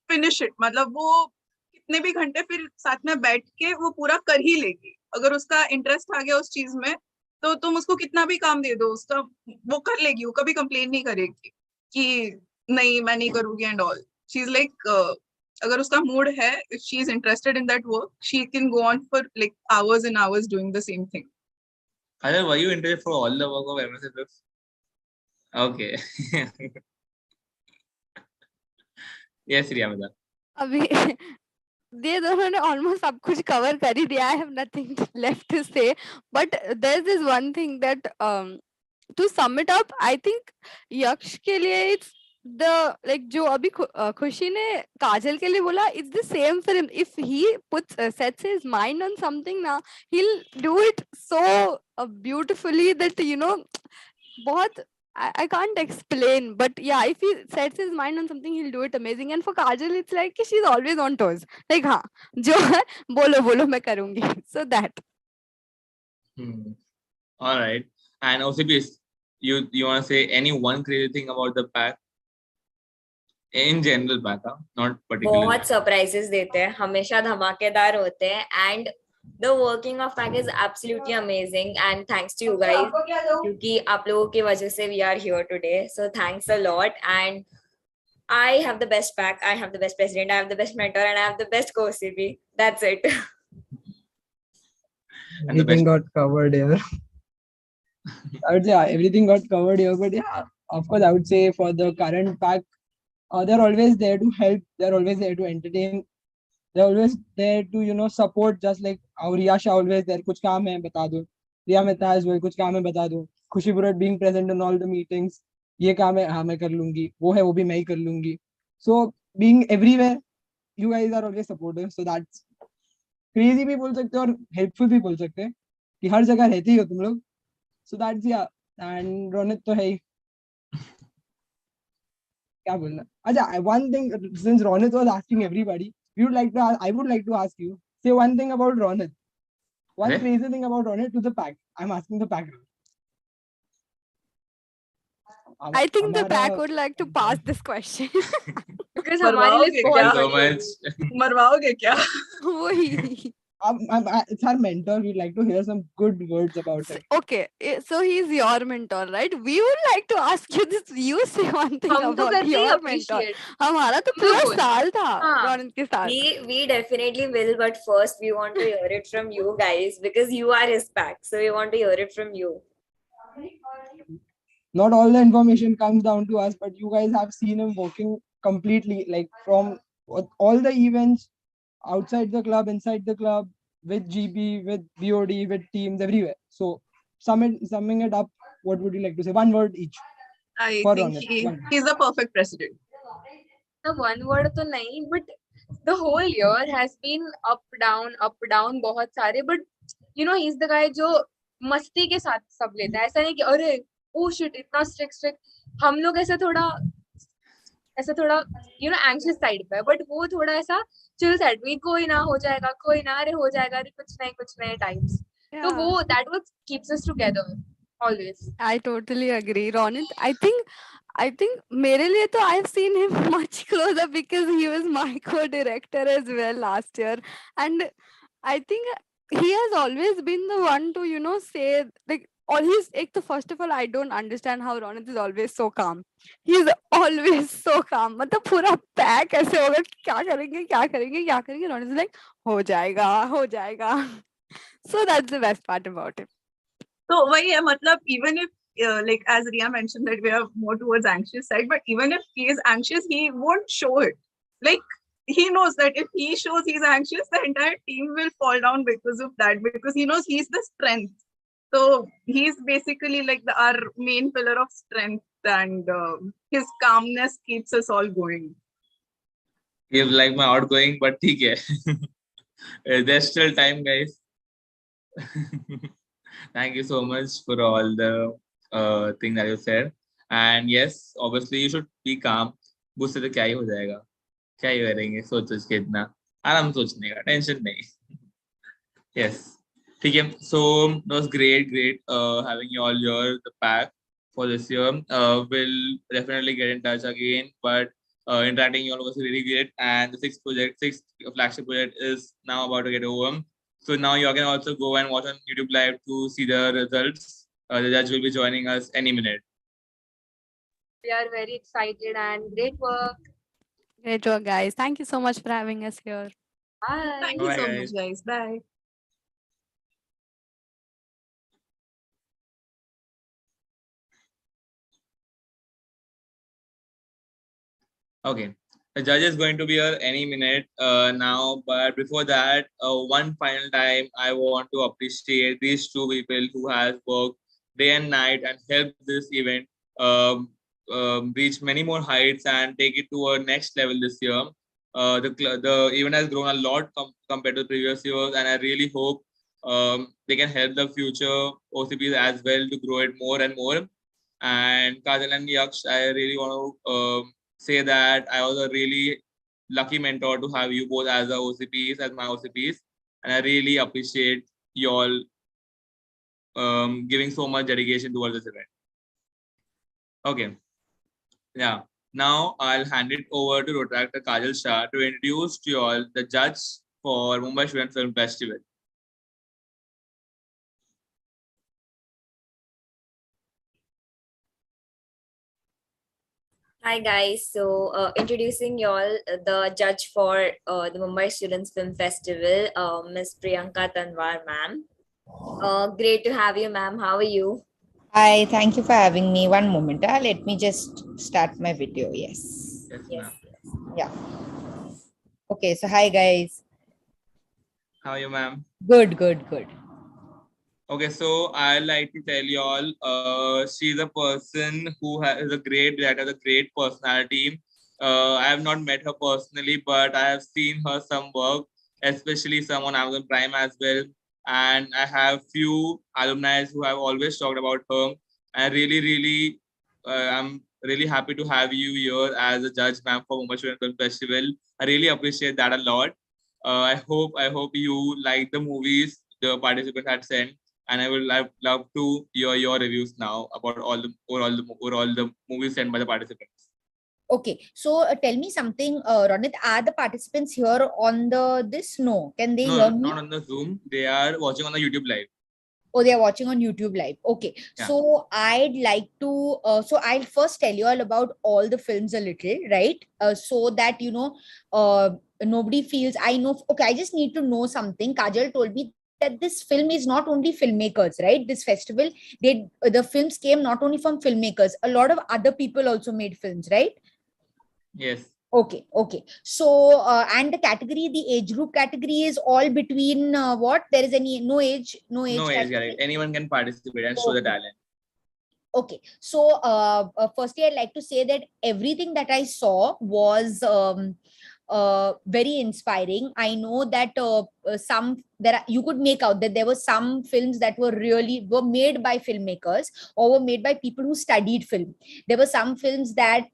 finish it. मतलब वो कितने भी घंटे फिर साथ में बैठ के वो पूरा कर ही लेगी. अगर उसका इंटरेस्ट आ गया उस चीज में तो तुम उसको कितना भी काम दे दो उसका वो कर लेगी. वो कभी कंप्लेन नहीं करेगी कि नहीं मैं नहीं करूंगी and all. She is like अगर उसका मूड है, if she is interested in that work, she can go on for like hours and hours doing the same thing. Kajal, were you interested for all the work of MSFF? Okay. Yes, Riya Mada. अभी ये दोनों ने almost सब कुछ cover कर ही दिया. I have nothing left to say but there is this one thing that to sum it up I think Yaksh के लिए इट्स द लाइक जो अभी खुशी ने काजल के लिए बोला it's the same for him. If he puts sets his mind on something ना he will do it so beautifully that बहुत I can't explain, but yeah, if he sets his mind on something, he'll do it amazing. And for Kajal, it's like she's always on toes. Like, हाँ, जो है बोलो मैं करूँगी. So that. All right. And OCPs, you want to say any one crazy thing about the pack? In general pack, not particularly. बहुत surprises देते हैं, हमेशा धमाकेदार होते हैं, and the working of pack is absolutely amazing, and thanks to you guys क्योंकि आप लोगों की वजह से we are here today, so thanks a lot. And I have the best pack, I have the best president, I have the best mentor, and I have the best co-CP. That's it. And the Everything best. got covered here. I would say everything got covered here, but yeah, of course, I would say for the current pack, they're always there to help. They're always there to entertain. They're always there to support. Just like our Riya Shah always there. कुछ काम है बता दो. Riya Mehta as well. कुछ काम है बता दो. खुशी Burhat being present in all the meetings. ये काम है हाँ मैं कर लूँगी. वो है वो भी मैं ही कर लूँगी. So being everywhere, you guys are always supportive. So that's crazy भी बोल सकते हो और helpful भी बोल सकते हैं कि हर जगह रहते ही हो तुम लोग. So that's yeah. And Ronit तो है ही. क्या बोलना? अच्छा, one thing since Ronit was asking everybody, I would like to ask you. Say one thing about Ronit. One crazy thing about Ronit to the pack. I'm asking the pack. I think the pack would like to pass this question. Because हमारे लिए बहुत so much. मरवाओगे क्या? वही. It's our mentor. We'd like to hear some good words about him. Okay, so he's your mentor, right? We would like to ask you this. You say one thing हम तो about करते ही your mentor. appreciate. हमारा तो तुम पूरा लोग बोलो। साल था हाँ। Ronit के साथ. We definitely will, but first we want to hear it from you guys because you are his pack, so we want to hear it from you. Not all the information comes down to us, but you guys have seen him working completely, like from all the events outside the club, inside the club, with GB, with BOD, with teams everywhere. So summing it up, what would you like to say? One word each. I for think Ronit. he's the perfect president. The one word तो नहीं, but the whole year has been up down बहुत सारे, but he's the guy जो मस्ती के साथ सब लेता है. ऐसा नहीं कि अरे oh shit इतना strict. हम लोग ऐसा थोड़ा anxious side पे है, but वो थोड़ा ऐसा chill side में, कोई ना हो जाएगा, कोई ना अरे हो जाएगा, अरे कुछ नहीं types. तो वो that what keeps us together always. I totally agree, Ronit. I think मेरे लिए तो I've seen him much closer because he was my co-director as well last year, and I think he has always been the one to say like. Or he's like first of all, I don't understand how Ronit is always so calm. He's always so calm. मतलब पूरा pack ऐसे होगा क्या करेंगे. Ronit is like हो जाएगा. So that's the best part about him. So वही है मतलब even if like as Riya mentioned that we are more towards anxious side, but even if he is anxious, he won't show it. Like he knows that if he shows he's anxious, the entire team will fall down because of that, because he knows he's the strength. So he's basically like our main pillar of strength, and his calmness keeps us all going. He's like my outgoing, but ठीक है. There's still time, guys. Thank you so much for all the thing that you said. And yes, obviously you should be calm. गुस्से तो क्या ही हो जाएगा, क्या ही करेंगे, सोच के इतना आराम सोचने का, टेंशन नहीं. Yes. ठीक है. So that was great having you all here, the pack for this year. We'll definitely get in touch again, but interacting you all was really great. And the sixth flagship project is now about to get over. So now you can also go and watch on YouTube Live to see the results. The judge will be joining us any minute. We are very excited and great work. Great work, guys. Thank you so much for having us here. Bye. Thank you Bye, so guys. much, guys. Bye. Okay. The judge is going to be here any minute now, but before that, one final time, I want to appreciate these two people who has worked day and night and helped this event reach many more heights and take it to a next level this year. The event has grown a lot compared to previous years, and I really hope they can help the future OCPs as well to grow it more and more. And Kajal and Yaksh, I really want to say that I was a really lucky mentor to have you both as our OCPs, as my OCPs, and I really appreciate you all giving so much dedication towards this event. Okay. Yeah. Now I'll hand it over to Rotaract Kajal Shah to introduce to you all the judge for Mumbai Student Film Festival. Hi guys, so introducing y'all the judge for the Mumbai Students Film Festival, Miss Priyanka Tanwar, ma'am. Great to have you, ma'am. How are you? Hi, thank you for having me. One moment. Let me just start my video. Yes. Yes, ma'am. Yeah. Okay, so hi guys. How are you, ma'am? Good, good, good. Okay, so I like to tell you all, she's a person who has a great that has a great personality. I have not met her personally, but I have seen her some work, especially some on Amazon Prime as well. And I have few alumni who have always talked about her. I really, I'm really happy to have you here as a judge, ma'am, for Mumbai Student Film Festival. I really appreciate that a lot. I hope you like the movies the participants had sent, and I would love to hear your reviews now about all the movies sent by the participants. Okay, so tell me something, Ronit. Are the participants here on the this? No, can they hear No, me? not on the Zoom. They are watching on the YouTube live. Oh, they are watching on YouTube live. Okay, Yeah. so I'd like to. So I'll first tell you all about all the films a little, right? So that you know, nobody feels. I know. Okay, I just need to know something. Kajal told me that this film is not only filmmakers, right? This festival, the films came not only from filmmakers. A lot of other people also made films, right? Yes. Okay, okay. So, and the category, the age group category is all between what? There is no age No age, category. anyone can participate and show the talent. Okay, so firstly, I'd like to say that everything that I saw was very inspiring. I know that you could make out that there were some films that were made by filmmakers or were made by people who studied film. There were some films that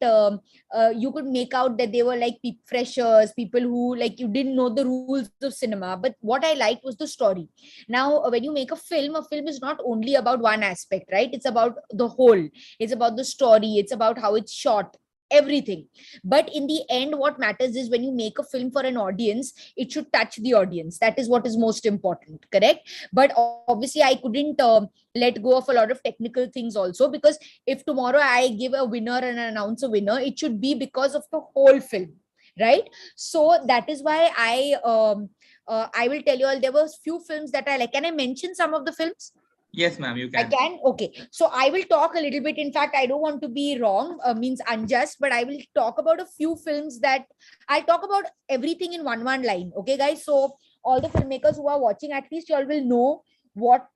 you could make out that they were like freshers, people who like you didn't know the rules of cinema. But what I liked was the story. Now, when you make a film is not only about one aspect, right? It's about the whole. It's about the story. It's about how it's shot, everything. But in the end, what matters is when you make a film for an audience, it should touch the audience. That is what is most important, correct? But obviously I couldn't let go of a lot of technical things also, because if tomorrow I give a winner and announce a winner, it should be because of the whole film, right? So that is why I will tell you all, there were few films that I like. Can I mention some of the films? Yes, ma'am, you I can. can. Okay. So I will talk a little bit. In fact, I don't want to be wrong, means unjust, but I will talk about a few films that I'll talk about everything in one line. Okay, guys. So all the filmmakers who are watching, at least you all will know what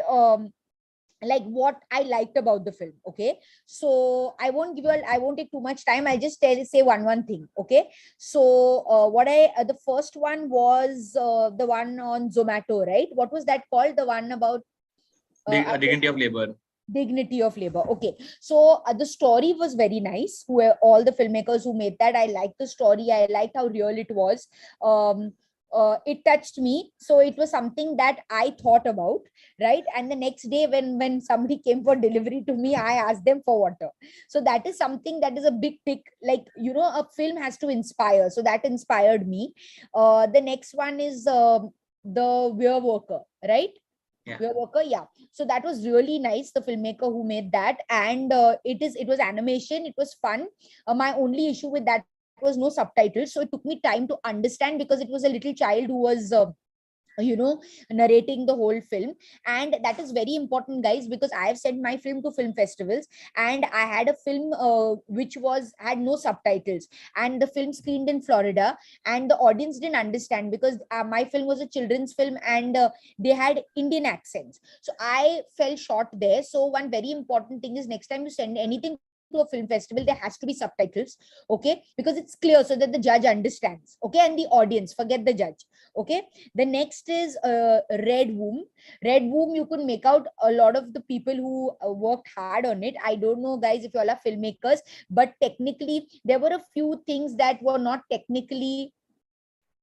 what I liked about the film. Okay. So I won't take too much time. I just say one thing. Okay. So the first one was the one on Zomato, right? What was that called? The one about Dignity of labor. Dignity of labor. Okay, so the story was very nice. Who were all the filmmakers who made that? I liked the story. I liked how real it was. It touched me, so it was something that I thought about, right? And the next day when somebody came for delivery to me, I asked them for water. So that is something that is a big tick. Like, you know, a film has to inspire, so that inspired me. The next one is the Weir Worker, right? Yeah. Worker, yeah. So that was really nice, the filmmaker who made that. And it was animation, it was fun. My only issue with that was no subtitles, so it took me time to understand, because it was a little child who was narrating the whole film. And that is very important, guys, because I have sent my film to film festivals, and I had a film which was had no subtitles, and the film screened in Florida, and the audience didn't understand, because my film was a children's film, and they had Indian accents, so I fell short there. So one very important thing is, next time you send anything to a film festival, there has to be subtitles. Okay, because it's clear, so that the judge understands. Okay, and the audience, forget the judge. Okay, the next is Red Womb. Red Womb, you could make out a lot of the people who worked hard on it. I don't know, guys, if you all are filmmakers, but technically there were a few things that were not technically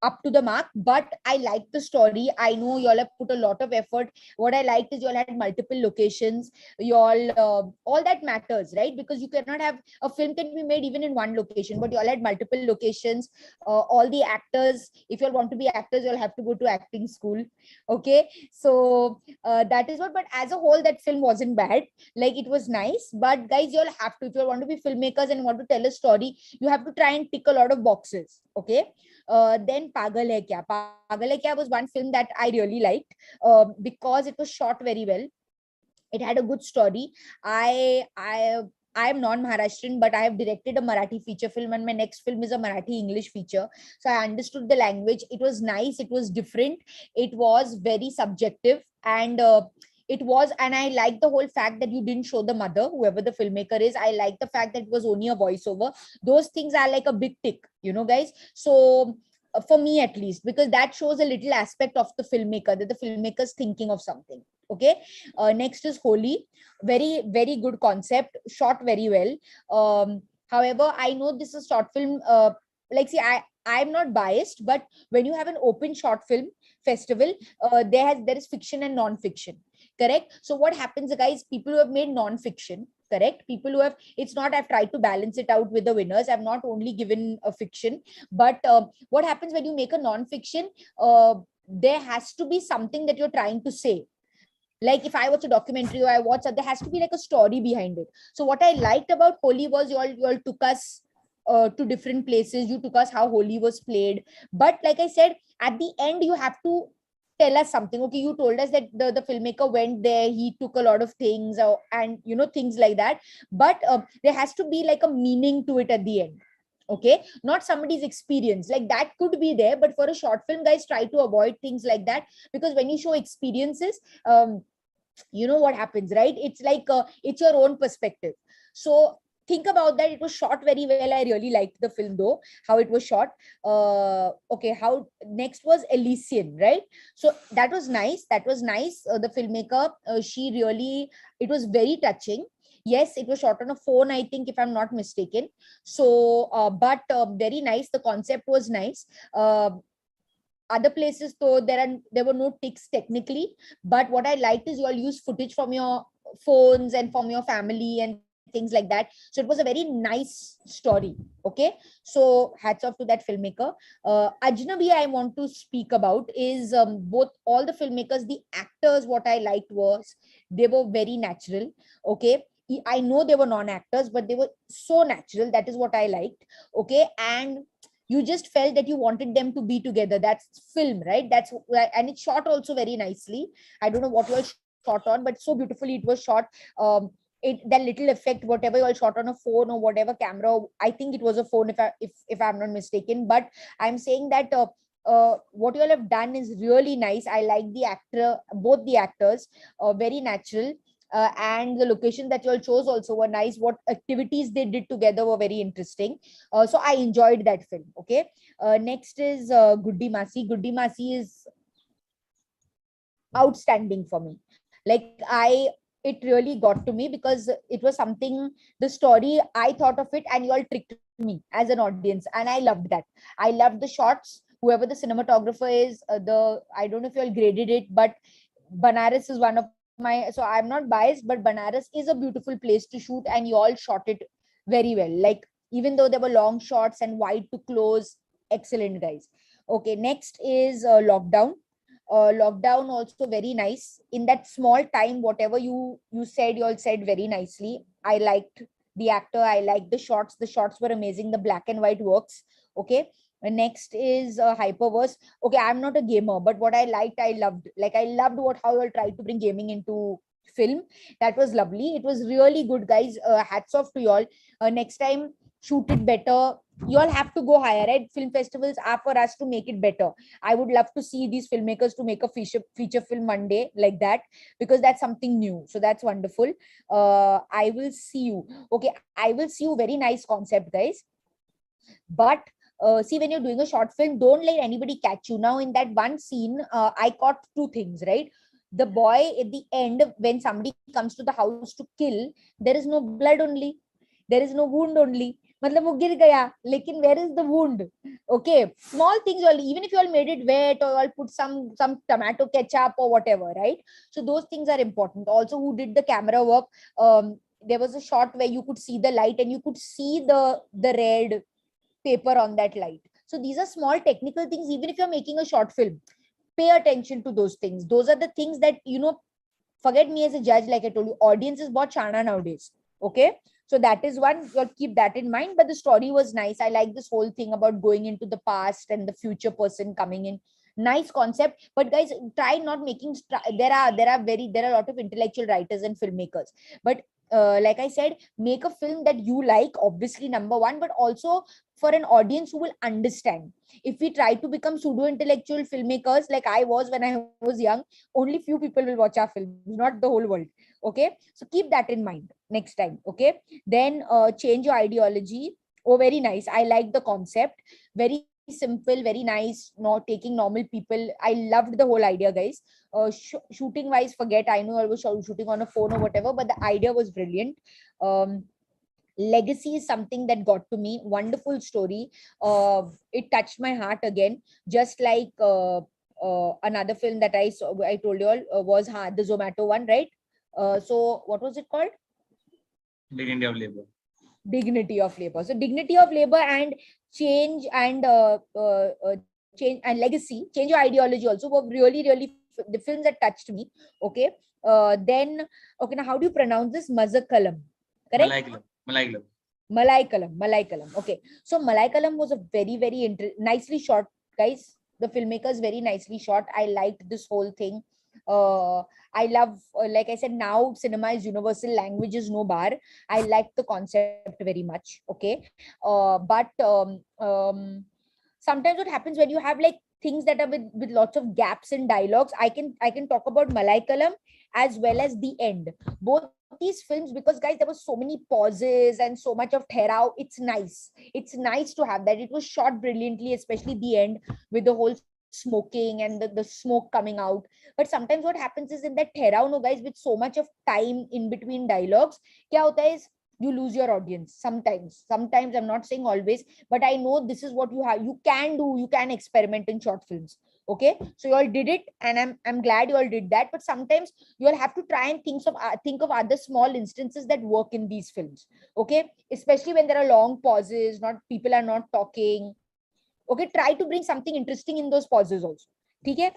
up to the mark, but I like the story. I know y'all have put a lot of effort. What I liked is y'all had multiple locations. Y'all, all that matters, right? Because you cannot have a film can be made even in one location, but y'all had multiple locations. All the actors, if y'all want to be actors, y'all have to go to acting school. Okay, so that is what. But as a whole, that film wasn't bad. Like, it was nice. But guys, y'all have to, if you want to be filmmakers and want to tell a story, you have to try and tick a lot of boxes. Okay. Then Pagal Hai Kya. Pagal Hai Kya was one film that I really liked because it was shot very well. It had a good story. I am non-Maharashtrian, but I have directed a Marathi feature film, and my next film is a Marathi English feature. So I understood the language. It was nice. It was different. It was very subjective, and and I like the whole fact that you didn't show the mother, whoever the filmmaker is. I like the fact that it was only a voiceover. Those things are like a big tick, guys. So for me at least, because that shows a little aspect of the filmmaker, that the filmmaker is thinking of something. Okay. Next is Holi. Very, very good concept, shot very well. However, I know this is short film. See, I'm not biased, but when you have an open short film festival, there is fiction and non-fiction. Correct. So what happens, guys? People who have made non-fiction, correct, people who have, it's not I've tried to balance it out with the winners. I've not only given a fiction, but what happens when you make a non-fiction, there has to be something that you're trying to say. Like if I watch a documentary or I watch, there has to be like a story behind it. So what I liked about Holi was you all took us to different places. You took us how Holi was played. But like I said, at the end, you have to tell us something. Okay, you told us that the filmmaker went there, he took a lot of things, and things like that. But there has to be like a meaning to it at the end. Okay, not somebody's experience. Like that could be there, but for a short film, guys, try to avoid things like that, because when you show experiences, you know what happens, right? It's like it's your own perspective. So think about that. It was shot very well. I really liked the film though, how it was shot. Okay, how next was Elysian, right? So that was nice. The filmmaker, she really, it was very touching. Yes, it was shot on a phone, I think, if I'm not mistaken. So but very nice. The concept was nice. Other places though, there were no ticks technically, but what I liked is you all use footage from your phones and from your family and things like that. So it was a very nice story. Okay, so hats off to that filmmaker. Ajnabi, I want to speak about is both all the filmmakers, the actors. What I liked was they were very natural. Okay, I know they were non-actors, but they were so natural. That is what I liked. Okay, and you just felt that you wanted them to be together. That's film, right? And it's shot also very nicely. I don't know what you all shot on, but so beautifully it was shot. That little effect, whatever you all shot on a phone or whatever camera, I think it was a phone, if I'm not mistaken. But I'm saying that what you all have done is really nice. I like both the actors, very natural. And the location that you all chose also were nice. What activities they did together were very interesting. So I enjoyed that film. Okay. Next is Guddi Masi. Guddi Masi is outstanding for me. Like it really got to me because it was something, the story, I thought of it and you all tricked me as an audience, and I loved that. I loved the shots. Whoever the cinematographer is, I don't know if you all graded it, but Banaras is one of my, so I'm not biased, but Banaras is a beautiful place to shoot, and you all shot it very well. Like even though there were long shots and wide to close, excellent, guys. Okay, next is Lockdown. Lockdown also very nice. In that small time, whatever you said, you all said very nicely. I liked the actor. I liked the shots. The shots were amazing. The black and white works. Okay. Next is Hyperverse. Okay, I'm not a gamer, but what I liked, I loved. Like I loved how you all tried to bring gaming into film. That was lovely. It was really good, guys. Hats off to you all. Next time, shoot it better. You all have to go higher, right? Film festivals are for us to make it better. I would love to see these filmmakers to make a feature film one day like that, because that's something new. So that's wonderful. I will see you. Okay, I will see you. Very nice concept, guys. But see, when you're doing a short film, don't let anybody catch you. Now, in that one scene, I caught two things, right? The boy at the end, when somebody comes to the house to kill, there is no blood only. There is no wound only. मतलब वो गिर गया, लेकिन where is the wound? Okay, small things, all even if you all made it wet or all put some tomato ketchup or whatever, right? So those things are important. Also, who did the camera work? There was a shot where you could see the light and you could see the red paper on that light. So these are small technical things. Even if you're making a short film, pay attention to those things. Those are the things that, you know, forget me as a judge. Like I told you, audience is bought chana nowadays. Okay, so that is one, you'll keep that in mind. But the story was nice. I like this whole thing about going into the past and the future person coming in. Nice concept. But guys, try not making there are a lot of intellectual writers and filmmakers, but like I said, make a film that you like, obviously, number one, but also for an audience who will understand. If we try to become pseudo intellectual filmmakers like I was when I was young, only few people will watch our films, not the whole world. Okay, so keep that in mind next time. Okay, then change your ideology. Oh, very nice. I like the concept. Very simple, very nice. Not taking normal people. I loved the whole idea, guys. Shooting wise, forget. I know I was shooting on a phone or whatever, but the idea was brilliant. Legacy is something that got to me. Wonderful story. It touched my heart again, just like another film that I saw, I told you all, was the Zomato one, right? So what was it called? Dignity of labor. Dignity of labor. So dignity of labor and change and change and legacy, change your ideology also were really the films that touched me. Okay. Then okay, now how do you pronounce this? Mazakalam, correct? Malaikalam. Malaikalam. Okay. So Malaikalam was a very nicely shot, guys. The filmmakers very nicely shot. I liked this whole thing. I love, like I said, now cinema is universal, language is no bar. I like the concept very much. Okay. But sometimes what happens when you have like things that are with lots of gaps in dialogues, I can talk about Malaikalam as well as The End. Both these films, because guys, there was so many pauses and so much of therao. It's nice to have that. It was shot brilliantly, especially The End, with the whole smoking and the smoke coming out. But sometimes what happens is in that therao, no guys, with so much of time in between dialogues, kya hota is you lose your audience sometimes. I'm not saying always, but I know this is what you can experiment in short films. Okay, so you all did it, and I'm glad you all did that. But sometimes you all have to try and think of other small instances that work in these films. Okay, especially when there are long pauses, not people are not talking. Okay, try to bring something interesting in those pauses also. Okay.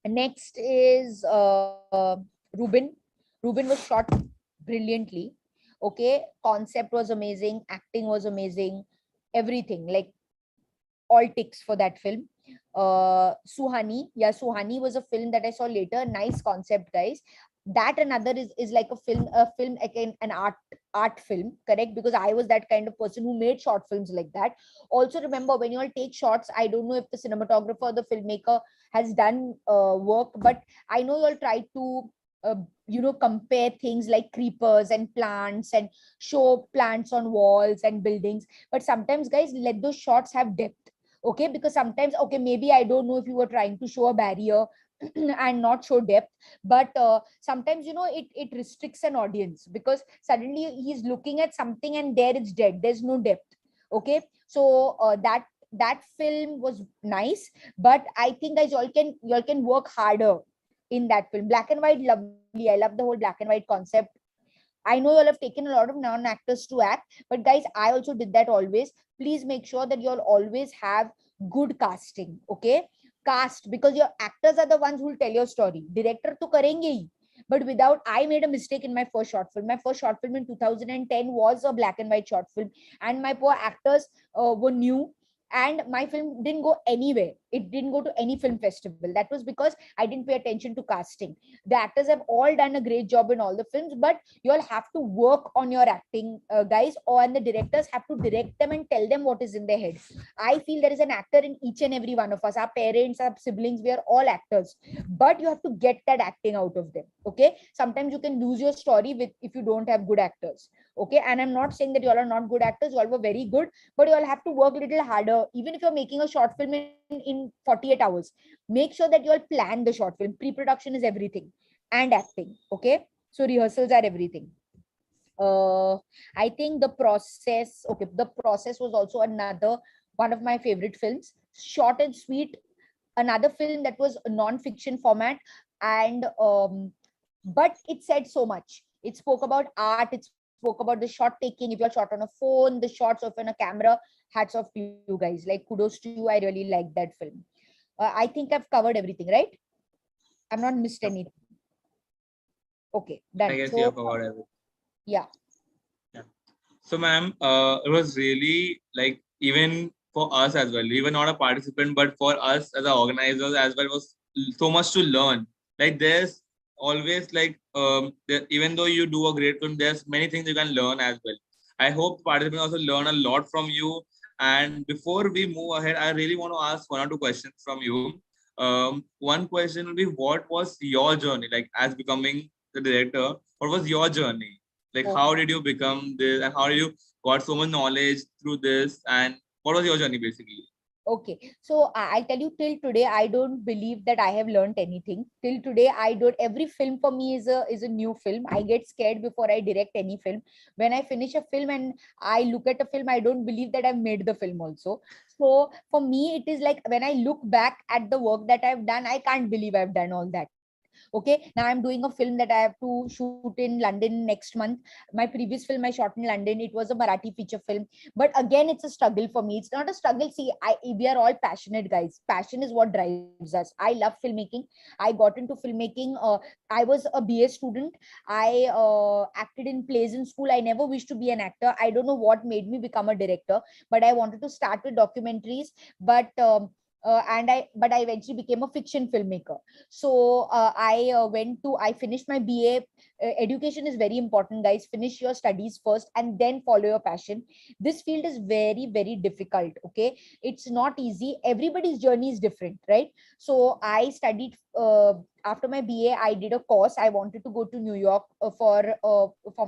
Next is Ruben. Ruben was shot brilliantly. Okay, concept was amazing, acting was amazing, everything, like all ticks for that film. Suhani was a film that I saw later. Nice concept, guys. That another is like a film again, an art film, correct? Because I was that kind of person who made short films like that. Also remember, when you all take shots, I don't know if the cinematographer or the filmmaker has done work, but I know you all try to compare things like creepers and plants and show plants on walls and buildings. But sometimes, guys, let those shots have depth. Okay, because sometimes, okay, maybe I don't know if you were trying to show a barrier and not show depth, but sometimes it restricts an audience, because suddenly he's looking at something and there it's dead, there's no depth. Okay, so that film was nice, but I think, guys, you all can work harder in that film. Black and white, lovely. I love the whole black and white concept. I know you all have taken a lot of non-actors to act, but guys, I also did that always. Please make sure that you all always have good casting. Okay, cast, because your actors are the ones who will tell your story. Director to karenge hi. But without, I made a mistake in my first short film. My first short film in 2010 was a black and white short film, and my poor actors were new, and my film didn't go anywhere. It didn't go to any film festival. That was because I didn't pay attention to casting. The actors have all done a great job in all the films, but you all have to work on your acting, guys, and the directors have to direct them and tell them what is in their head. I feel there is an actor in each and every one of us. Our parents, our siblings, we are all actors, but you have to get that acting out of them. Okay, sometimes you can lose your story if you don't have good actors. Okay, and I'm not saying that you all are not good actors. You all were very good, but you all have to work a little harder. Even if you're making a short film in 48 hours, make sure that you all plan the short film. Pre-production is everything, and acting. Okay, so rehearsals are everything. I think the process, okay, the process was also another one of my favorite films. Short and sweet, another film that was a non-fiction format, and but it said so much. It spoke about art, it spoke about the shot taking. If you're shot on a phone, the shots of on a camera, hats off to you guys. Like, kudos to you. I really liked that film. I think I've covered everything, right? I'm not missed anything. Okay, I done. guess you So have covered everything. yeah. So, ma'am, it was really like even for us as well. We were not a participant, but for us as a organizers as well was so much to learn. Like there's always like even though you do a great film, there's many things you can learn as well. I hope participants also learn a lot from you. And before we move ahead, I really want to ask one or two questions from you. One question will be, what was your journey like as becoming the director? What was your journey? Like, how did you become this, and how did you got so much knowledge through this, and what was your journey basically? Okay, so I'll tell you, till today I don't believe that I have learned anything. Till today I don't. Every film for me is a new film. I get scared before I direct any film. When I finish a film and I look at a film, I don't believe that I've made the film also. So for me, it is like when I look back at the work that I've done, I can't believe I've done all that. Okay, now I'm doing a film that I have to shoot in London next month. My previous film I shot in London, it was a Marathi feature film, but again it's a struggle for me. It's not a struggle. See, we are all passionate guys. Passion is what drives us. I love filmmaking. I got into filmmaking. I was a BA student. I acted in plays in school. I never wished to be an actor. I don't know what made me become a director, but I wanted to start with documentaries. But I eventually became a fiction filmmaker. So I finished my BA. Education is very important, guys. Finish your studies first and then follow your passion. This field is very, very difficult. Okay, it's not easy. Everybody's journey is different, right? So I studied. After my BA, I did a course. I wanted to go to New York for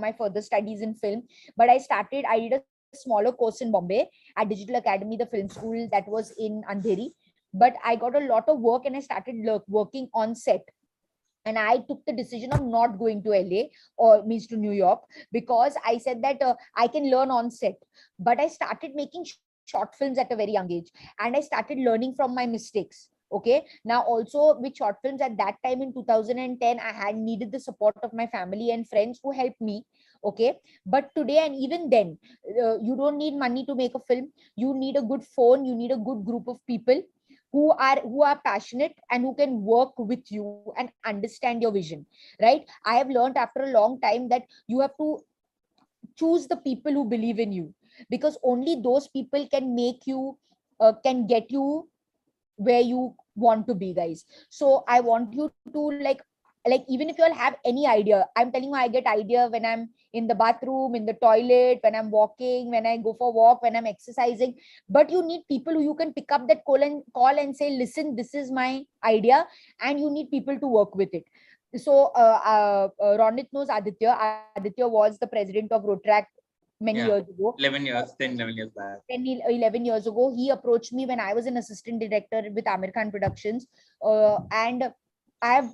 my further studies in film, but I did a smaller course in Bombay at Digital Academy, the film school that was in Andheri. But I got a lot of work and I started working on set. And I took the decision of not going to LA, or means to New York, because I said that I can learn on set. But I started making short films at a very young age, and I started learning from my mistakes. Okay, now also with short films at that time in 2010, I had needed the support of my family and friends who helped me. Okay, but today and even then, you don't need money to make a film. You need a good phone, you need a good group of people who are passionate and who can work with you and understand your vision, right? I have learned after a long time that you have to choose the people who believe in you, because only those people can make you can get you where you want to be, guys. So I want you to like even if you all have any idea, I'm telling you, I get idea when I'm in the bathroom, in the toilet, when I'm walking, when I go for walk, when I'm exercising. But you need people who you can pick up that call and say, listen, this is my idea, and you need people to work with it. So Ronit knows Aditya. Aditya was the president of Rotaract many Yeah, years ago. 11 years, 10, 11 years back. 11 years ago, he approached me when I was an assistant director with Amir Khan Productions. And I've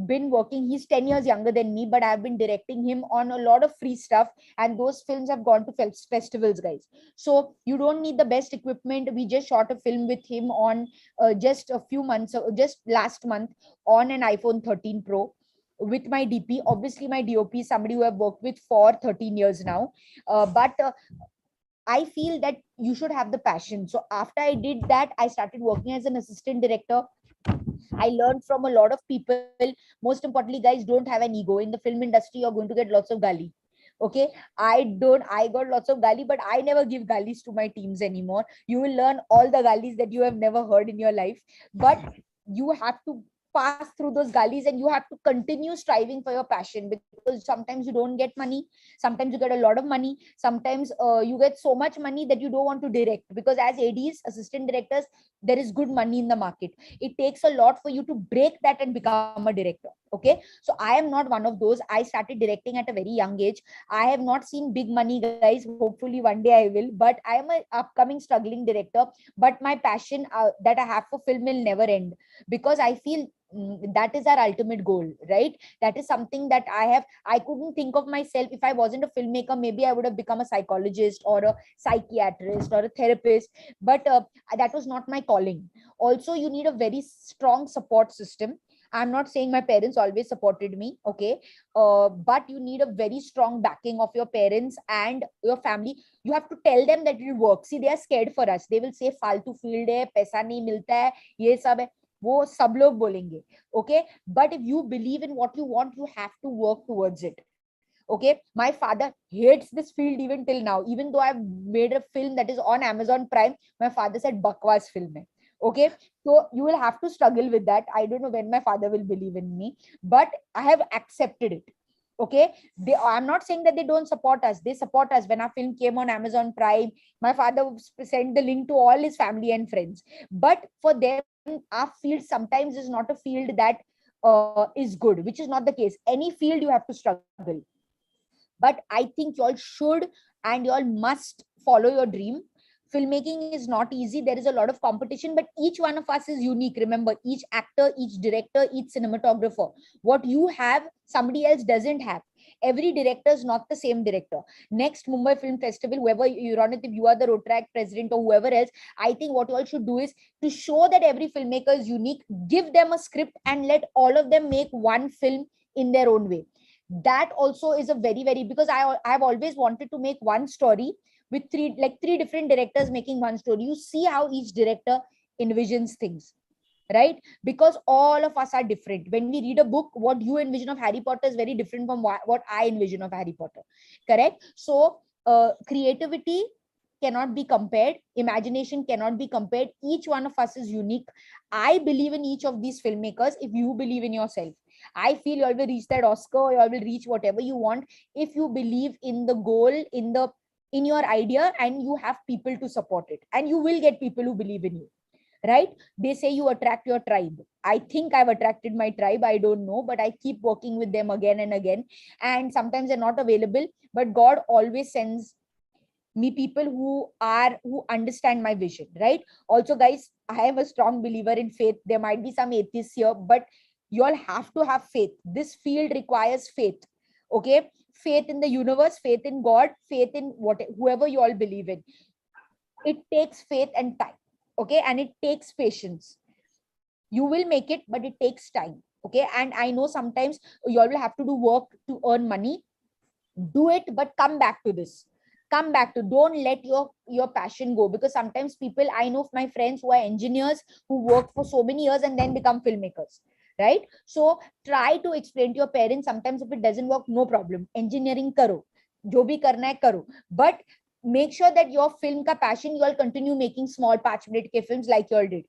been working, he's 10 years younger than me, but I've been directing him on a lot of free stuff. And those films have gone to festivals, guys. So you don't need the best equipment. We just shot a film with him on just a few months, just last month, on an iPhone 13 Pro with my DP. Obviously, my DOP is somebody who I've worked with for 13 years now. But I feel that you should have the passion. So after I did that, I started working as an assistant director. I learned from a lot of people. Most importantly, guys, don't have an ego. In the film industry, you're going to get lots of gali. Okay, I got lots of gali, but I never give galis to my teams anymore. You will learn all the galis that you have never heard in your life, but you have to pass through those galis and you have to continue striving for your passion, because sometimes you don't get money, sometimes you get a lot of money, sometimes you get so much money that you don't want to direct, because as ADs, assistant directors, there is good money in the market. It takes a lot for you to break that and become a director. Okay, so I am not one of those. I started directing at a very young age. I have not seen big money, guys. Hopefully one day I will, but I am an upcoming struggling director. But my passion that I have for film will never end, because I feel that is our ultimate goal, right? That is something that I couldn't think of myself. If I wasn't a filmmaker, maybe I would have become a psychologist or a psychiatrist or a therapist, but that was not my calling. Also, you need a very strong support system. I'm not saying my parents always supported me, okay, but you need a very strong backing of your parents and your family. You have to tell them that it will work. See, they are scared for us. They will say फालतू field है, पैसा नहीं मिलता है, ये सब है, वो सब लोग बोलेंगे, okay? But if you believe in what you want, you have to work towards it. Okay, my father hates this field even till now. Even though I've made a film that is on Amazon Prime, my father said bakwas film hai. Okay, so you will have to struggle with that. I don't know when my father will believe in me, but I have accepted it. Okay, I'm not saying that they don't support us. They support us. When our film came on Amazon Prime, my father sent the link to all his family and friends. But for them, our field sometimes is not a field that is good, which is not the case. Any field you have to struggle. But I think y'all should and y'all must follow your dream. Filmmaking is not easy. There is a lot of competition, but each one of us is unique. Remember, each actor, each director, each cinematographer, what you have, somebody else doesn't have. Every director is not the same director. Next Mumbai Film Festival, whoever you run it, if you are the Rotaract president or whoever else, I think what you all should do is to show that every filmmaker is unique, give them a script and let all of them make one film in their own way. That also is a very because I've always wanted to make one story with three different directors making one story. You see how each director envisions things, right? Because all of us are different. When we read a book, what you envision of Harry Potter is very different from what I envision of Harry Potter, correct? So creativity cannot be compared, imagination cannot be compared. Each one of us is unique. I believe in each of these filmmakers. If you believe in yourself, I feel you all will reach that Oscar, or you all will reach whatever you want if you believe in the goal, in your idea, and you have people to support it. And you will get people who believe in you, right? They say you attract your tribe. I think I've attracted my tribe. I don't know, but I keep working with them again and again. And sometimes they're not available, but God always sends me people who understand my vision, right? Also, guys, I am a strong believer in faith. There might be some atheists here, but you all have to have faith. This field requires faith, okay? Faith in the universe, faith in God, faith in whoever you all believe in. It takes faith and time, okay? And it takes patience. You will make it, but it takes time, okay? And I know sometimes you all will have to do work to earn money. Do it, but come back to this. Come back to, don't let your passion go, because sometimes people, I know of my friends who are engineers who work for so many years and then become filmmakers, right? So try to explain to your parents. Sometimes if it doesn't work, no problem, engineering karo, jo bhi karna hai karo, but make sure that your film ka passion, you all continue making small 5-minute ke films like you all did.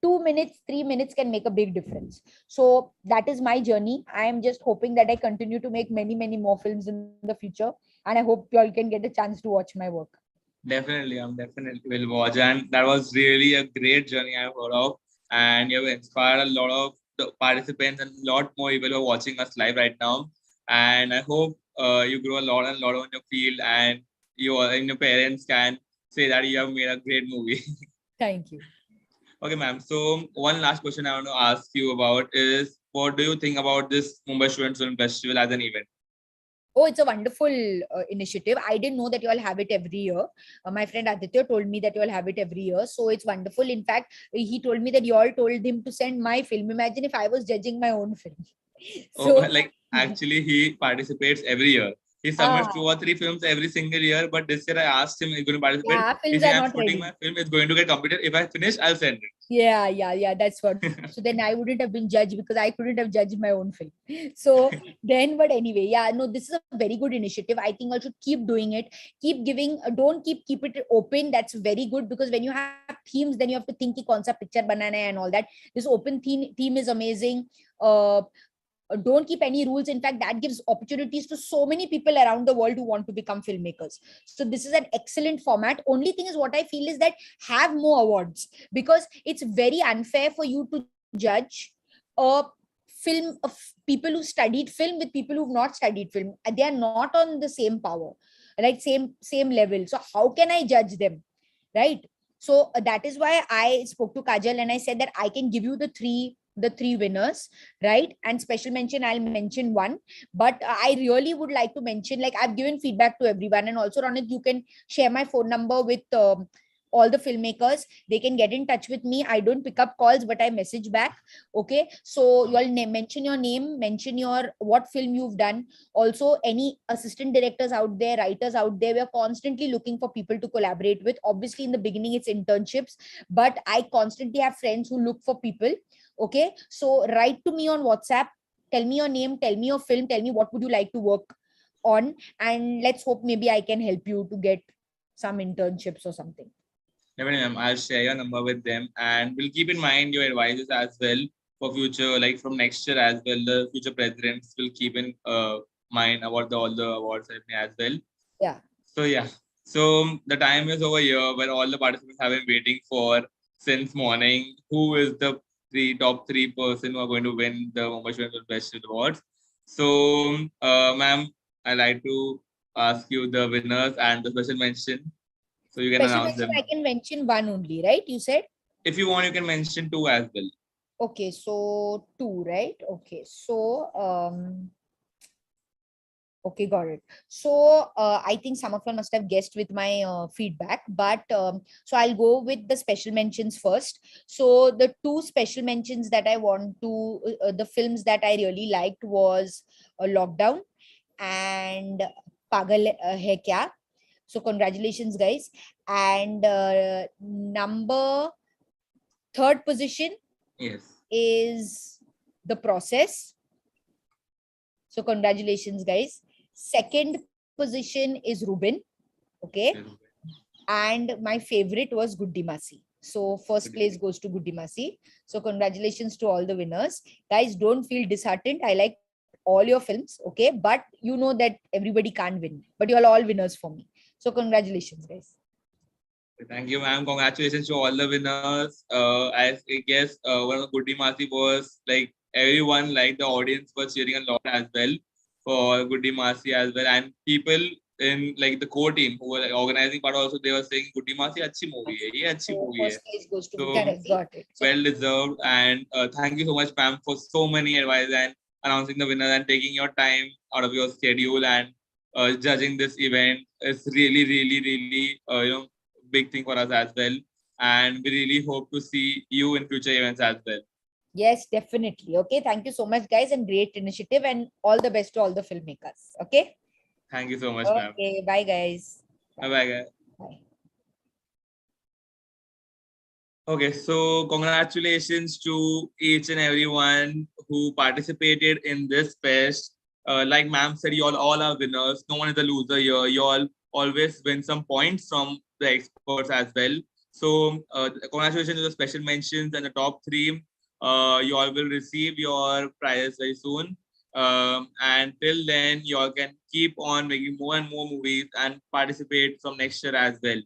2 minutes, 3 minutes can make a big difference. So that is my journey. I am just hoping that I continue to make many more films in the future, and I hope you all can get a chance to watch my work. Definitely, I'm definitely will watch. And that was really a great journey I've heard of. And you have inspired a lot of the participants and a lot more people who are watching us live right now. And I hope you grow a lot and lot on your field, and you and your parents can say that you have made a great movie. Thank you. Okay, ma'am. So one last question I want to ask you about is, what do you think about this Mumbai Students Film Festival as an event? Oh, it's a wonderful initiative. I didn't know that you all have it every year. My friend Aditya told me that you all have it every year. So it's wonderful. In fact, he told me that you all told him to send my film. Imagine if I was judging my own film. So, like, actually, he participates every year. He submits 2 or 3 films every single year. But this year, I asked him, "Is going to participate?" Yeah, He films said, are "I'm not shooting ready. my film. It's going to get completed. If I finish, I'll send it." Yeah, that's what. So then I wouldn't have been judged, because I couldn't have judged my own film. So then, but anyway, yeah, no, this is a very good initiative. I think I should keep doing it. Keep giving. Don't keep it open. That's very good, because when you have themes, then you have to think ki kaun sa picture banana hai and all that. This open theme is amazing. Don't keep any rules. In fact, that gives opportunities to so many people around the world who want to become filmmakers. So this is an excellent format. Only thing is, what I feel is that have more awards, because it's very unfair for you to judge a film of people who studied film with people who've not studied film. They are not on the same power, like same level. So how can I judge them, right? So that is why I spoke to Kajal and I said that I can give you the 3 the 3 winners, right? And special mention, I'll mention one, but I really would like to mention, like, I've given feedback to everyone, and also Ronit, you can share my phone number with all the filmmakers. They can get in touch with me. I don't pick up calls, but I message back. Okay, so you all mention your name, mention your what film you've done. Also, any assistant directors out there, writers out there, we are constantly looking for people to collaborate with. Obviously, in the beginning, it's internships, but I constantly have friends who look for people. Okay, so write to me on WhatsApp. Tell me your name, tell me your film, tell me what would you like to work on, and let's hope maybe I can help you to get some internships or something. Definitely, ma'am. I'll share your number with them, and we'll keep in mind your advices as well for future, like from next year as well. The future presidents will keep in mind about all the awards as well. Yeah. So yeah. So the time is over here where all the participants have been waiting for since morning. Who is the top three person who are going to win the Mumbai Student Film Festival Awards? So, ma'am, I'd like to ask you the winners and the special mention. So you can Special announce mention, them. I can mention one only, right? You said? If you want, you can mention two as well. Okay, so 2, right? Okay, so okay, got it. So I think some of you must have guessed with my feedback, but so I'll go with the special mentions first. So the 2 special mentions that I want to, the films that I really liked was Lockdown and Pagal Hai Kya. So congratulations, guys. And number 3rd position is The Process. So congratulations, guys. 2nd position is Ruben. Okay. And my favorite was Guddimasi. So first place goes to Guddimasi. So congratulations to all the winners. Guys, don't feel disheartened. I like all your films. Okay. But you know that everybody can't win. But you're all winners for me. So congratulations, guys. Thank you, ma'am. Congratulations to all the winners. I guess one of the Guddimasi was like everyone, like the audience was cheering a lot as well for Guddimasi as well, and people in like the core team who were like, organizing part also, they were saying Guddimasi achhi movie hai, ye achhi movie hai. First place goes to So got it. well deserved, and thank you so much, ma'am, for so many advice and announcing the winner and taking your time out of your schedule and judging this event. It's really, really, really big thing for us as well, and we really hope to see you in future events as well. Yes, definitely. Okay, thank you so much, guys, and great initiative, and all the best to all the filmmakers. Okay. Thank you so much, ma'am. Okay, bye, guys. Bye, guys. Bye. Okay, so congratulations to each and everyone who participated in this fest. Like ma'am said, you all are winners. No one is a loser here. You all always win some points from the experts as well. So congratulations to the special mentions and the top 3. You all will receive your prizes very soon. And till then, you all can keep on making more and more movies and participate from next year as well.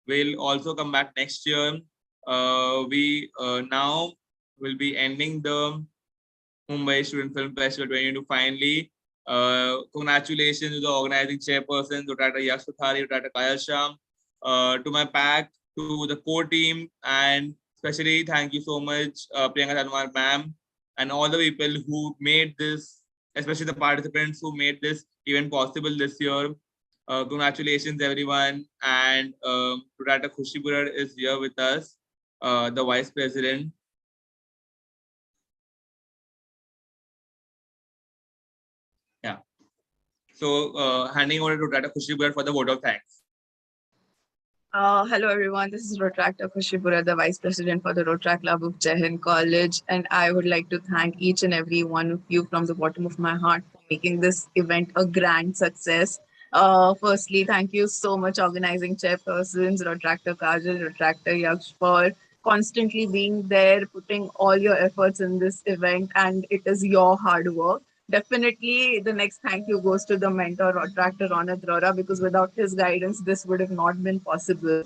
We'll also come back next year. We now will be ending the Mumbai Student Film Festival 2022 finally. Congratulations to the organizing chairperson, Rotaract Yaksh, Rotaract Shah, to my pack, to the core team, and especially thank you so much, Priyanka, Tanwar, ma'am, and all the people who made this, especially the participants who made this event possible this year. Congratulations, everyone. And Rotaract Khushibura is here with us, the vice president. Yeah. So handing over to Rotaract Khushibura for the vote of thanks. Hello everyone, this is Rotaract Khushibura, the Vice President for the Rotaract Club of Hind College, and I would like to thank each and every one of you from the bottom of my heart for making this event a grand success. Firstly, thank you so much organizing chairpersons, Rotaract Kajal, Rotaract Yaksh, for constantly being there, putting all your efforts in this event, and it is your hard work. Definitely, the next thank you goes to the mentor, Rotaract Ronit, Rohra, because without his guidance, this would have not been possible.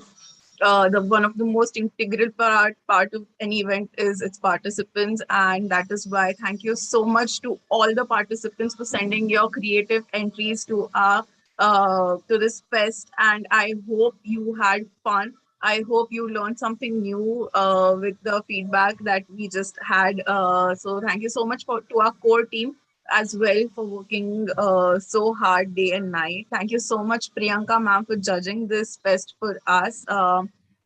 The one of the most integral part of any event is its participants, and that is why thank you so much to all the participants for sending your creative entries to our to this fest, and I hope you had fun. I hope you learned something new with the feedback that we just had. So thank you so much to our core team as well for working so hard day and night. Thank you so much, Priyanka ma'am, for judging this fest for us.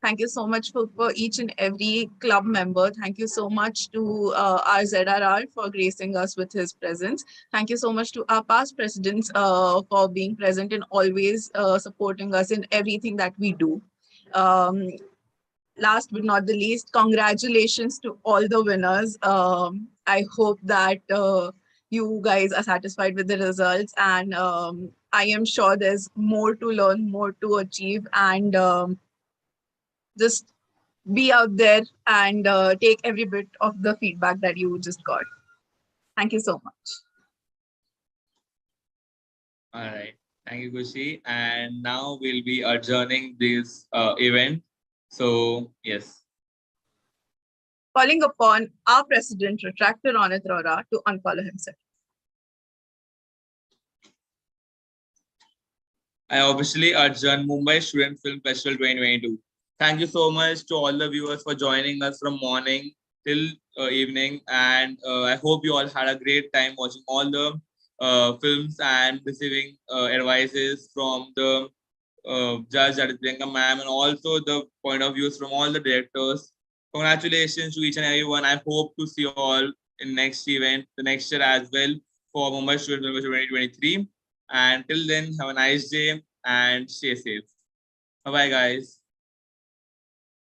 Thank you so much for each and every club member. Thank you so much to our ZRR for gracing us with his presence. Thank you so much to our past presidents for being present and always supporting us in everything that we do. Um, Last but not the least, congratulations to all the winners. I hope that you guys are satisfied with the results, and I am sure there's more to learn, more to achieve, and just be out there and take every bit of the feedback that you just got. Thank you so much. All right. Thank you, Kushi. And now we'll be adjourning this event. So, yes. Calling upon our president, Retractor Ronit Rohra, to unfollow himself. I officially adjourn Mumbai Student Film Festival 2022. Thank you so much to all the viewers for joining us from morning till evening. And I hope you all had a great time watching all the films and receiving advices from the judge, that is Priyanka ma'am, and also the point of views from all the directors. Congratulations to each and everyone. I hope to see you all in next event, the next year as well, for Mumbai Student Film Festival 2023. And till then, have a nice day and stay safe. Bye bye, guys.